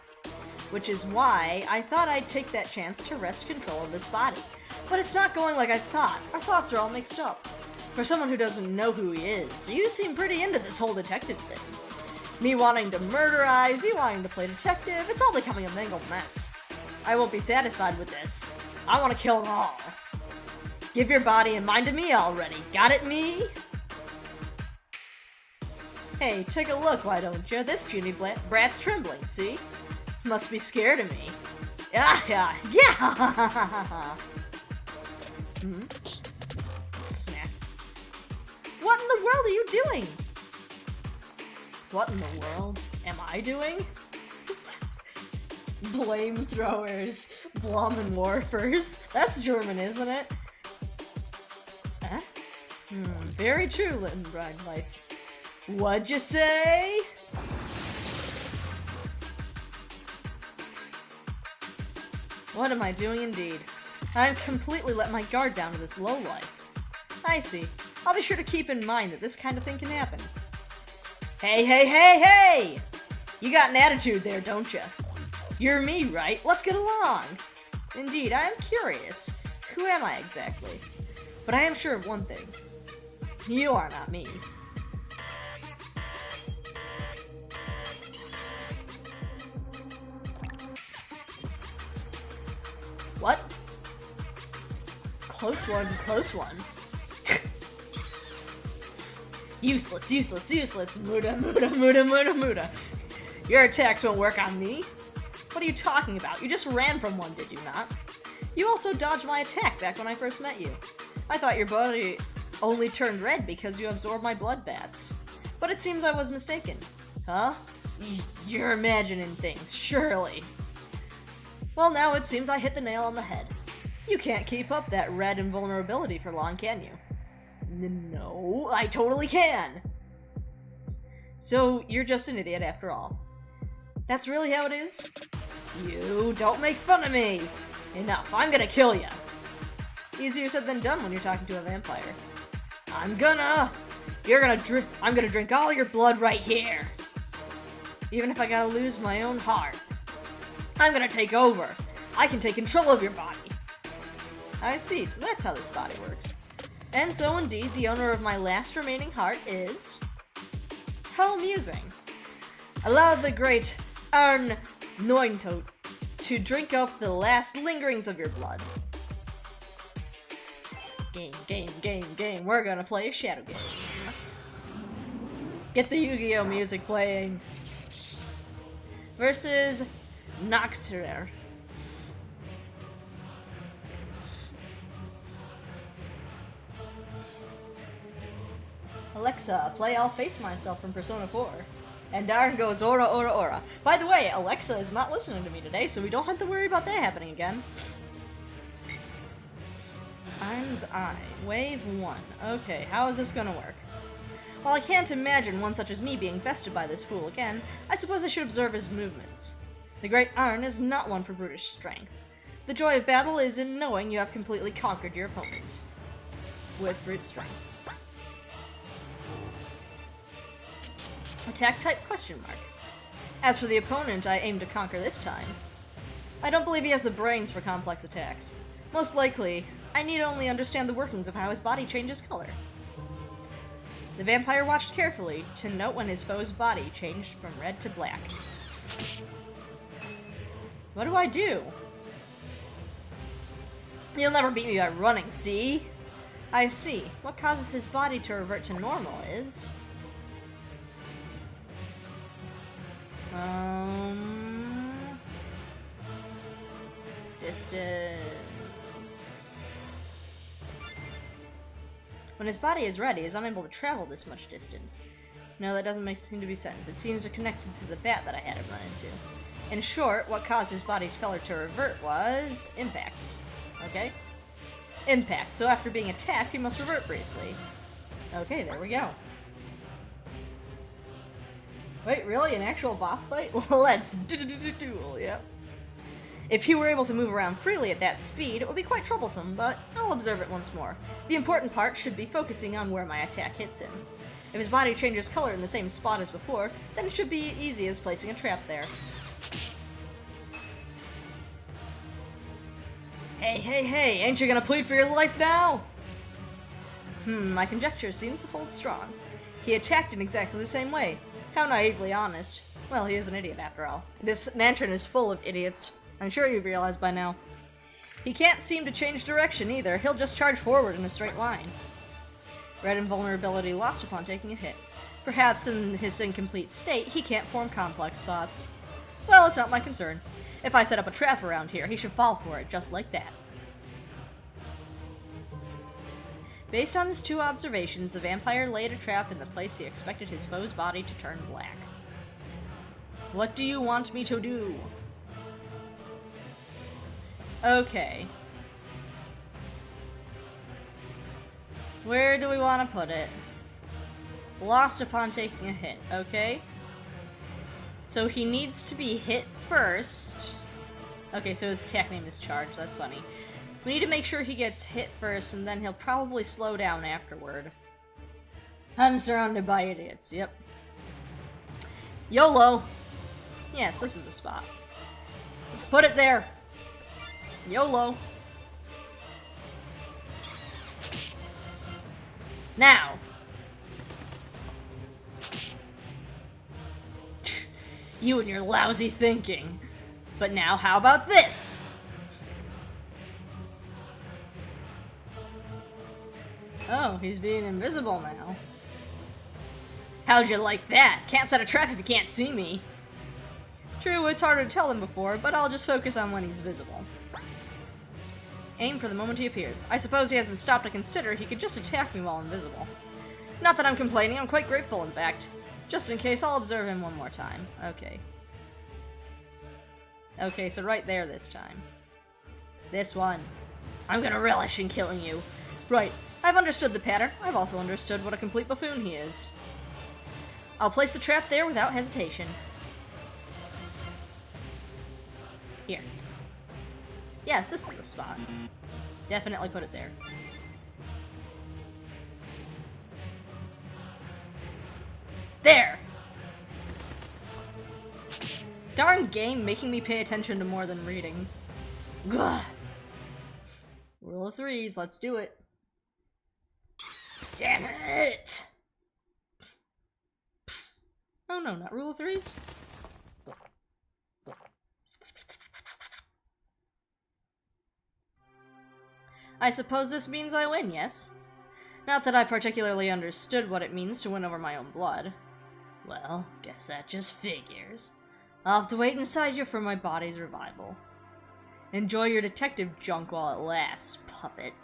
Which is why I thought I'd take that chance to wrest control of this body. But it's not going like I thought. Our thoughts are all mixed up. For someone who doesn't know who he is, you seem pretty into this whole detective thing. Me wanting to murderize, you wanting to play detective, it's all becoming a mangled mess. I won't be satisfied with this. I want to kill them all. Give your body and mind to me already. Got it, me? Hey, take a look, why don't you? This puny brat's trembling, see? Must be scared of me. Yeah! Smack. What in the world are you doing? What in the world am I doing? Flamethrowers, Blommen Warfers. That's German, isn't it? Huh? Very true, Littenbrandweiss. What'd you say? What am I doing indeed? I've completely let my guard down to this lowlife. I see. I'll be sure to keep in mind that this kind of thing can happen. Hey! You got an attitude there, don't you? You're me, right? Let's get along. Indeed, I am curious. Who am I exactly? But I am sure of one thing. You are not me. What? Close one. Useless. Muda. Your attacks won't work on me. What are you talking about? You just ran from one, did you not? You also dodged my attack back when I first met you. I thought your body only turned red because you absorbed my blood bats. But it seems I was mistaken. Huh? You're imagining things, surely. Well, now it seems I hit the nail on the head. You can't keep up that red invulnerability for long, can you? No, I totally can! So, you're just an idiot after all. That's really how it is? You don't make fun of me! Enough, I'm gonna kill ya! Easier said than done when you're talking to a vampire. I'm gonna drink all your blood right here! Even if I gotta lose my own heart. I'm gonna take over! I can take control of your body! I see, so that's how this body works. And so indeed, the owner of my last remaining heart is... How amusing. Allow the great Arne to drink up the last lingerings of your blood. Game. We're gonna play a shadow game. Get the Yu-Gi-Oh music playing. Versus Noxter. Alexa, play I'll Face Myself from Persona 4. And Arne goes, ora. By the way, Alexa is not listening to me today, so we don't have to worry about that happening again. Arne's Eye. Wave 1. Okay, how is this gonna work? While I can't imagine one such as me being bested by this fool again, I suppose I should observe his movements. The great Arne is not one for brutish strength. The joy of battle is in knowing you have completely conquered your opponent. With brute strength. Attack type ? As for the opponent I aim to conquer this time, I don't believe he has the brains for complex attacks. Most likely, I need only understand the workings of how his body changes color. The vampire watched carefully to note when his foe's body changed from red to black. What do I do? You'll never beat me by running, see? I see. What causes his body to revert to normal is... Distance. When his body is ready, he is unable to travel this much distance. No, that doesn't seem to be sense. It seems connected to the bat that I had him run into. In short, what caused his body's color to revert was... impacts. Okay? Impact. So after being attacked, he must revert briefly. Okay, there we go. Wait, really? An actual boss fight? Let's duel, yep. If he were able to move around freely at that speed, it would be quite troublesome, but I'll observe it once more. The important part should be focusing on where my attack hits him. If his body changes color in the same spot as before, then it should be easy as placing a trap there. Hey, ain't you gonna plead for your life now? My conjecture seems to hold strong. He attacked in exactly the same way. How naively honest. Well, he is an idiot after all. This Nantron is full of idiots. I'm sure you've realized by now. He can't seem to change direction either. He'll just charge forward in a straight line. Red invulnerability lost upon taking a hit. Perhaps in his incomplete state, he can't form complex thoughts. Well, it's not my concern. If I set up a trap around here, he should fall for it, just like that. Based on his 2 observations, the vampire laid a trap in the place he expected his foe's body to turn black. What do you want me to do? Okay. Where do we want to put it? Lost upon taking a hit, okay? So he needs to be hit first. Okay, so his attack name is Charge, that's funny. We need to make sure he gets hit first, and then he'll probably slow down afterward. I'm surrounded by idiots, yep. YOLO! Yes, this is the spot. Put it there! YOLO! Now! You and your lousy thinking. But now, how about this? Oh, he's being invisible now. How'd you like that? Can't set a trap if you can't see me. True, it's harder to tell than before, but I'll just focus on when he's visible. Aim for the moment he appears. I suppose he hasn't stopped to consider he could just attack me while invisible. Not that I'm complaining, I'm quite grateful in fact. Just in case, I'll observe him one more time. Okay. Okay, so right there this time. This one. I'm gonna relish in killing you. Right. I've understood the pattern. I've also understood what a complete buffoon he is. I'll place the trap there without hesitation. Here. Yes, this is the spot. Definitely put it there. There! Darn game making me pay attention to more than reading. Gah. Rule of 3s, let's do it. Damn it! Oh no, not rule of 3s? I suppose this means I win, yes? Not that I particularly understood what it means to win over my own blood. Well, guess that just figures. I'll have to wait inside you for my body's revival. Enjoy your detective junk while it lasts, puppet.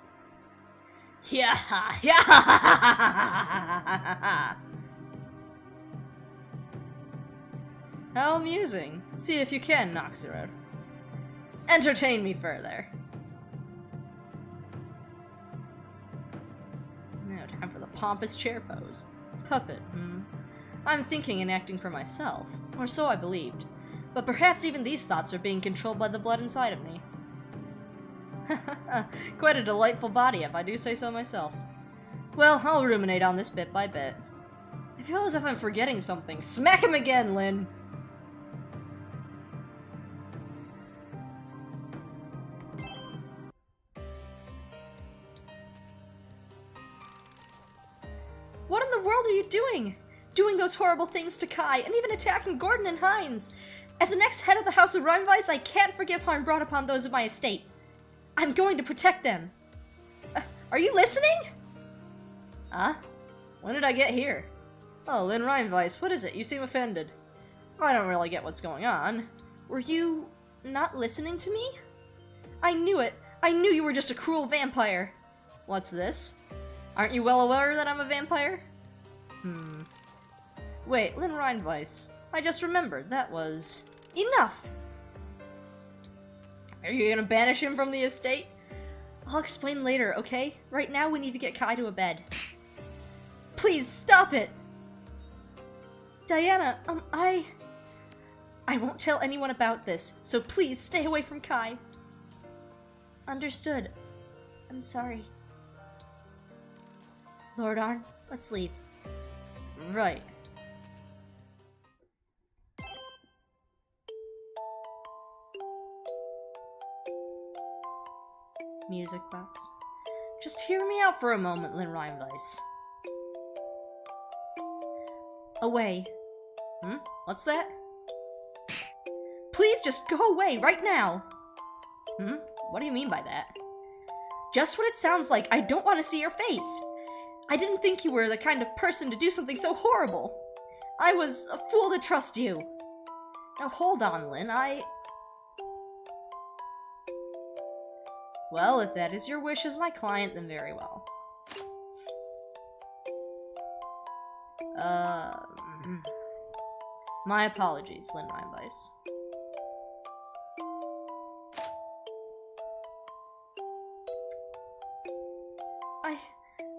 Yeah, yeah. How amusing. See if you can, Noxerode. Entertain me further. Now time for the pompous chair pose. Puppet, I'm thinking and acting for myself, or so I believed. But perhaps even these thoughts are being controlled by the blood inside of me. Quite a delightful body, if I do say so myself. Well, I'll ruminate on this bit by bit. I feel as if I'm forgetting something. Smack him again, Lynn! What in the world are you doing? Doing those horrible things to Kai, and even attacking Gordon and Hines. As the next head of the House of Rheinweiss, I can't forgive harm brought upon those of my estate. I'm going to protect them. Are you listening? Huh? When did I get here? Oh, Lynn Rheinweiss, what is it? You seem offended. I don't really get what's going on. Were you not listening to me? I knew it. I knew you were just a cruel vampire. What's this? Aren't you well aware that I'm a vampire? Wait, Lynn Rheinweiss. I just remembered. That was... Enough! Are you gonna banish him from the estate? I'll explain later, okay? Right now we need to get Kai to a bed. Please, stop it! Diana, I won't tell anyone about this, so please stay away from Kai. Understood. I'm sorry. Lord Arne, let's leave. Right. Music box. Just hear me out for a moment, Lynn Reinweiss. Away. What's that? Please just go away right now. What do you mean by that? Just what it sounds like. I don't want to see your face. I didn't think you were the kind of person to do something so horrible. I was a fool to trust you. Now hold on, Lynn, Well, if that is your wish as my client, then very well. My apologies, Lynn Reinweiss.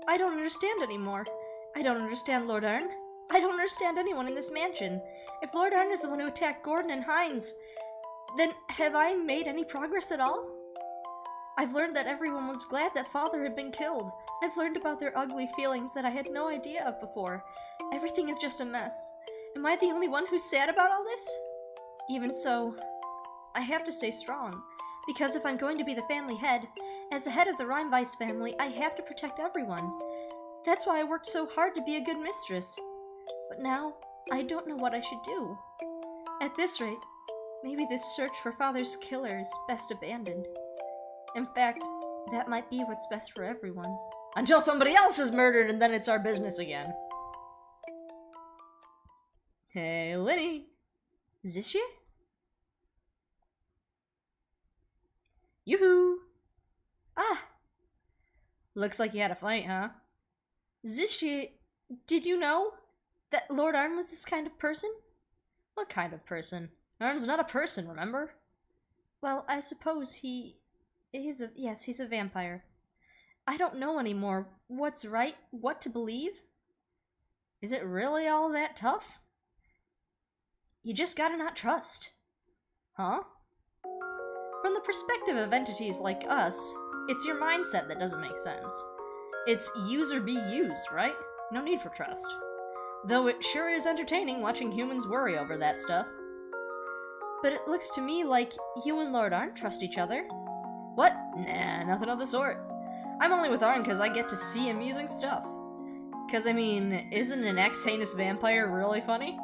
I don't understand anymore. I don't understand Lord Arne. I don't understand anyone in this mansion. If Lord Arne is the one who attacked Gordon and Hines, then have I made any progress at all? I've learned that everyone was glad that Father had been killed. I've learned about their ugly feelings that I had no idea of before. Everything is just a mess. Am I the only one who's sad about all this? Even so, I have to stay strong. Because if I'm going to be the family head, as the head of the Reinweiss family, I have to protect everyone. That's why I worked so hard to be a good mistress. But now, I don't know what I should do. At this rate, maybe this search for Father's killer is best abandoned. In fact, that might be what's best for everyone. Until somebody else is murdered and then it's our business again. Hey, Linny. Is this you? Yoo-hoo! Ah! Looks like you had a fight, huh? Zishye, did you know that Lord Arne was this kind of person? What kind of person? Arne's not a person, remember? Well, I suppose he's a vampire. I don't know anymore what's right, what to believe. Is it really all that tough? You just gotta not trust. Huh? From the perspective of entities like us, it's your mindset that doesn't make sense. It's use or be used, right? No need for trust. Though it sure is entertaining watching humans worry over that stuff. But it looks to me like you and Lord Arne trust each other. What? Nah, nothing of the sort. I'm only with Arne because I get to see amusing stuff. Because, I mean, isn't an ex-heinous vampire really funny?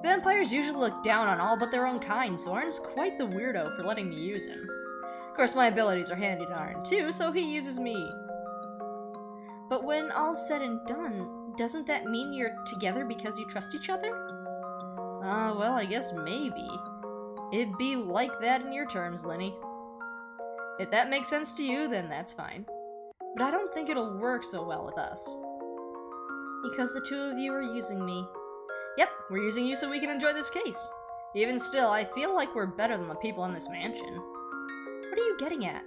Vampires usually look down on all but their own kind, so Arne's quite the weirdo for letting me use him. Of course, my abilities are handy to Arne too, so he uses me. But when all's said and done, doesn't that mean you're together because you trust each other? Well, I guess maybe. It'd be like that in your terms, Linny. If that makes sense to you, then that's fine. But I don't think it'll work so well with us. Because the two of you are using me. Yep, we're using you so we can enjoy this case. Even still, I feel like we're better than the people in this mansion. What are you getting at?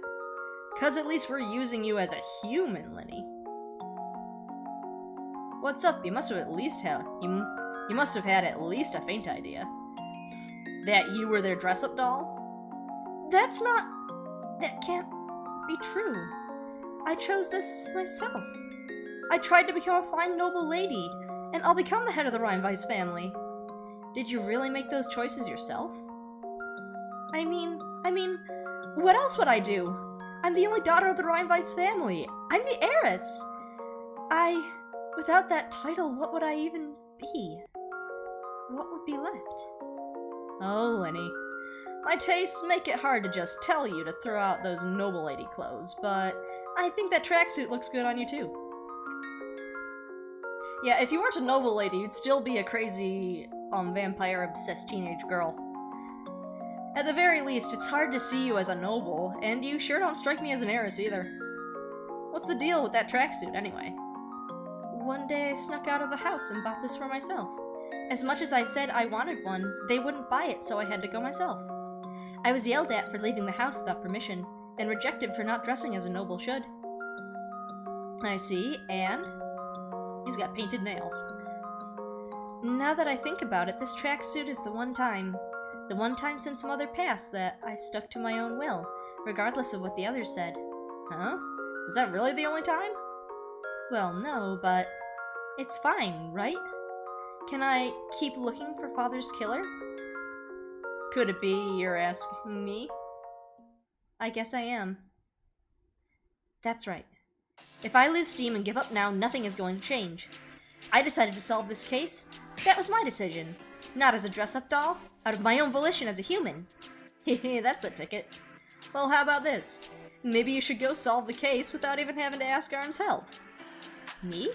'Cause at least we're using you as a human, Linny. What's up? You must have you must have had at least a faint idea. That you were their dress-up doll? That can't be true. I chose this myself. I tried to become a fine noble lady, and I'll become the head of the Reinweiss family. Did you really make those choices yourself? I mean, what else would I do? I'm the only daughter of the Reinweiss family. I'm the heiress. Without that title, what would I even be? What would be left? Oh, Lenny. My tastes make it hard to just tell you to throw out those noble lady clothes, but I think that tracksuit looks good on you too. Yeah, if you weren't a noble lady, you'd still be a crazy, vampire-obsessed teenage girl. At the very least, it's hard to see you as a noble, and you sure don't strike me as an heiress either. What's the deal with that tracksuit, anyway? One day I snuck out of the house and bought this for myself. As much as I said I wanted one, they wouldn't buy it, so I had to go myself. I was yelled at for leaving the house without permission, and rejected for not dressing as a noble should. I see, and? He's got painted nails. Now that I think about it, this tracksuit is the one time since Mother passed that I stuck to my own will, regardless of what the others said. Huh? Is that really the only time? Well, no, but it's fine, right? Can I keep looking for Father's killer? Could it be you're asking me? I guess I am. That's right. If I lose steam and give up now, nothing is going to change. I decided to solve this case. That was my decision. Not as a dress-up doll, out of my own volition as a human. Hehe, that's a ticket. Well, how about this? Maybe you should go solve the case without even having to ask Arne's help. Me?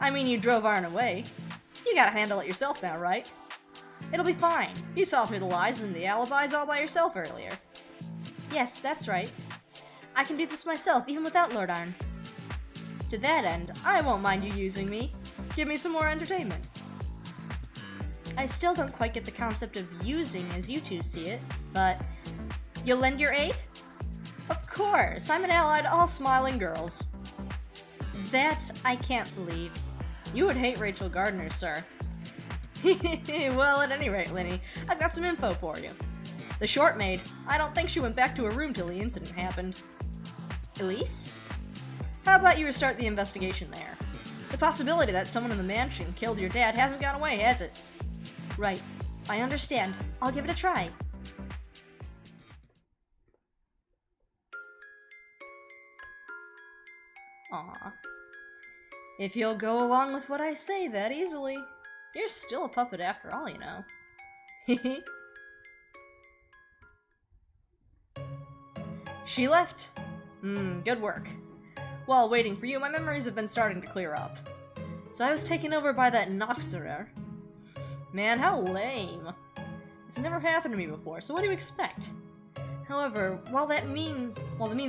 I mean, you drove Arne away. You gotta handle it yourself now, right? It'll be fine. You saw through the lies and the alibis all by yourself earlier. Yes, that's right. I can do this myself, even without Lord Arne. To that end, I won't mind you using me. Give me some more entertainment. I still don't quite get the concept of using as you two see it, but you'll lend your aid? Of course, I'm an ally to all smiling girls. That I can't believe. You would hate Rachel Gardner, sir. Well, at any rate, Linny, I've got some info for you. The short maid, I don't think she went back to her room till the incident happened. Elise? How about you restart the investigation there? The possibility that someone in the mansion killed your dad hasn't gone away, has it? Right. I understand. I'll give it a try. Aw. If you'll go along with what I say that easily, you're still a puppet after all, you know. She left. Good work. While waiting for you, my memories have been starting to clear up. So I was taken over by that Noxerer. Man, how lame. It's never happened to me before, so what do you expect? However, while the means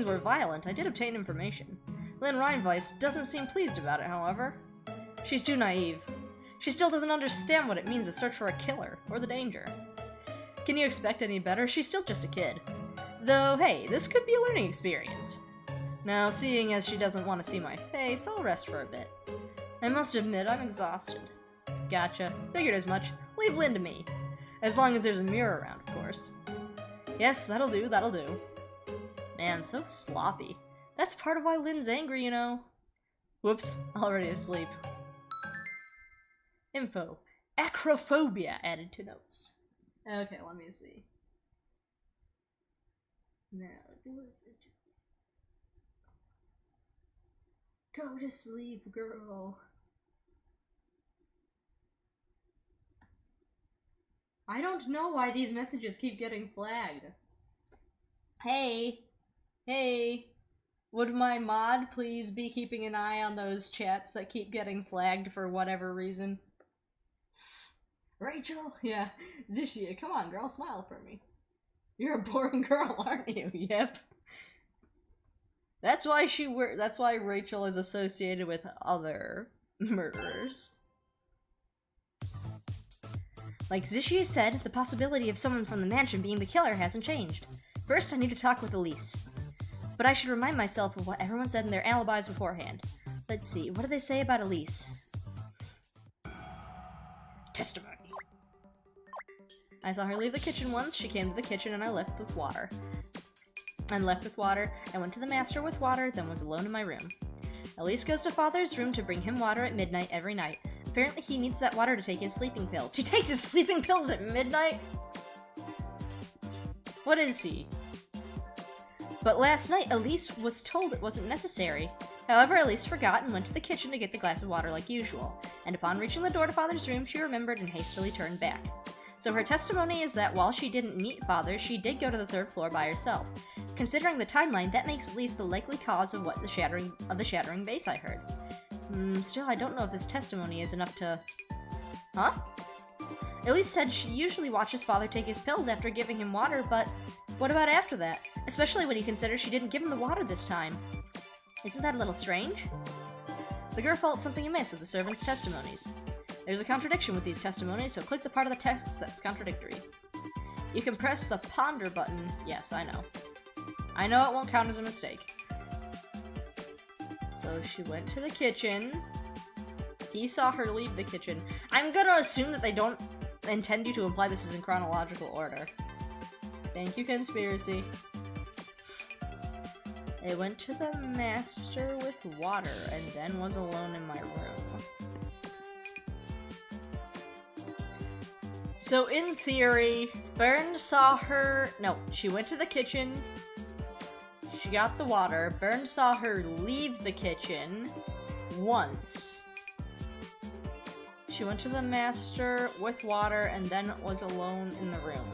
were violent, I did obtain information. Lynn Reinweiss doesn't seem pleased about it, however. She's too naive. She still doesn't understand what it means to search for a killer, or the danger. Can you expect any better? She's still just a kid. Though, hey, this could be a learning experience. Now, seeing as she doesn't want to see my face, I'll rest for a bit. I must admit, I'm exhausted. Gotcha. Figured as much. Leave Lynn to me. As long as there's a mirror around, of course. Yes, that'll do, that'll do. Man, so sloppy. That's part of why Lynn's angry, you know. Whoops, already asleep. Info. Acrophobia added to notes. Okay, let me see. Now, go to sleep, girl. I don't know why these messages keep getting flagged. Hey. Hey. Would my mod please be keeping an eye on those chats that keep getting flagged for whatever reason? Rachel? Yeah. Zishia, come on, girl, smile for me. You're a boring girl, aren't you? Yep. That's why Rachel is associated with other murderers. Like Zishia said, the possibility of someone from the mansion being the killer hasn't changed. First, I need to talk with Elise. But I should remind myself of what everyone said in their alibis beforehand. Let's see, what did they say about Elise? Testimony. I saw her leave the kitchen once. She came to the kitchen and I left with water. I went to the master with water, then was alone in my room. Elise goes to Father's room to bring him water at midnight every night. Apparently he needs that water to take his sleeping pills. He takes his sleeping pills at midnight? What is he? But last night, Elise was told it wasn't necessary. However, Elise forgot and went to the kitchen to get the glass of water like usual, and upon reaching the door to Father's room, she remembered and hastily turned back. So her testimony is that while she didn't meet Father, she did go to the third floor by herself. Considering the timeline, that makes Elise the likely cause of the shattering vase I heard. Still, I don't know if this testimony is enough to... Huh? Elise said she usually watches Father take his pills after giving him water, but what about after that? Especially when you consider she didn't give him the water this time. Isn't that a little strange? The girl felt something amiss with the servants' testimonies. There's a contradiction with these testimonies, so click the part of the text that's contradictory. You can press the ponder button. Yes, I know. I know it won't count as a mistake. So she went to the kitchen. He saw her leave the kitchen. I'm gonna assume that they don't intend you to imply this is in chronological order. Thank you, conspiracy. I went to the master with water and then was alone in my room. So in theory, Burns saw her... No, she went to the kitchen. She got the water. Burns saw her leave the kitchen once. She went to the master with water and then was alone in the room.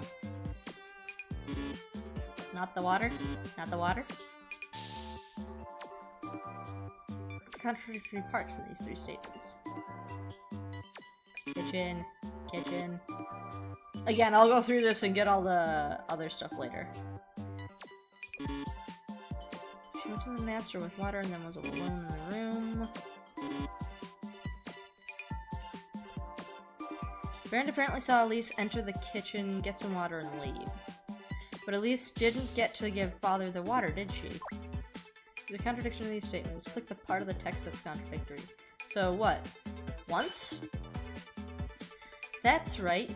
Not the water? Not the water? Contradictory parts in these three statements. Kitchen, kitchen. Again, I'll go through this and get all the other stuff later. She went to the master with water and then was alone in the room. Brand apparently saw Elise enter the kitchen, get some water, and leave. But Elise didn't get to give Father the water, did she? There's a contradiction in these statements. Click the part of the text that's contradictory. So what? Once? That's right.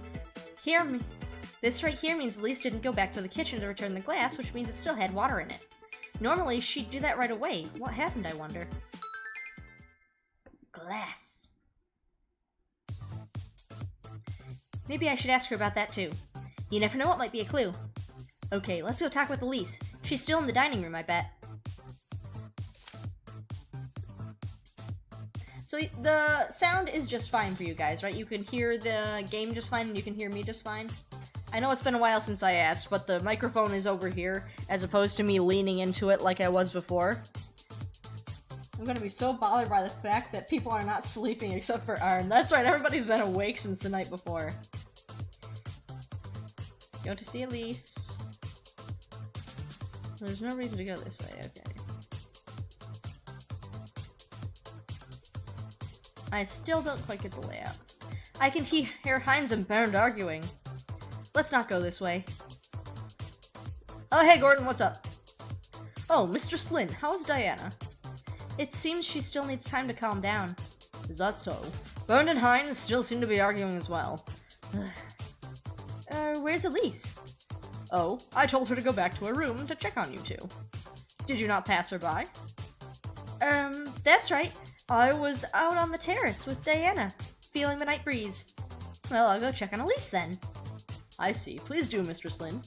This right here means Elise didn't go back to the kitchen to return the glass, which means it still had water in it. Normally, she'd do that right away. What happened, I wonder? Glass. Maybe I should ask her about that too. You never know what might be a clue. Okay, let's go talk with Elise. She's still in the dining room, I bet. So the sound is just fine for you guys, right? You can hear the game just fine and you can hear me just fine. I know it's been a while since I asked, but the microphone is over here as opposed to me leaning into it like I was before. I'm gonna be so bothered by the fact that people are not sleeping except for Arne. That's right, everybody's been awake since the night before. Go to see Elise. There's no reason to go this way, okay. I still don't quite get the layout. I can hear Heinz and Bernd arguing. Let's not go this way. Oh, hey Gordon, what's up? Oh, Mistress Lynn, how's Diana? It seems she still needs time to calm down. Is that so? Bernd and Heinz still seem to be arguing as well. Where's Elise? Oh, I told her to go back to her room to check on you two. Did you not pass her by? That's right. I was out on the terrace with Diana, feeling the night breeze. Well, I'll go check on Elise then. I see. Please do, Mistress Lynn.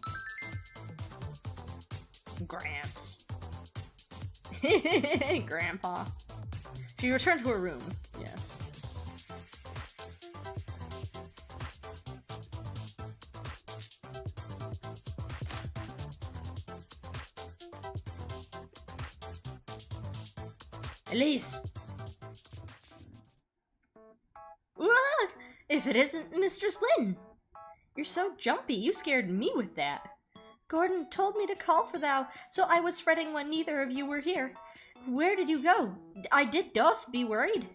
Gramps. Grandpa. She returned to her room. Yes. Elise! If it isn't Mistress Lynn! You're so jumpy, you scared me with that. Gordon told me to call for thou, so I was fretting when neither of you were here. Where did you go? I did doth be worried.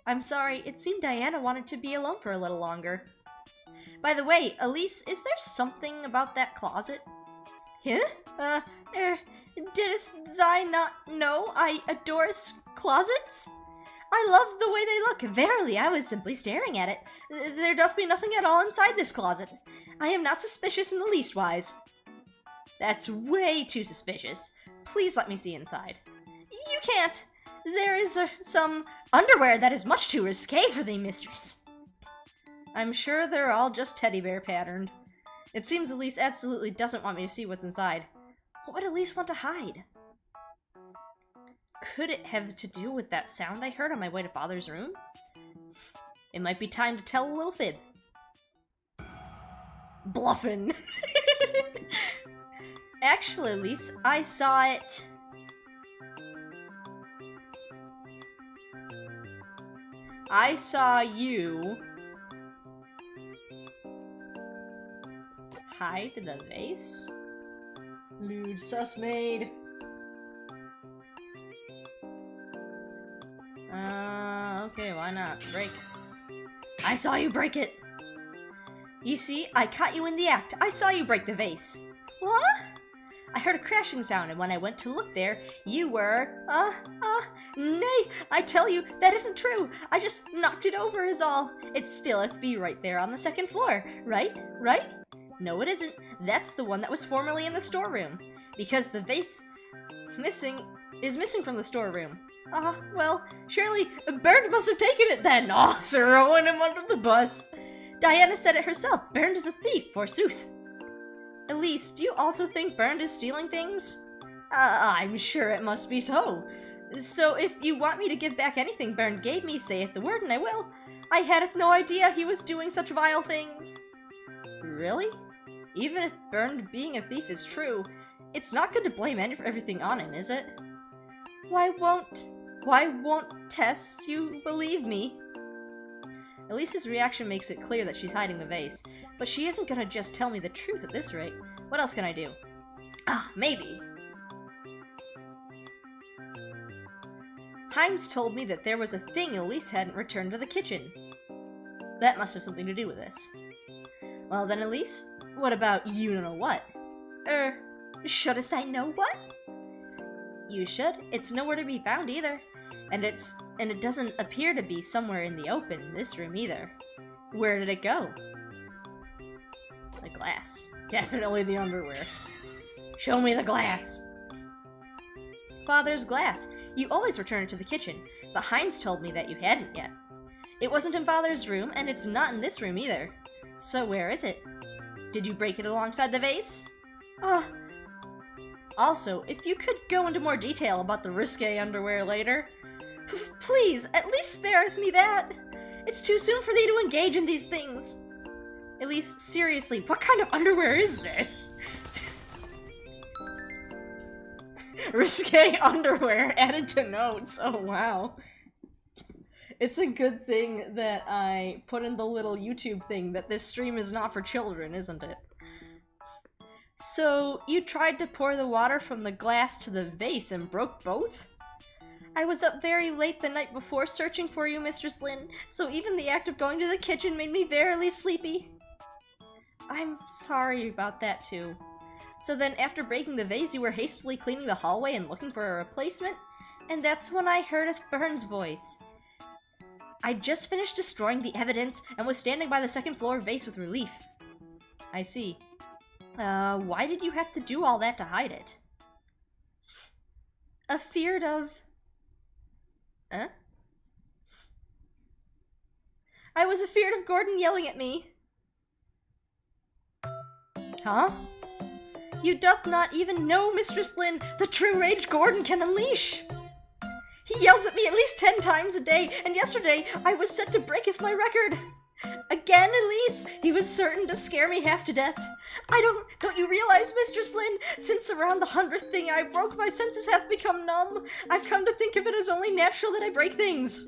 I'm sorry, it seemed Diana wanted to be alone for a little longer. By the way, Elise, is there something about that closet? Huh? Didst thou not know I adorest closets? I love the way they look. Verily, I was simply staring at it. There doth be nothing at all inside this closet. I am not suspicious in the least wise. That's way too suspicious. Please let me see inside. You can't! There is some underwear that is much too risque for thee, mistress. I'm sure they're all just teddy bear patterned. It seems Elise absolutely doesn't want me to see what's inside. What would Elise want to hide? Could it have to do with that sound I heard on my way to Father's room? It might be time to tell a little fib. Bluffin'. Actually, Elise, I saw it. I saw you hide the vase? Lewd sus maid. Okay, why not? Break. I saw you break it! You see, I caught you in the act. I saw you break the vase. What? I heard a crashing sound, and when I went to look there, you were... nay, I tell you, that isn't true. I just knocked it over is all. It's still FB right there on the second floor, right? Right? No, it isn't. That's the one that was formerly in the storeroom. Because the vase is missing from the storeroom. Well, surely Bernd must have taken it then. Throwing him under the bus. Diana said it herself. Bernd is a thief, forsooth. Elise, do you also think Bernd is stealing things? I'm sure it must be so. So if you want me to give back anything Bernd gave me, saith the word and I will. I had no idea he was doing such vile things. Really? Even if Bernd being a thief is true, it's not good to blame everything on him, is it? Why won't Tess you believe me? Elise's reaction makes it clear that she's hiding the vase, but she isn't gonna just tell me the truth at this rate. What else can I do? Maybe. Heinz told me that there was a thing Elise hadn't returned to the kitchen. That must have something to do with this. Well then, Elise, what about you know what? Shouldst I know what? You should. It's nowhere to be found either. And it doesn't appear to be somewhere in the open in this room either. Where did it go? The glass. Definitely the underwear. Show me the glass. Father's glass. You always return it to the kitchen, but Heinz told me that you hadn't yet. It wasn't in Father's room, and it's not in this room either. So where is it? Did you break it alongside the vase? Also, if you could go into more detail about the risque underwear later. Please, at least spareth me that. It's too soon for thee to engage in these things. Elise, seriously, what kind of underwear is this? Risque underwear added to notes. Oh, wow. It's a good thing that I put in the little YouTube thing that this stream is not for children, isn't it? So, you tried to pour the water from the glass to the vase and broke both? I was up very late the night before searching for you, Mistress Lynn, so even the act of going to the kitchen made me verily sleepy. I'm sorry about that too. So then after breaking the vase you were hastily cleaning the hallway and looking for a replacement? And that's when I heard Byrne's voice. I'd just finished destroying the evidence and was standing by the second floor vase with relief. I see. Why did you have to do all that to hide it? Afeared of... Huh? I was afeared of Gordon yelling at me. Huh? You doth not even know, Mistress Lynn, the true rage Gordon can unleash. He yells at me at least 10 times a day, and yesterday I was set to breaketh my record. Again, Elise, he was certain to scare me half to death. Don't you realize, Mistress Lynn, since around the 100th thing I broke, my senses have become numb. I've come to think of it as only natural that I break things.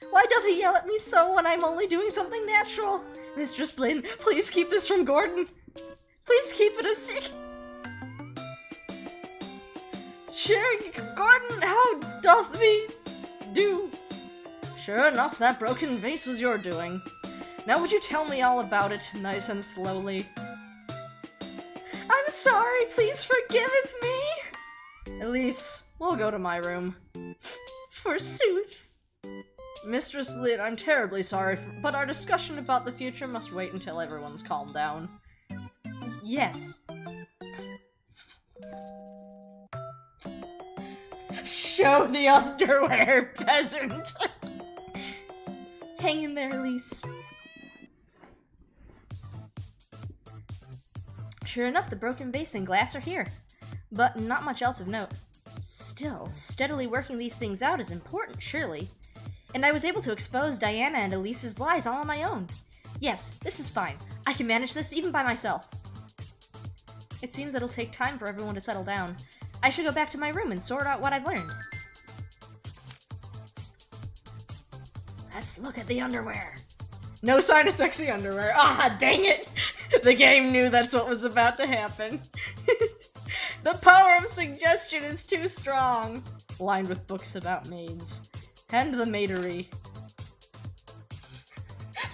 Why doth he yell at me so when I'm only doing something natural? Mistress Lynn, please keep this from Gordon. Please keep it a secret. Sure, Gordon, how doth thee do? Sure enough, that broken vase was your doing. Now would you tell me all about it, nice and slowly? I'm sorry, please forgiveth me! Elise, we'll go to my room. Forsooth. Mistress Lynn, I'm terribly sorry, but our discussion about the future must wait until everyone's calmed down. Yes. Show the underwear, peasant! Hang in there, Elise. Sure enough, the broken vase and glass are here, but not much else of note. Still, steadily working these things out is important, surely. And I was able to expose Diana and Elise's lies all on my own. Yes, this is fine. I can manage this even by myself. It seems it'll take time for everyone to settle down. I should go back to my room and sort out what I've learned. Let's look at the underwear. No sign of sexy underwear. Ah, dang it! The game knew that's what was about to happen. The power of suggestion is too strong. Lined with books about maids. And the maidery.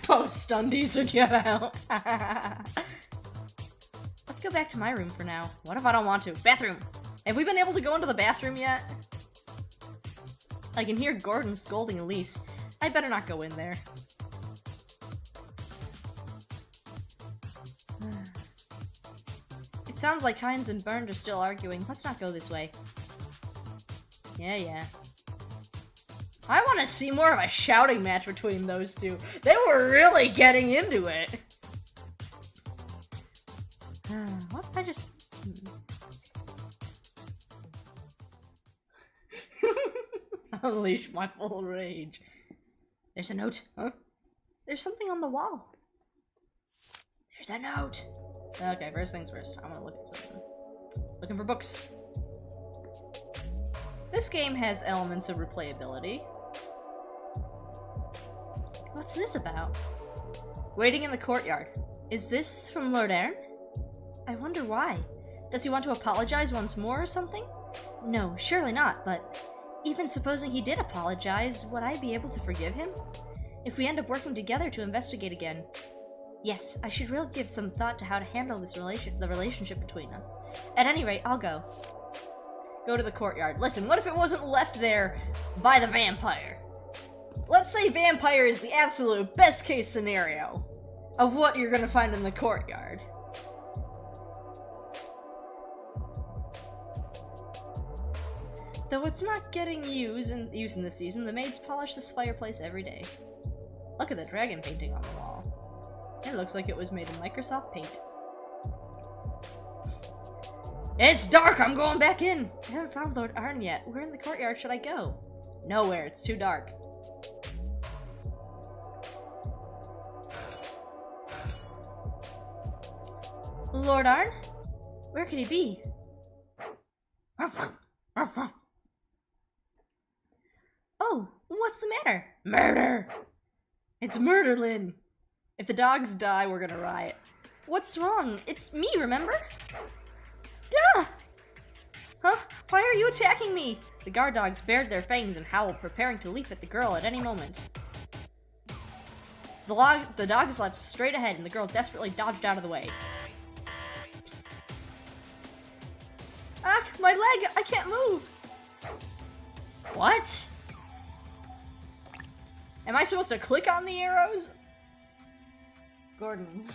Post undies or get out. Let's Let's go back to my room for now. What if I don't want to? Bathroom! Have we been able to go into the bathroom yet? I can hear Gordon scolding Elise. I better not go in there. It sounds like Hines and Bernd are still arguing. Let's not go this way. Yeah. I want to see more of a shouting match between those two. They were really getting into it. What if I just... Unleash my full rage. There's a note. Huh? There's something on the wall. There's a note. Okay, first things first. I want to look at something. Looking for books. This game has elements of replayability. What's this about? Waiting in the courtyard. Is this from Lord Arne? I wonder why. Does he want to apologize once more or something? No, surely not, but even supposing he did apologize, would I be able to forgive him? If we end up working together to investigate again. Yes, I should really give some thought to how to handle this the relationship between us. At any rate, I'll go. Go to the courtyard. Listen, what if it wasn't left there by the vampire? Let's say vampire is the absolute best case scenario of what you're gonna find in the courtyard. Though it's not getting used in this season, the maids polish this fireplace every day. Look at the dragon painting on the wall. It looks like it was made in Microsoft Paint. It's dark! I'm going back in! I haven't found Lord Arne yet. Where in the courtyard should I go? Nowhere, it's too dark. Lord Arne? Where could he be? Oh, what's the matter? Murder! It's murder, Lynn! If the dogs die, we're gonna riot. What's wrong? It's me, remember? Yeah! Huh? Why are you attacking me? The guard dogs bared their fangs and howled, preparing to leap at the girl at any moment. The dogs leapt straight ahead, and the girl desperately dodged out of the way. Ah, my leg! I can't move! What? Am I supposed to click on the arrows? Gordon.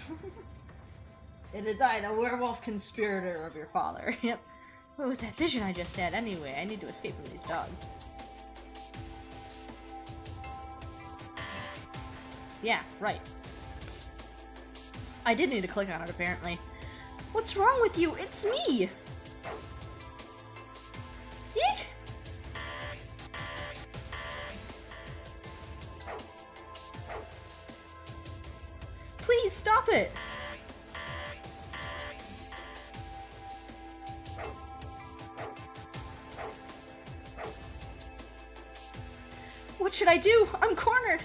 It is I, the werewolf conspirator of your father. Yep. What was that vision I just had? Anyway, I need to escape from these dogs. Yeah, right. I did need to click on it, apparently. What's wrong with you? It's me! Eek! Please stop it! What should I do? I'm cornered!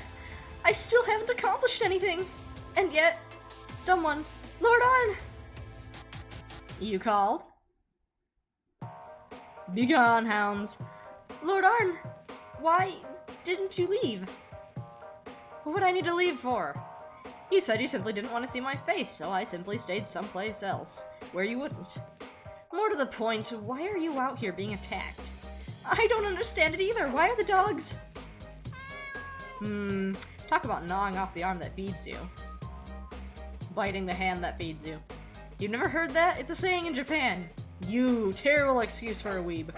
I still haven't accomplished anything! And yet, someone... Lord Arne! You called? Begone, hounds. Lord Arne! Why didn't you leave? What would I need to leave for? You said you simply didn't want to see my face, so I simply stayed someplace else, where you wouldn't. More to the point, why are you out here being attacked? I don't understand it either. Why are the dogs... Talk about gnawing off the arm that feeds you. Biting the hand that feeds you. You've never heard that? It's a saying in Japan. You, terrible excuse for a weeb.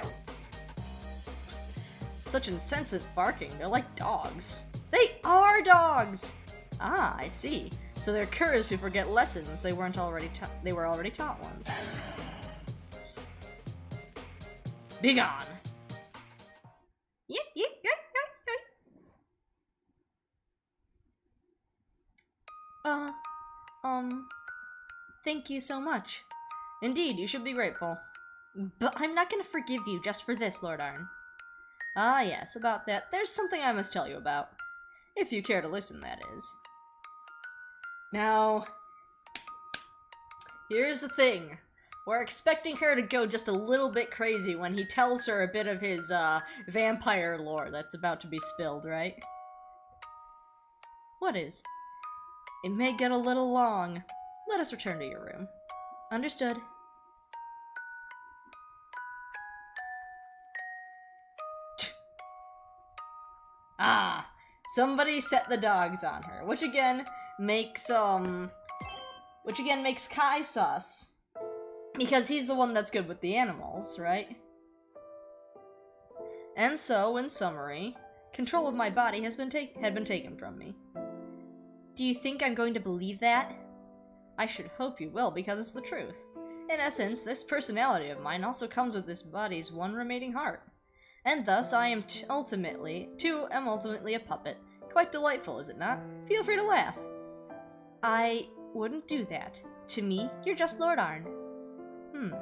Such insensitive barking, they're like dogs. They are dogs! Ah, I see. So they're curs who forget lessons they were already taught once. Begone! Yep, yep, yep, yep, yep. Thank you so much. Indeed, you should be grateful. But I'm not gonna forgive you just for this, Lord Arne. Ah yes, about that. There's something I must tell you about. If you care to listen, that is. Now, here's the thing. We're expecting her to go just a little bit crazy when he tells her a bit of his, vampire lore that's about to be spilled, right? What is? It may get a little long. Let us return to your room. Understood. Ah, somebody set the dogs on her, which again makes Kai sus. Because he's the one that's good with the animals, right? And so, in summary, control of my body had been taken from me. Do you think I'm going to believe that? I should hope you will, because it's the truth. In essence, this personality of mine also comes with this body's one remaining heart. And thus, I am ultimately a puppet. Quite delightful, is it not? Feel free to laugh. I wouldn't do that. To me, you're just Lord Arne.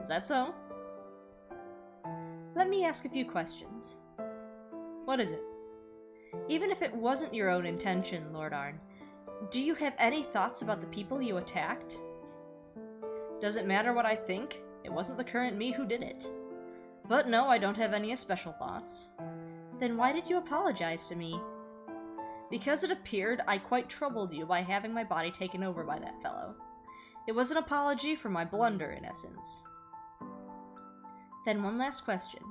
Is that so? Let me ask a few questions. What is it? Even if it wasn't your own intention, Lord Arne, do you have any thoughts about the people you attacked? Does it matter what I think? It wasn't the current me who did it. But no, I don't have any special thoughts. Then why did you apologize to me? Because it appeared I quite troubled you by having my body taken over by that fellow. It was an apology for my blunder, in essence. Then one last question.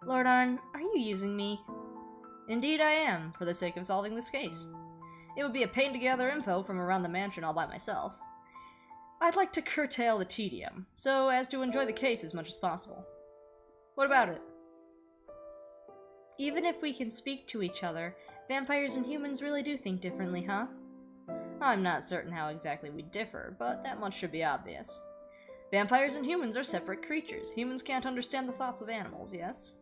Lord Arne, are you using me? Indeed I am, for the sake of solving this case. It would be a pain to gather info from around the mansion all by myself. I'd like to curtail the tedium, so as to enjoy the case as much as possible. What about it? Even if we can speak to each other, vampires and humans really do think differently, huh? I'm not certain how exactly we differ, but that much should be obvious. Vampires and humans are separate creatures. Humans can't understand the thoughts of animals, yes?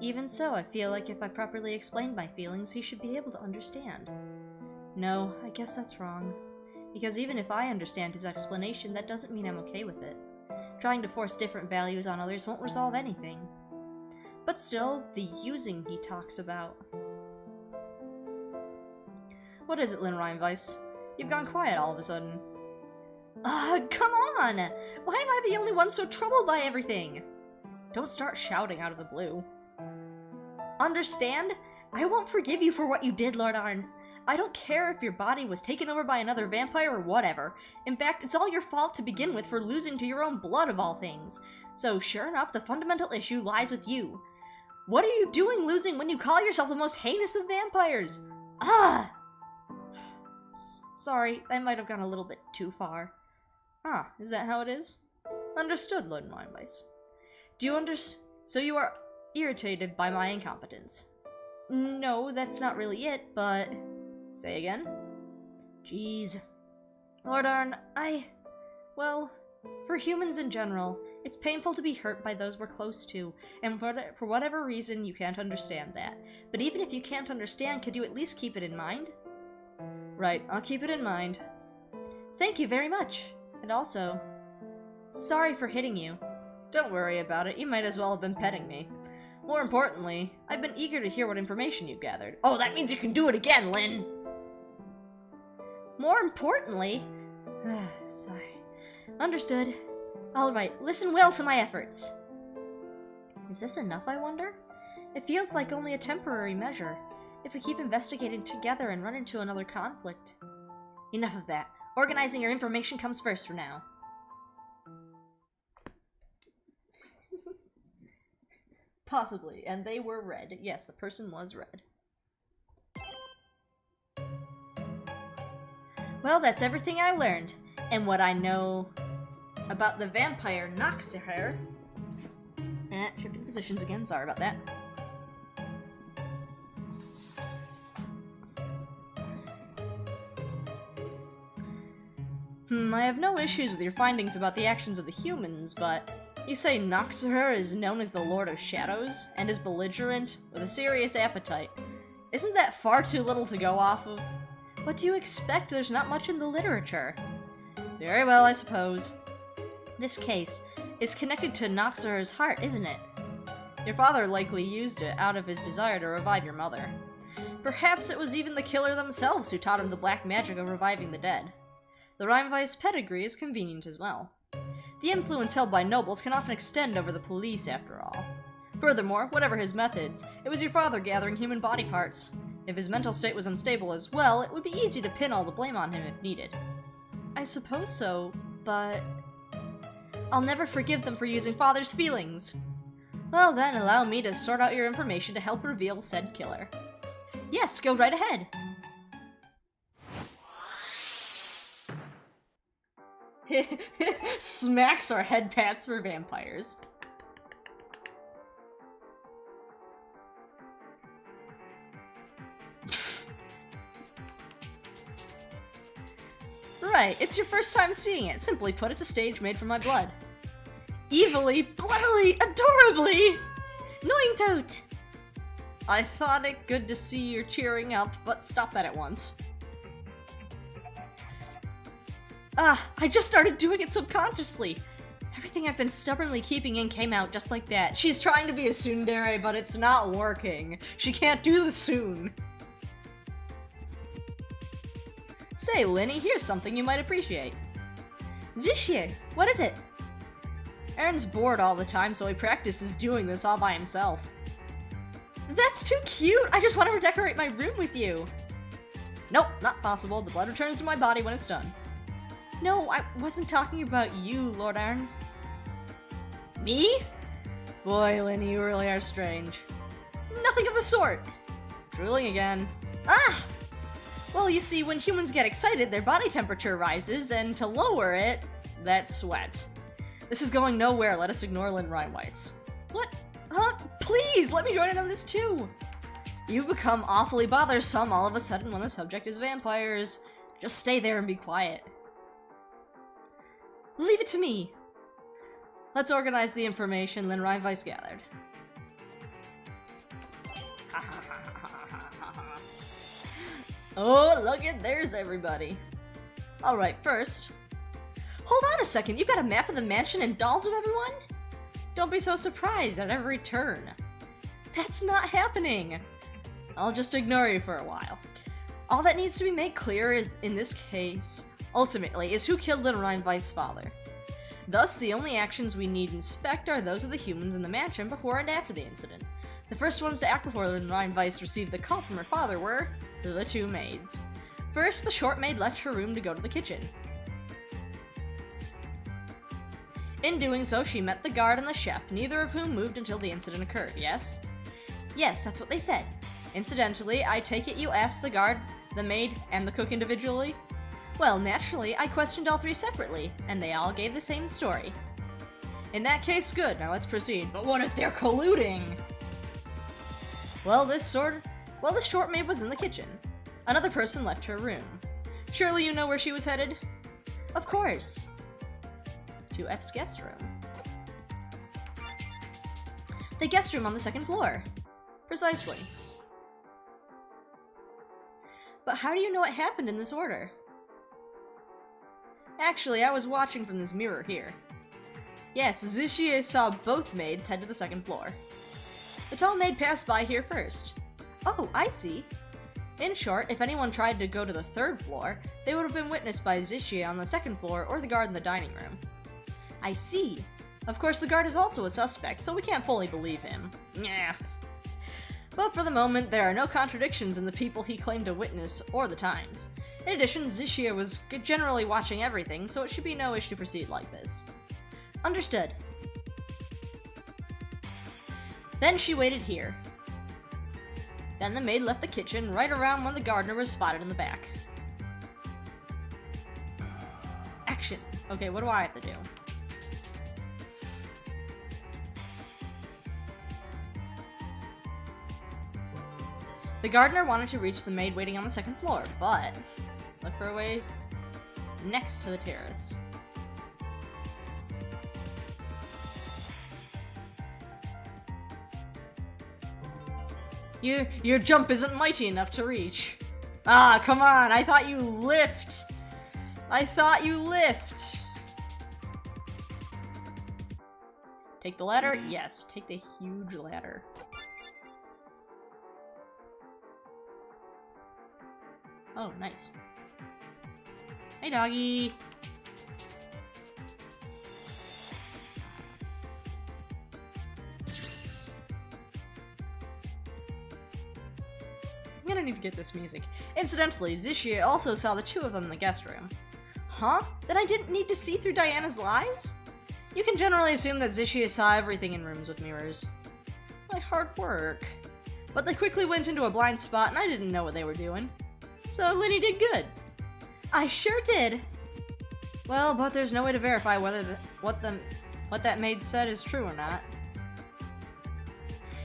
Even so, I feel like if I properly explained my feelings, he should be able to understand. No, I guess that's wrong. Because even if I understand his explanation, that doesn't mean I'm okay with it. Trying to force different values on others won't resolve anything. But still, the using he talks about. What is it, Lynn Reinweiss? You've gone quiet all of a sudden. Come on! Why am I the only one so troubled by everything? Don't start shouting out of the blue. Understand? I won't forgive you for what you did, Lord Arne. I don't care if your body was taken over by another vampire or whatever. In fact, it's all your fault to begin with for losing to your own blood of all things. So sure enough, the fundamental issue lies with you. What are you doing losing when you call yourself the most heinous of vampires? Ah! Sorry, I might have gone a little bit too far. Ah, is that how it is? Understood, Lord Reinweiss. Do you understand? So you are irritated by my incompetence? No, that's not really it, but... Say again? Jeez. Lord Arne, well, for humans in general, it's painful to be hurt by those we're close to, and for whatever reason, you can't understand that. But even if you can't understand, could you at least keep it in mind? Right, I'll keep it in mind. Thank you very much. And also, sorry for hitting you. Don't worry about it, you might as well have been petting me. More importantly, I've been eager to hear what information you've gathered. Oh, that means you can do it again, Lynn! More importantly... Sigh. Understood. Alright, listen well to my efforts. Is this enough, I wonder? It feels like only a temporary measure. If we keep investigating together and run into another conflict. Enough of that. Organizing your information comes first for now. Possibly, and they were red. Yes, the person was red. Well, that's everything I learned, and what I know about the vampire Noxer. Shifting positions again, sorry about that. I have no issues with your findings about the actions of the humans, but you say Noxer is known as the Lord of Shadows, and is belligerent, with a serious appetite. Isn't that far too little to go off of? What do you expect? There's not much in the literature. Very well, I suppose. This case is connected to Noxer's heart, isn't it? Your father likely used it out of his desire to revive your mother. Perhaps it was even the killer themselves who taught him the black magic of reviving the dead. The Reinweiss pedigree is convenient as well. The influence held by nobles can often extend over the police, after all. Furthermore, whatever his methods, it was your father gathering human body parts. If his mental state was unstable as well, it would be easy to pin all the blame on him if needed. I suppose so, but I'll never forgive them for using Father's feelings. Well then, allow me to sort out your information to help reveal said killer. Yes, go right ahead. Smacks or head pats for vampires. Right, it's your first time seeing it. Simply put, it's a stage made from my blood. Evilly, bloodily, adorably! Annoying tote! I thought it good to see you're cheering up, but stop that at once. I just started doing it subconsciously. Everything I've been stubbornly keeping in came out just like that. She's trying to be a tsundere, but it's not working. She can't do the tsun. Say, Linny, here's something you might appreciate. Zushir, what is it? Aaron's bored all the time, so he practices doing this all by himself. That's too cute! I just want to decorate my room with you. Nope, not possible. The blood returns to my body when it's done. No, I wasn't talking about you, Lord Arne. Me? Boy, Linny, you really are strange. Nothing of the sort! Drooling again. Ah! Well, you see, when humans get excited, their body temperature rises, and to lower it, that's sweat. This is going nowhere. Let us ignore Lynn Reinweiss. What? Huh? Please, let me join in on this too! You become awfully bothersome all of a sudden when the subject is vampires. Just stay there and be quiet. Leave it to me. Let's organize the information Lynn Reinweiss gathered. Oh, look at there's everybody. Alright, first. Hold on a second, you've got a map of the mansion and dolls of everyone? Don't be so surprised at every turn. That's not happening. I'll just ignore you for a while. All that needs to be made clear is, in this case, ultimately, is who killed Lynn Reinweiss' father. Thus, the only actions we need inspect are those of the humans in the mansion before and after the incident. The first ones to act before Lynn Reinweiss received the call from her father were the two maids. First, the short maid left her room to go to the kitchen. In doing so, she met the guard and the chef, neither of whom moved until the incident occurred, yes? Yes, that's what they said. Incidentally, I take it you asked the guard, the maid, and the cook individually? Well, naturally, I questioned all three separately, and they all gave the same story. In that case, good. Now let's proceed. But what if they're colluding? Well, this short maid was in the kitchen. Another person left her room. Surely you know where she was headed? Of course. To F's guest room. The guest room on the second floor. Precisely. But how do you know what happened in this order? Actually, I was watching from this mirror here. Yes, Zushie saw both maids head to the second floor. The tall maid passed by here first. Oh, I see. In short, if anyone tried to go to the third floor, they would have been witnessed by Zushie on the second floor or the guard in the dining room. I see. Of course, the guard is also a suspect, so we can't fully believe him. Yeah. But for the moment, there are no contradictions in the people he claimed to witness or the times. In addition, Zushie was generally watching everything, so it should be no issue to proceed like this. Understood. Then she waited here. Then the maid left the kitchen right around when the gardener was spotted in the back. Action! Okay, what do I have to do? The gardener wanted to reach the maid waiting on the second floor, but look for a way next to the terrace. Your jump isn't mighty enough to reach. Ah, come on, I thought you lift! I thought you lift! Take the ladder? Yes, take the huge ladder. Oh, nice. Hey, doggy! I'm gonna need to get this music. Incidentally, Zushie also saw the two of them in the guest room. Huh? Then I didn't need to see through Diana's lies? You can generally assume that Zishia saw everything in rooms with mirrors. My hard work. But they quickly went into a blind spot and I didn't know what they were doing. So Linny did good. I sure did! Well, but there's no way to verify whether what that maid said is true or not.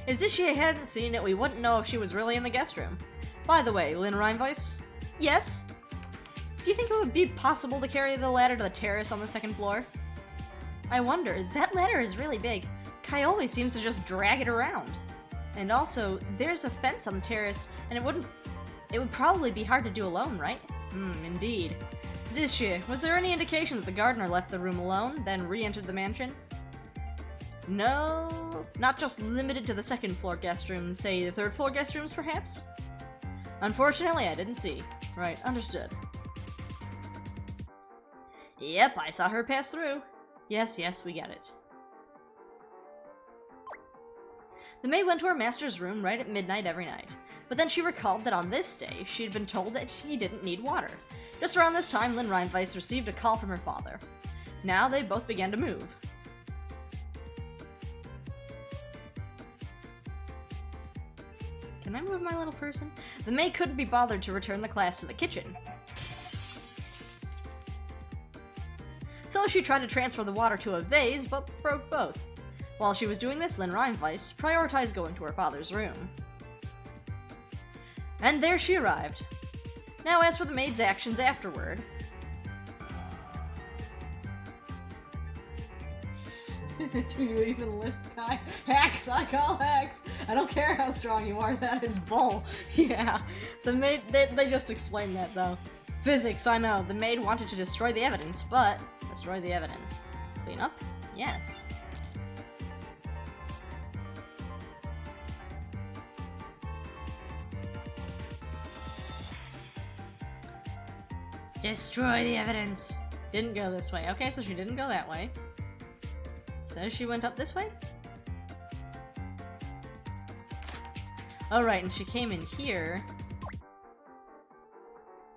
If Zishia hadn't seen it, we wouldn't know if she was really in the guest room. By the way, Lynn Reinveiss? Yes? Do you think it would be possible to carry the ladder to the terrace on the second floor? I wonder, that ladder is really big. Kai always seems to just drag it around. And also, there's a fence on the terrace, and it would probably be hard to do alone, right? Indeed. Zishia, was there any indication that the gardener left the room alone, then re-entered the mansion? No, not just limited to the second floor guest rooms, say the third floor guest rooms, perhaps? Unfortunately, I didn't see. Right, understood. Yep, I saw her pass through. Yes, we get it. The maid went to her master's room right at midnight every night, but then she recalled that on this day, she had been told that he didn't need water. Just around this time, Lynn Reinveiss received a call from her father. Now they both began to move. Can I move my little person? The maid couldn't be bothered to return the class to the kitchen. So she tried to transfer the water to a vase, but broke both. While she was doing this, Lynn Reinveiss prioritized going to her father's room. And there she arrived. Now as for the maid's actions afterward... Do you even lift Kai? Hacks! I call hacks! I don't care how strong you are, that is bull. Yeah, the maid, they just explained that though. Physics, I know. The maid wanted to destroy the evidence, but... Destroy the evidence. Clean up? Yes. Destroy the evidence. Didn't go this way. Okay, so she didn't go that way. So she went up this way? Alright, and she came in here.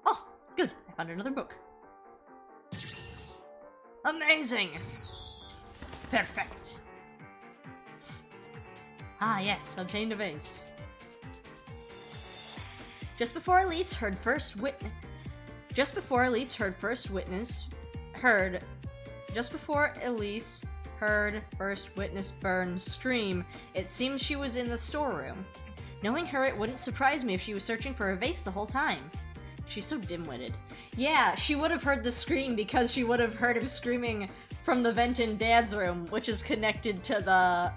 Oh, good. I found another book. Amazing! Perfect. Ah, yes, obtained a vase. Just before Elise heard first witness Burn scream, it seems she was in the storeroom. Knowing her, it wouldn't surprise me if she was searching for a vase the whole time. She's so dim-witted. Yeah, she would have heard the scream because she would have heard him screaming from the vent in Dad's room, which is connected to the,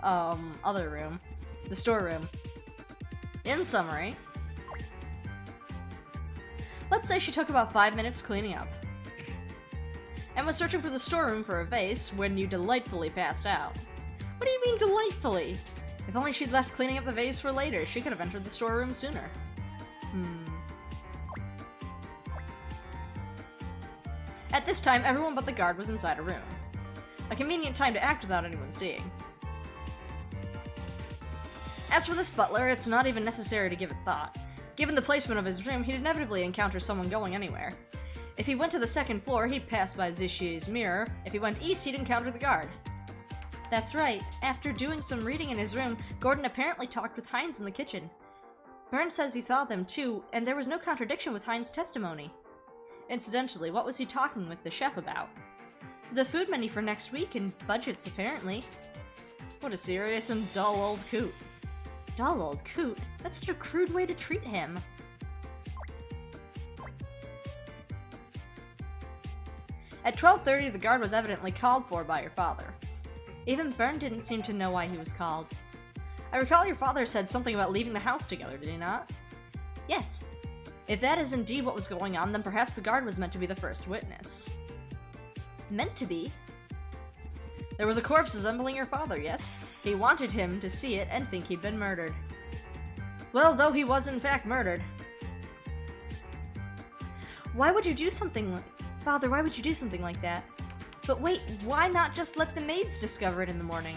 other room. The storeroom. In summary, let's say she took about 5 minutes cleaning up, and was searching for the storeroom for a vase when you delightfully passed out. What do you mean delightfully? If only she'd left cleaning up the vase for later, she could have entered the storeroom sooner. At this time, everyone but the guard was inside a room. A convenient time to act without anyone seeing. As for this butler, it's not even necessary to give it thought. Given the placement of his room, he'd inevitably encounter someone going anywhere. If he went to the second floor, he'd pass by Zishi's mirror. If he went east, he'd encounter the guard. That's right. After doing some reading in his room, Gordon apparently talked with Hines in the kitchen. Burns says he saw them too, and there was no contradiction with Hines' testimony. Incidentally, what was he talking with the chef about? The food menu for next week and budgets, apparently. What a serious and dull old coot. Dull old coot? That's such a crude way to treat him. At 12:30, the guard was evidently called for by your father. Even Byrne didn't seem to know why he was called. I recall your father said something about leaving the house together, did he not? Yes. If that is indeed what was going on, then perhaps the guard was meant to be the first witness. Meant to be? There was a corpse resembling your father, yes? He wanted him to see it and think he'd been murdered. Well, though he was in fact murdered. Why would you do something like... Father, why would you do something like that? But wait, why not just let the maids discover it in the morning?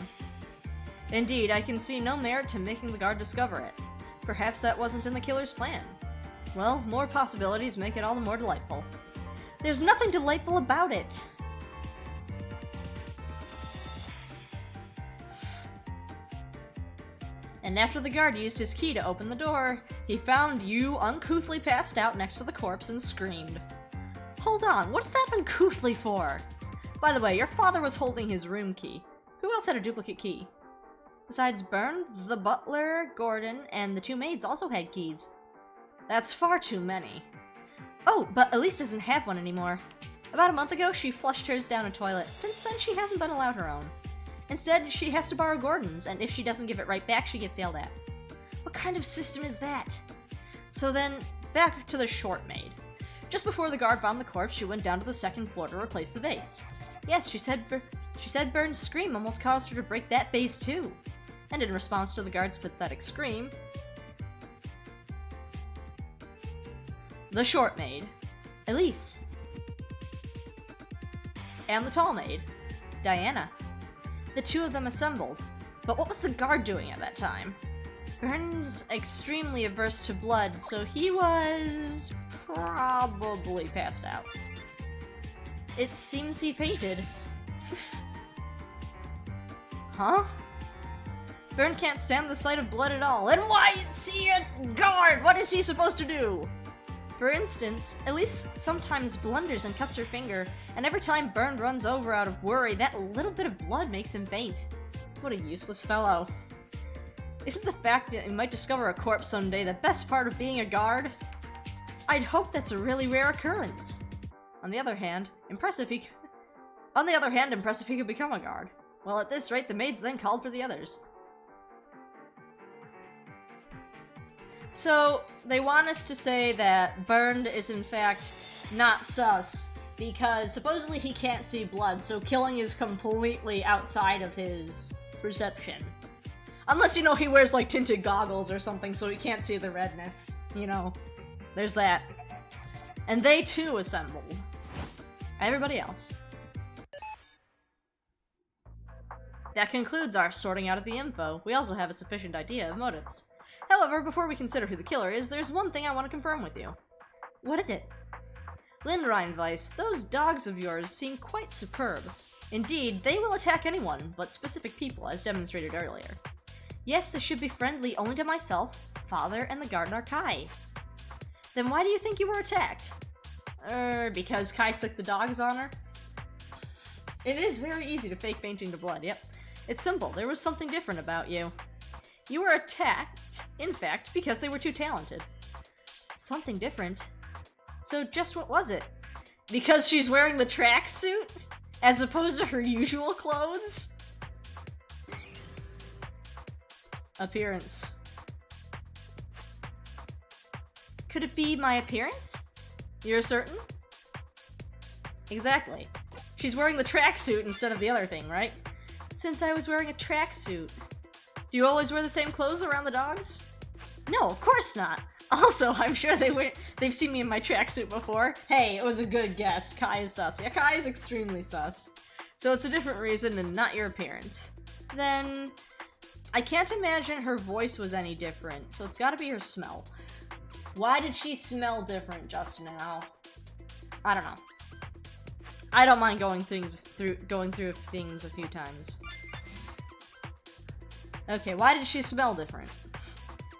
Indeed, I can see no merit to making the guard discover it. Perhaps that wasn't in the killer's plan. Well, more possibilities make it all the more delightful. There's nothing delightful about it. And after the guard used his key to open the door, he found you uncouthly passed out next to the corpse and screamed. Hold on, what's that uncouthly for? By the way, your father was holding his room key. Who else had a duplicate key? Besides Byrne, the butler, Gordon, and the 2 maids also had keys. That's far too many. Oh, but Elise doesn't have one anymore. About a month ago, she flushed hers down a toilet. Since then, she hasn't been allowed her own. Instead, she has to borrow Gordon's, and if she doesn't give it right back, she gets yelled at. What kind of system is that? So then, back to the short maid. Just before the guard found the corpse, she went down to the 2nd floor to replace the vase. Yes, she said Byrne's scream almost caused her to break that vase too. And in response to the guard's pathetic scream, the short maid, Elise, and the tall maid, Diana. The 2 of them assembled. But what was the guard doing at that time? Byrne's extremely averse to blood, so he was probably passed out. It seems he fainted. Huh? Byrne can't stand the sight of blood at all. And why is he a guard? What is he supposed to do? For instance, Elise sometimes blunders and cuts her finger, and every time Byrne runs over out of worry, that little bit of blood makes him faint. What a useless fellow. Isn't the fact that you might discover a corpse someday the best part of being a guard? I'd hope that's a really rare occurrence. On the other hand, impressive he could become a guard. Well, at this rate, the maids then called for the others. So, they want us to say that Byrne is in fact not sus, because supposedly he can't see blood, so killing is completely outside of his perception. Unless, you know, he wears like tinted goggles or something so he can't see the redness. You know, there's that. And they too assembled. Everybody else. That concludes our sorting out of the info. We also have a sufficient idea of motives. However, before we consider who the killer is, there's one thing I want to confirm with you. What is it? Lindreinweiss, those dogs of yours seem quite superb. Indeed, they will attack anyone, but specific people, as demonstrated earlier. Yes, they should be friendly only to myself, father, and the gardener Kai. Then why do you think you were attacked? Because Kai sicked the dogs on her? It is very easy to fake fainting to blood, yep. It's simple, there was something different about you. You were attacked, in fact, because they were too talented. Something different? So just what was it? Because she's wearing the tracksuit? As opposed to her usual clothes? Appearance. Could it be my appearance? You're certain? Exactly. She's wearing the tracksuit instead of the other thing, right? Since I was wearing a tracksuit. Do you always wear the same clothes around the dogs? No, of course not. Also, I'm sure they've seen me in my tracksuit before. Hey, it was a good guess. Kai is sus. Yeah, Kai is extremely sus. So it's a different reason and not your appearance. Then, I can't imagine her voice was any different, so it's gotta be her smell. Why did she smell different just now? I don't know. I don't mind going through things a few times. Okay, why did she smell different?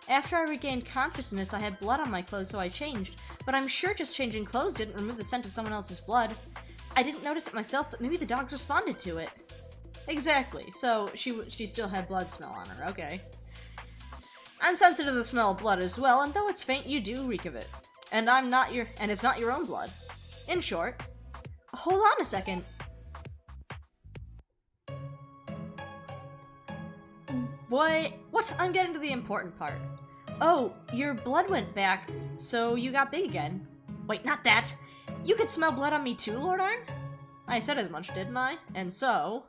After I regained consciousness, I had blood on my clothes, so I changed. But I'm sure just changing clothes didn't remove the scent of someone else's blood. I didn't notice it myself, but maybe the dogs responded to it. Exactly, so she still had blood smell on her, okay. I'm sensitive to the smell of blood as well, and though it's faint, you do reek of it. And it's not your own blood. In short, hold on a second. What? I'm getting to the important part. Oh, your blood went back, so you got big again. Wait, not that. You could smell blood on me too, Lord Arne? I said as much, didn't I? And so...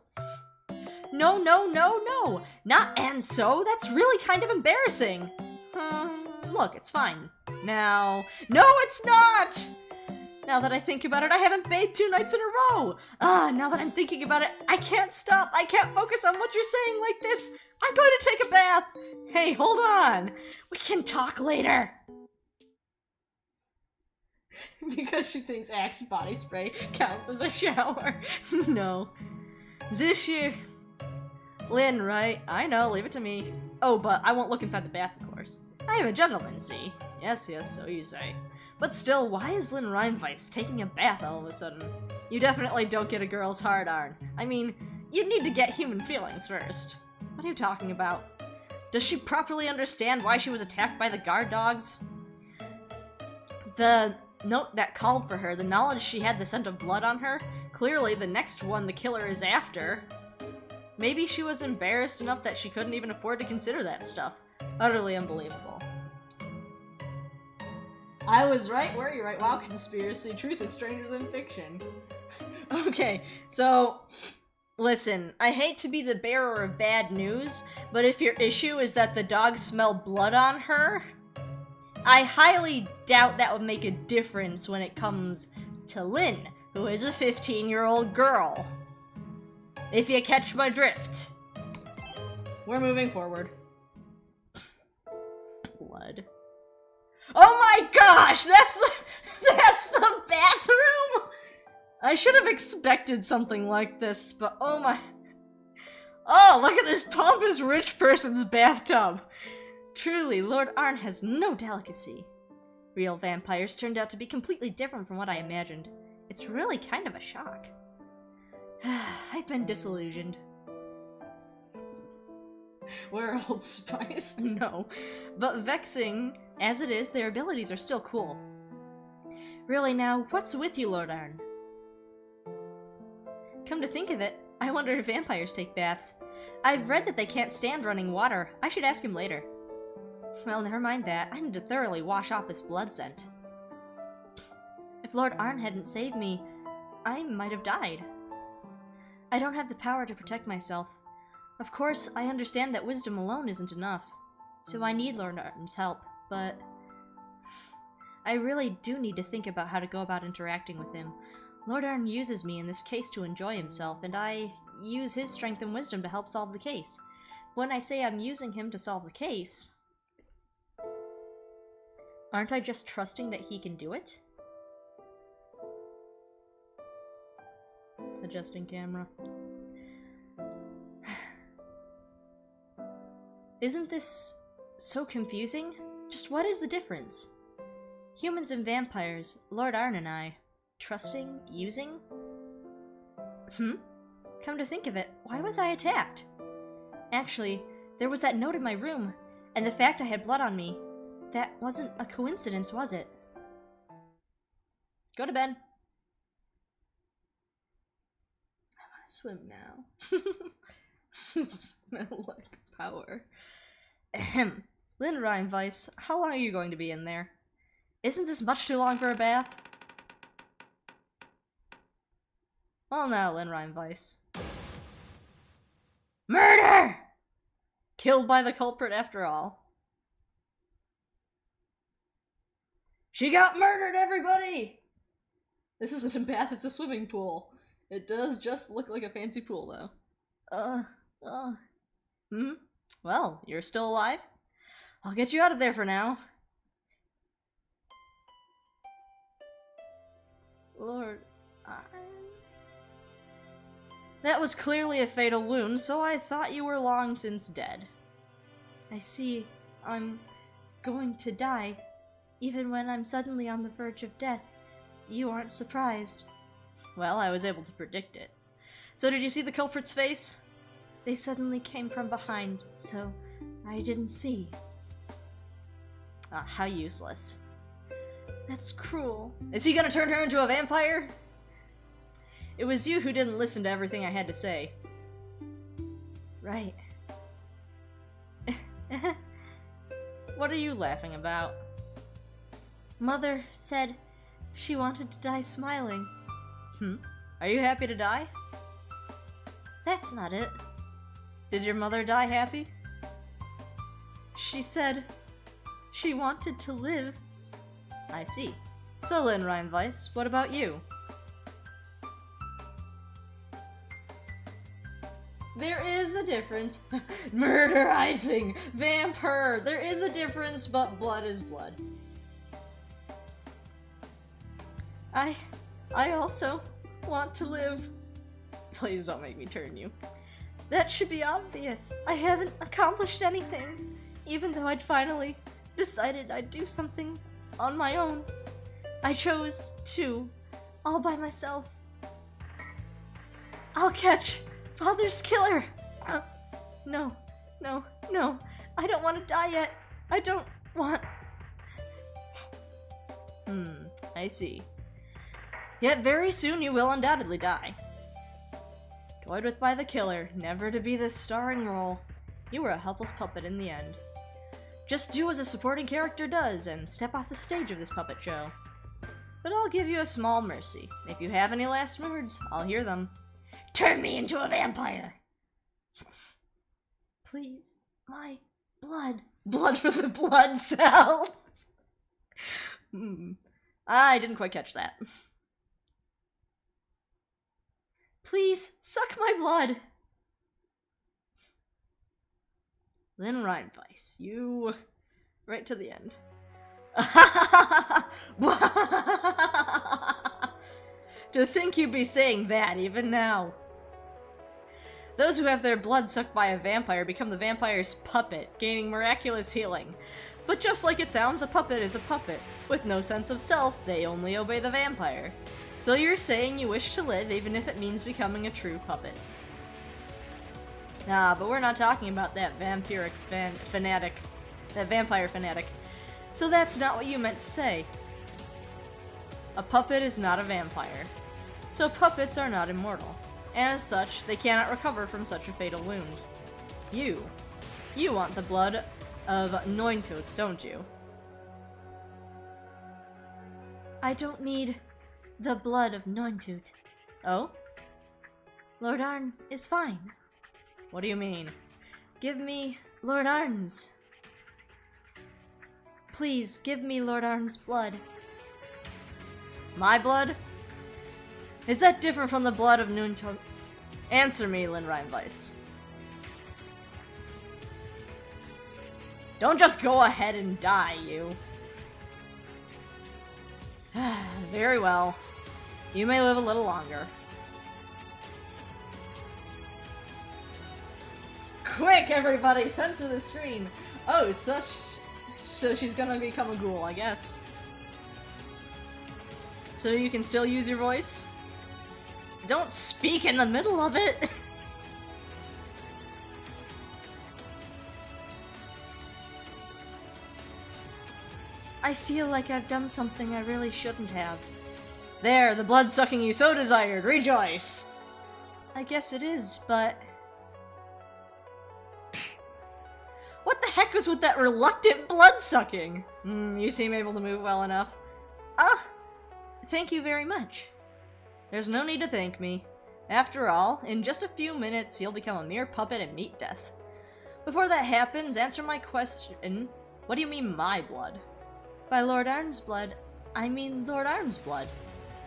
No, not and so. That's really kind of embarrassing. Look, it's fine. Now... No, it's not! Now that I think about it, I haven't bathed 2 nights in a row! Now that I'm thinking about it, I can't stop. I can't focus on what you're saying like this. I'm going to take a bath! Hey, hold on! We can talk later! Because she thinks Axe body spray counts as a shower. No. This year... Lynn, right? I know, leave it to me. Oh, but I won't look inside the bath, of course. I am a gentleman, see? Yes, so you say. But still, why is Lynn Reinweiss taking a bath all of a sudden? You definitely don't get a girl's heart, Arne. I mean, you need to get human feelings first. What are you talking about? Does she properly understand why she was attacked by the guard dogs? The note that called for her, the knowledge she had the scent of blood on her, clearly the next one the killer is after. Maybe she was embarrassed enough that she couldn't even afford to consider that stuff. Utterly unbelievable. I was right, were you right? Wow, conspiracy. Truth is stranger than fiction. Okay, so... Listen, I hate to be the bearer of bad news, but if your issue is that the dogs smell blood on her, I highly doubt that would make a difference when it comes to Lynn, who is a 15-year-old girl. If you catch my drift. We're moving forward. Blood. Oh my gosh! That's the bathroom! I should have expected something like this, but oh my... Oh, look at this pompous rich person's bathtub! Truly, Lord Arne has no delicacy. Real vampires turned out to be completely different from what I imagined. It's really kind of a shock. I've been disillusioned. We're Old Spice? No. But vexing as it is, their abilities are still cool. Really now, what's with you, Lord Arne? Come to think of it, I wonder if vampires take baths. I've read that they can't stand running water. I should ask him later. Well, never mind that. I need to thoroughly wash off this blood scent. If Lord Arne hadn't saved me, I might have died. I don't have the power to protect myself. Of course, I understand that wisdom alone isn't enough, so I need Lord Arne's help, but... I really do need to think about how to go about interacting with him. Lord Arne uses me in this case to enjoy himself, and I use his strength and wisdom to help solve the case. When I say I'm using him to solve the case, aren't I just trusting that he can do it? Adjusting camera. Isn't this so confusing? Just what is the difference? Humans and vampires, Lord Arne and I. Trusting? Using? Come to think of it, why was I attacked? Actually, there was that note in my room, and the fact I had blood on me. That wasn't a coincidence, was it? Go to bed. I want to swim now. Smell like power. Ahem. Lynn Reinweiss, how long are you going to be in there? Isn't this much too long for a bath? Well now, Lynn Reinweiss. Murder! Killed by the culprit after all. She got murdered, everybody! This isn't a bath, it's a swimming pool. It does just look like a fancy pool, though. Well, you're still alive? I'll get you out of there for now. Lord Arne? That was clearly a fatal wound, so I thought you were long since dead. I see. I'm going to die. Even when I'm suddenly on the verge of death, you aren't surprised. Well, I was able to predict it. So did you see the culprit's face? They suddenly came from behind, so I didn't see. Ah, how useless. That's cruel. Is he gonna turn her into a vampire? It was you who didn't listen to everything I had to say. Right. What are you laughing about? Mother said she wanted to die smiling. Are you happy to die? That's not it. Did your mother die happy? She said she wanted to live. I see. So, Lynn Reinweiss, what about you? There is a difference. Murderizing! Vampire! There is a difference, but blood is blood. I also want to live. Please don't make me turn you. That should be obvious. I haven't accomplished anything, even though I'd finally decided I'd do something on my own. I chose to, all by myself. I'll catch Father's killer! No, no, no. I don't want to die yet. I don't want... I see. Yet very soon you will undoubtedly die. Toyed with by the killer, never to be this starring role. You were a helpless puppet in the end. Just do as a supporting character does and step off the stage of this puppet show. But I'll give you a small mercy. If you have any last words, I'll hear them. Turn me into a vampire! Please, my blood. Blood for the blood cells! I didn't quite catch that. Please, suck my blood! Lynn Reinweiss, you... right to the end. To think you'd be saying that even now. Those who have their blood sucked by a vampire become the vampire's puppet, gaining miraculous healing. But just like it sounds, a puppet is a puppet. With no sense of self, they only obey the vampire. So you're saying you wish to live, even if it means becoming a true puppet. Nah, but we're not talking about that vampire fanatic. So that's not what you meant to say. A puppet is not a vampire. So puppets are not immortal. And as such, they cannot recover from such a fatal wound. You want the blood of Neuntodt, don't you? I don't need the blood of Neuntodt. Oh? Lord Arne is fine. What do you mean? Give me Lord Arne's. Please, give me Lord Arne's blood. My blood? Is that different from the blood of Neuntodt? Answer me, Lynn Reinweiss. Don't just go ahead and die, you. Very well. You may live a little longer. Quick, everybody! Censor the screen! Oh, so she's gonna become a ghoul, I guess. So you can still use your voice? Don't speak in the middle of it! I feel like I've done something I really shouldn't have. There, the blood-sucking you so desired! Rejoice! I guess it is, but... What the heck was with that reluctant blood-sucking? You seem able to move well enough. Thank you very much. There's no need to thank me. After all, in just a few minutes, you'll become a mere puppet and meet death. Before that happens, answer my question. What do you mean, my blood? By Lord Arne's blood, I mean Lord Arne's blood.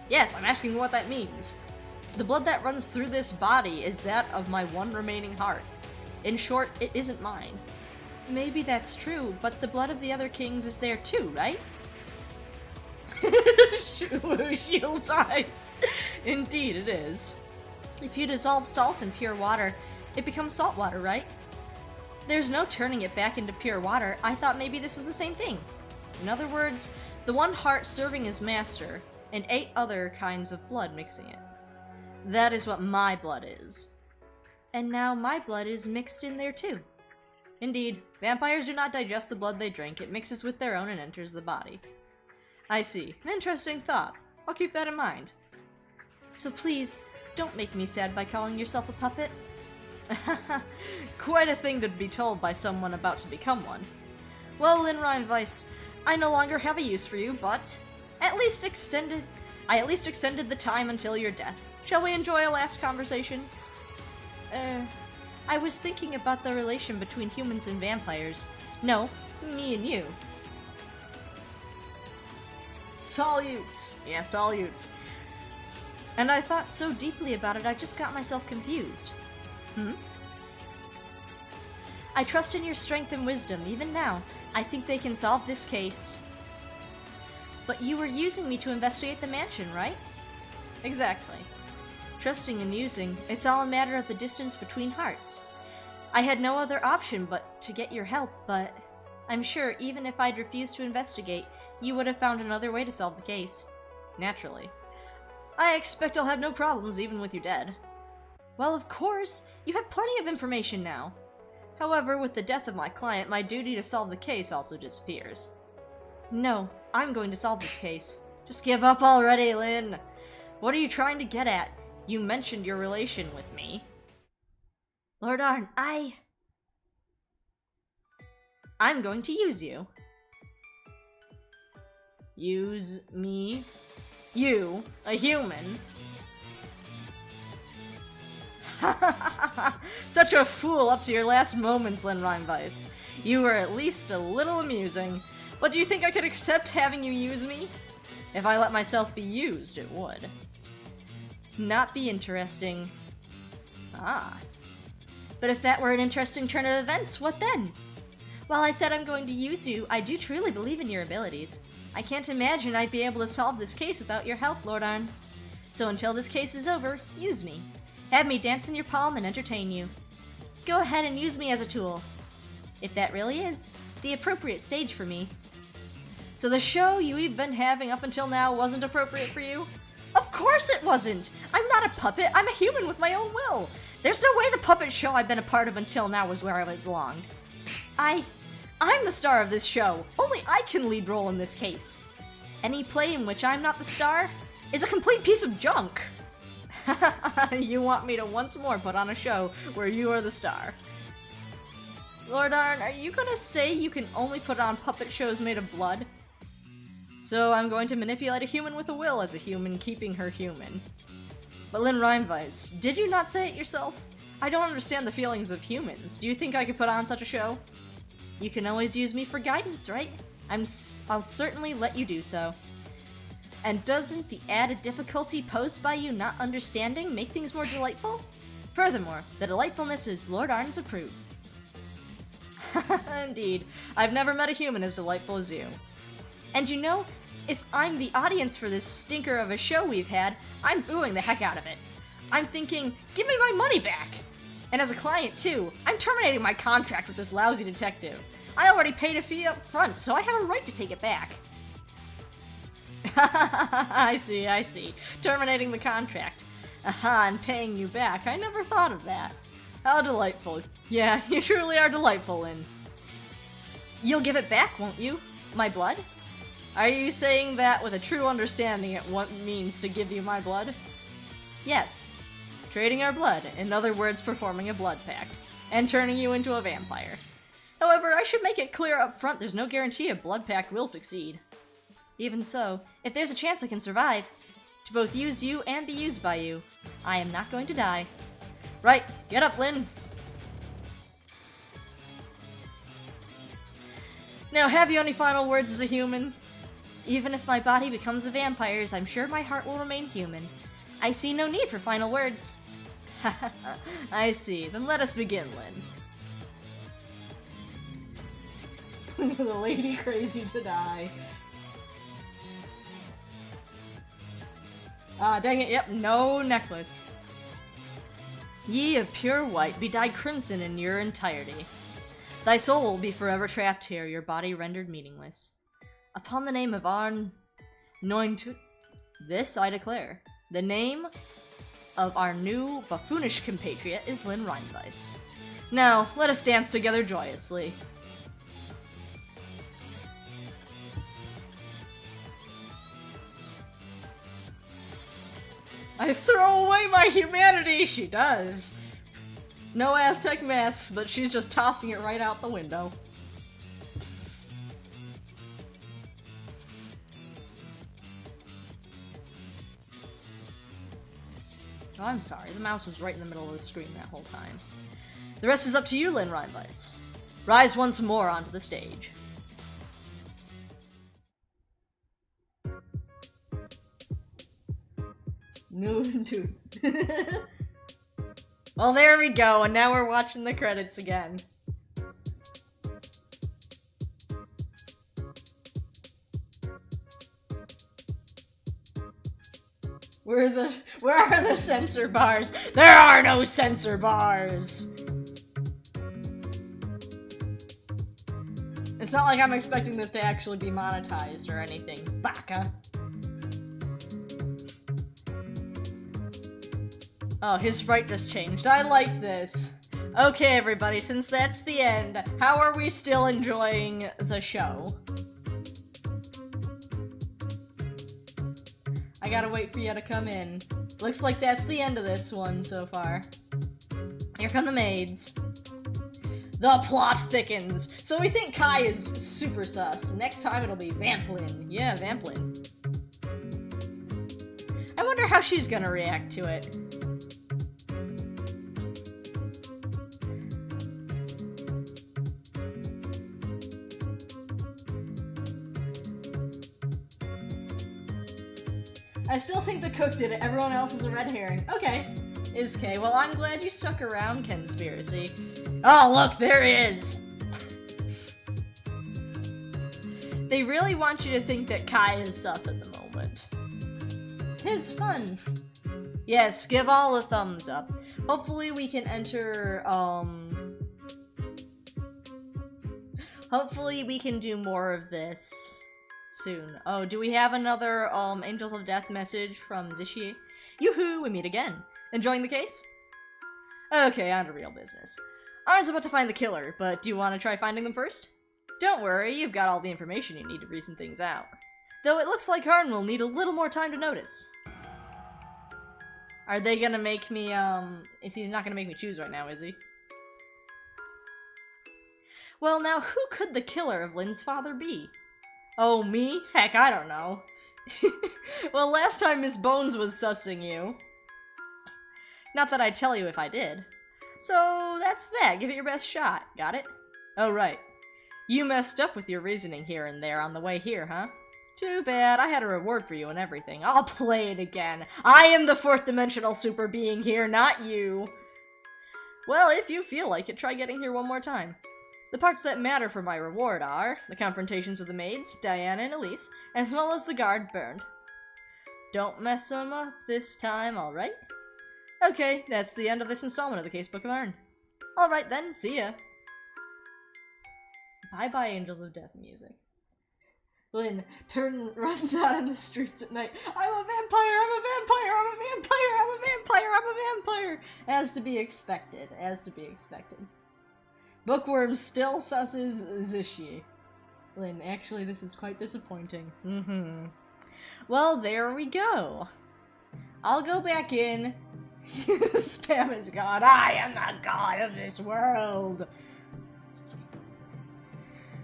Yes, I'm asking what that means. The blood that runs through this body is that of my one remaining heart. In short, it isn't mine. Maybe that's true, but the blood of the other kings is there too, right? Shield's eyes. Indeed, it is. If you dissolve salt in pure water, it becomes salt water, right? There's no turning it back into pure water. I thought maybe this was the same thing. In other words, the one heart serving as master, and 8 other kinds of blood mixing it. That is what my blood is. And now my blood is mixed in there too. Indeed, vampires do not digest the blood they drink. It mixes with their own and enters the body. I see. An interesting thought. I'll keep that in mind. So please, don't make me sad by calling yourself a puppet. Quite a thing to be told by someone about to become one. Well, Lynn Reinweiss, I no longer have a use for you, but I at least extended the time until your death. Shall we enjoy a last conversation? I was thinking about the relation between humans and vampires. No, me and you. Salutes! Yeah, salutes. And I thought so deeply about it, I just got myself confused. I trust in your strength and wisdom, even now. I think they can solve this case. But you were using me to investigate the mansion, right? Exactly. Trusting and using, it's all a matter of the distance between hearts. I had no other option but to get your help, but I'm sure even if I'd refused to investigate, you would have found another way to solve the case. Naturally. I expect I'll have no problems even with you dead. Well, of course! You have plenty of information now. However, with the death of my client, my duty to solve the case also disappears. No, I'm going to solve this case. Just give up already, Lynn! What are you trying to get at? You mentioned your relation with me. Lord Arne, I'm going to use you. Use me? You, a human? Such a fool up to your last moments, Lynn Reinweiss. You were at least a little amusing. But do you think I could accept having you use me? If I let myself be used, it would. Not be interesting. Ah. But if that were an interesting turn of events, what then? While I said I'm going to use you, I do truly believe in your abilities. I can't imagine I'd be able to solve this case without your help, Lord Arne. So until this case is over, use me. Have me dance in your palm and entertain you. Go ahead and use me as a tool. If that really is the appropriate stage for me. So the show you've been having up until now wasn't appropriate for you? Of course it wasn't! I'm not a puppet, I'm a human with my own will! There's no way the puppet show I've been a part of until now was where I belonged. I'm the star of this show. Only I can lead role in this case. Any play in which I'm not the star is a complete piece of junk. You want me to once more put on a show where you are the star. Lord Arne, are you gonna say you can only put on puppet shows made of blood? So I'm going to manipulate a human with a will as a human, keeping her human. But Lynn Reinweiss, did you not say it yourself? I don't understand the feelings of humans. Do you think I could put on such a show? You can always use me for guidance, right? I'll certainly let you do so. And doesn't the added difficulty posed by you not understanding make things more delightful? Furthermore, the delightfulness is Lord Arne's approved. Indeed. I've never met a human as delightful as you. And you know, if I'm the audience for this stinker of a show we've had, I'm booing the heck out of it. I'm thinking, give me my money back! And as a client too, I'm terminating my contract with this lousy detective. I already paid a fee up front, so I have a right to take it back. I see. Terminating the contract. Aha, and paying you back. I never thought of that. How delightful. Yeah, you truly are delightful, Lynn. You'll give it back, won't you? My blood? Are you saying that with a true understanding of what it means to give you my blood? Yes. Trading our blood, in other words, performing a blood pact, and turning you into a vampire. However, I should make it clear up front there's no guarantee a blood pact will succeed. Even so, if there's a chance I can survive, to both use you and be used by you, I am not going to die. Right, get up, Lynn! Now, have you any final words as a human? Even if my body becomes a vampire's, I'm sure my heart will remain human. I see no need for final words. I see. Then let us begin, Lynn. The lady crazy to die. Ah, dang it, yep, no necklace. Ye of pure white, be dyed crimson in your entirety. Thy soul will be forever trapped here, your body rendered meaningless. Upon the name of Arne, this I declare. The name of our new buffoonish compatriot is Lynn Reinweiss. Now, let us dance together joyously. I throw away my humanity, she does. No Aztec masks, but she's just tossing it right out the window. Oh, I'm sorry, the mouse was right in the middle of the screen that whole time. The rest is up to you, Lynn Reinweiss. Rise once more onto the stage. No, dude. Well, there we go, and now we're watching the credits again. Where are the censor bars? There are no censor bars! It's not like I'm expecting this to actually be monetized or anything. Baka. Oh, his sprite just changed. I like this. Okay, everybody, since that's the end, how are we still enjoying the show? I gotta wait for you to come in. Looks like that's the end of this one so far. Here come the maids. The plot thickens. So we think Kai is super sus. Next time it'll be Vamplin. Yeah, Vamplin. I wonder how she's gonna react to it. I still think the cook did it. Everyone else is a red herring. Okay. Is K. Well, I'm glad you stuck around, Conspiracy. Oh, look, there he is! They really want you to think that Kai is sus at the moment. 'Tis fun. Yes, give all a thumbs up. Hopefully we can enter, hopefully we can do more of this soon. Oh, do we have another, Angels of Death message from Zishie? Yoo-hoo, we meet again. Enjoying the case? Okay, on to real business. Arne's about to find the killer, but do you want to try finding them first? Don't worry, you've got all the information you need to reason things out. Though it looks like Arne will need a little more time to notice. Are they gonna make me, if he's not gonna make me choose right now, is he? Well, now, who could the killer of Lynn's father be? Oh, me? Heck, I don't know. Well, last time Miss Bones was sussing you. Not that I'd tell you if I did. So, that's that. Give it your best shot. Got it? Oh, right. You messed up with your reasoning here and there on the way here, huh? Too bad. I had a reward for you and everything. I'll play it again. I am the fourth dimensional super being here, not you. Well, if you feel like it, try getting here one more time. The parts that matter for my reward are the confrontations with the maids, Diana and Elise, as well as the guard Bernd. Don't mess them up this time, alright? Okay, that's the end of this installment of the Casebook of Arne. Alright then, see ya. Bye-bye, Angels of Death music. Lynn runs out in the streets at night. I'm a vampire, I'm a vampire, I'm a vampire, I'm a vampire, I'm a vampire! As to be expected, as to be expected. Bookworm still susses Zishie. Lynn, actually this is quite disappointing. Well, there we go. I'll go back in. Spam is gone. I am the god of this world!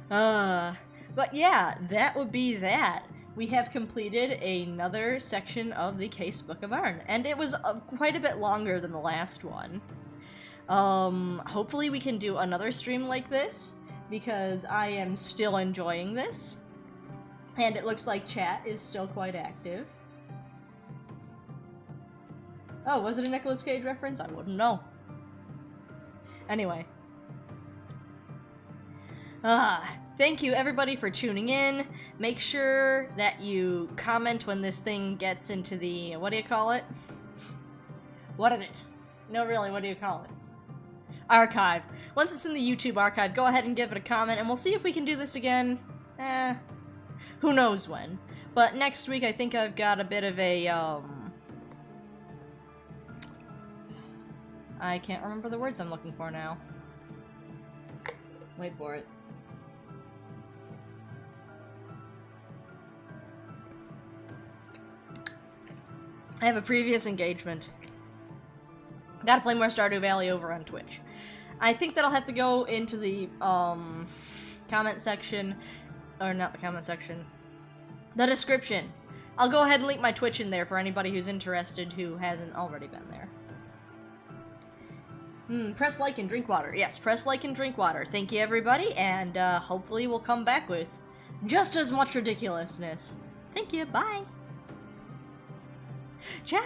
But yeah, that would be that. We have completed another section of the Casebook of Arne, and it was quite a bit longer than the last one. Hopefully we can do another stream like this, because I am still enjoying this. And it looks like chat is still quite active. Oh, was it a Nicolas Cage reference? I wouldn't know. Anyway. Thank you everybody for tuning in. Make sure that you comment when this thing gets into the, what do you call it? What is it? No, really, what do you call it? Archive. Once it's in the YouTube archive, go ahead and give it a comment, and we'll see if we can do this again. Who knows when. But next week, I think I've got a bit of a, I can't remember the words I'm looking for now. Wait for it. I have a previous engagement. Gotta play more Stardew Valley over on Twitch. I think that I'll have to go into the, comment section, or not the comment section, the description. I'll go ahead and link my Twitch in there for anybody who's interested who hasn't already been there. Press like and drink water. Yes, press like and drink water. Thank you, everybody, and hopefully we'll come back with just as much ridiculousness. Thank you, bye! Ciao!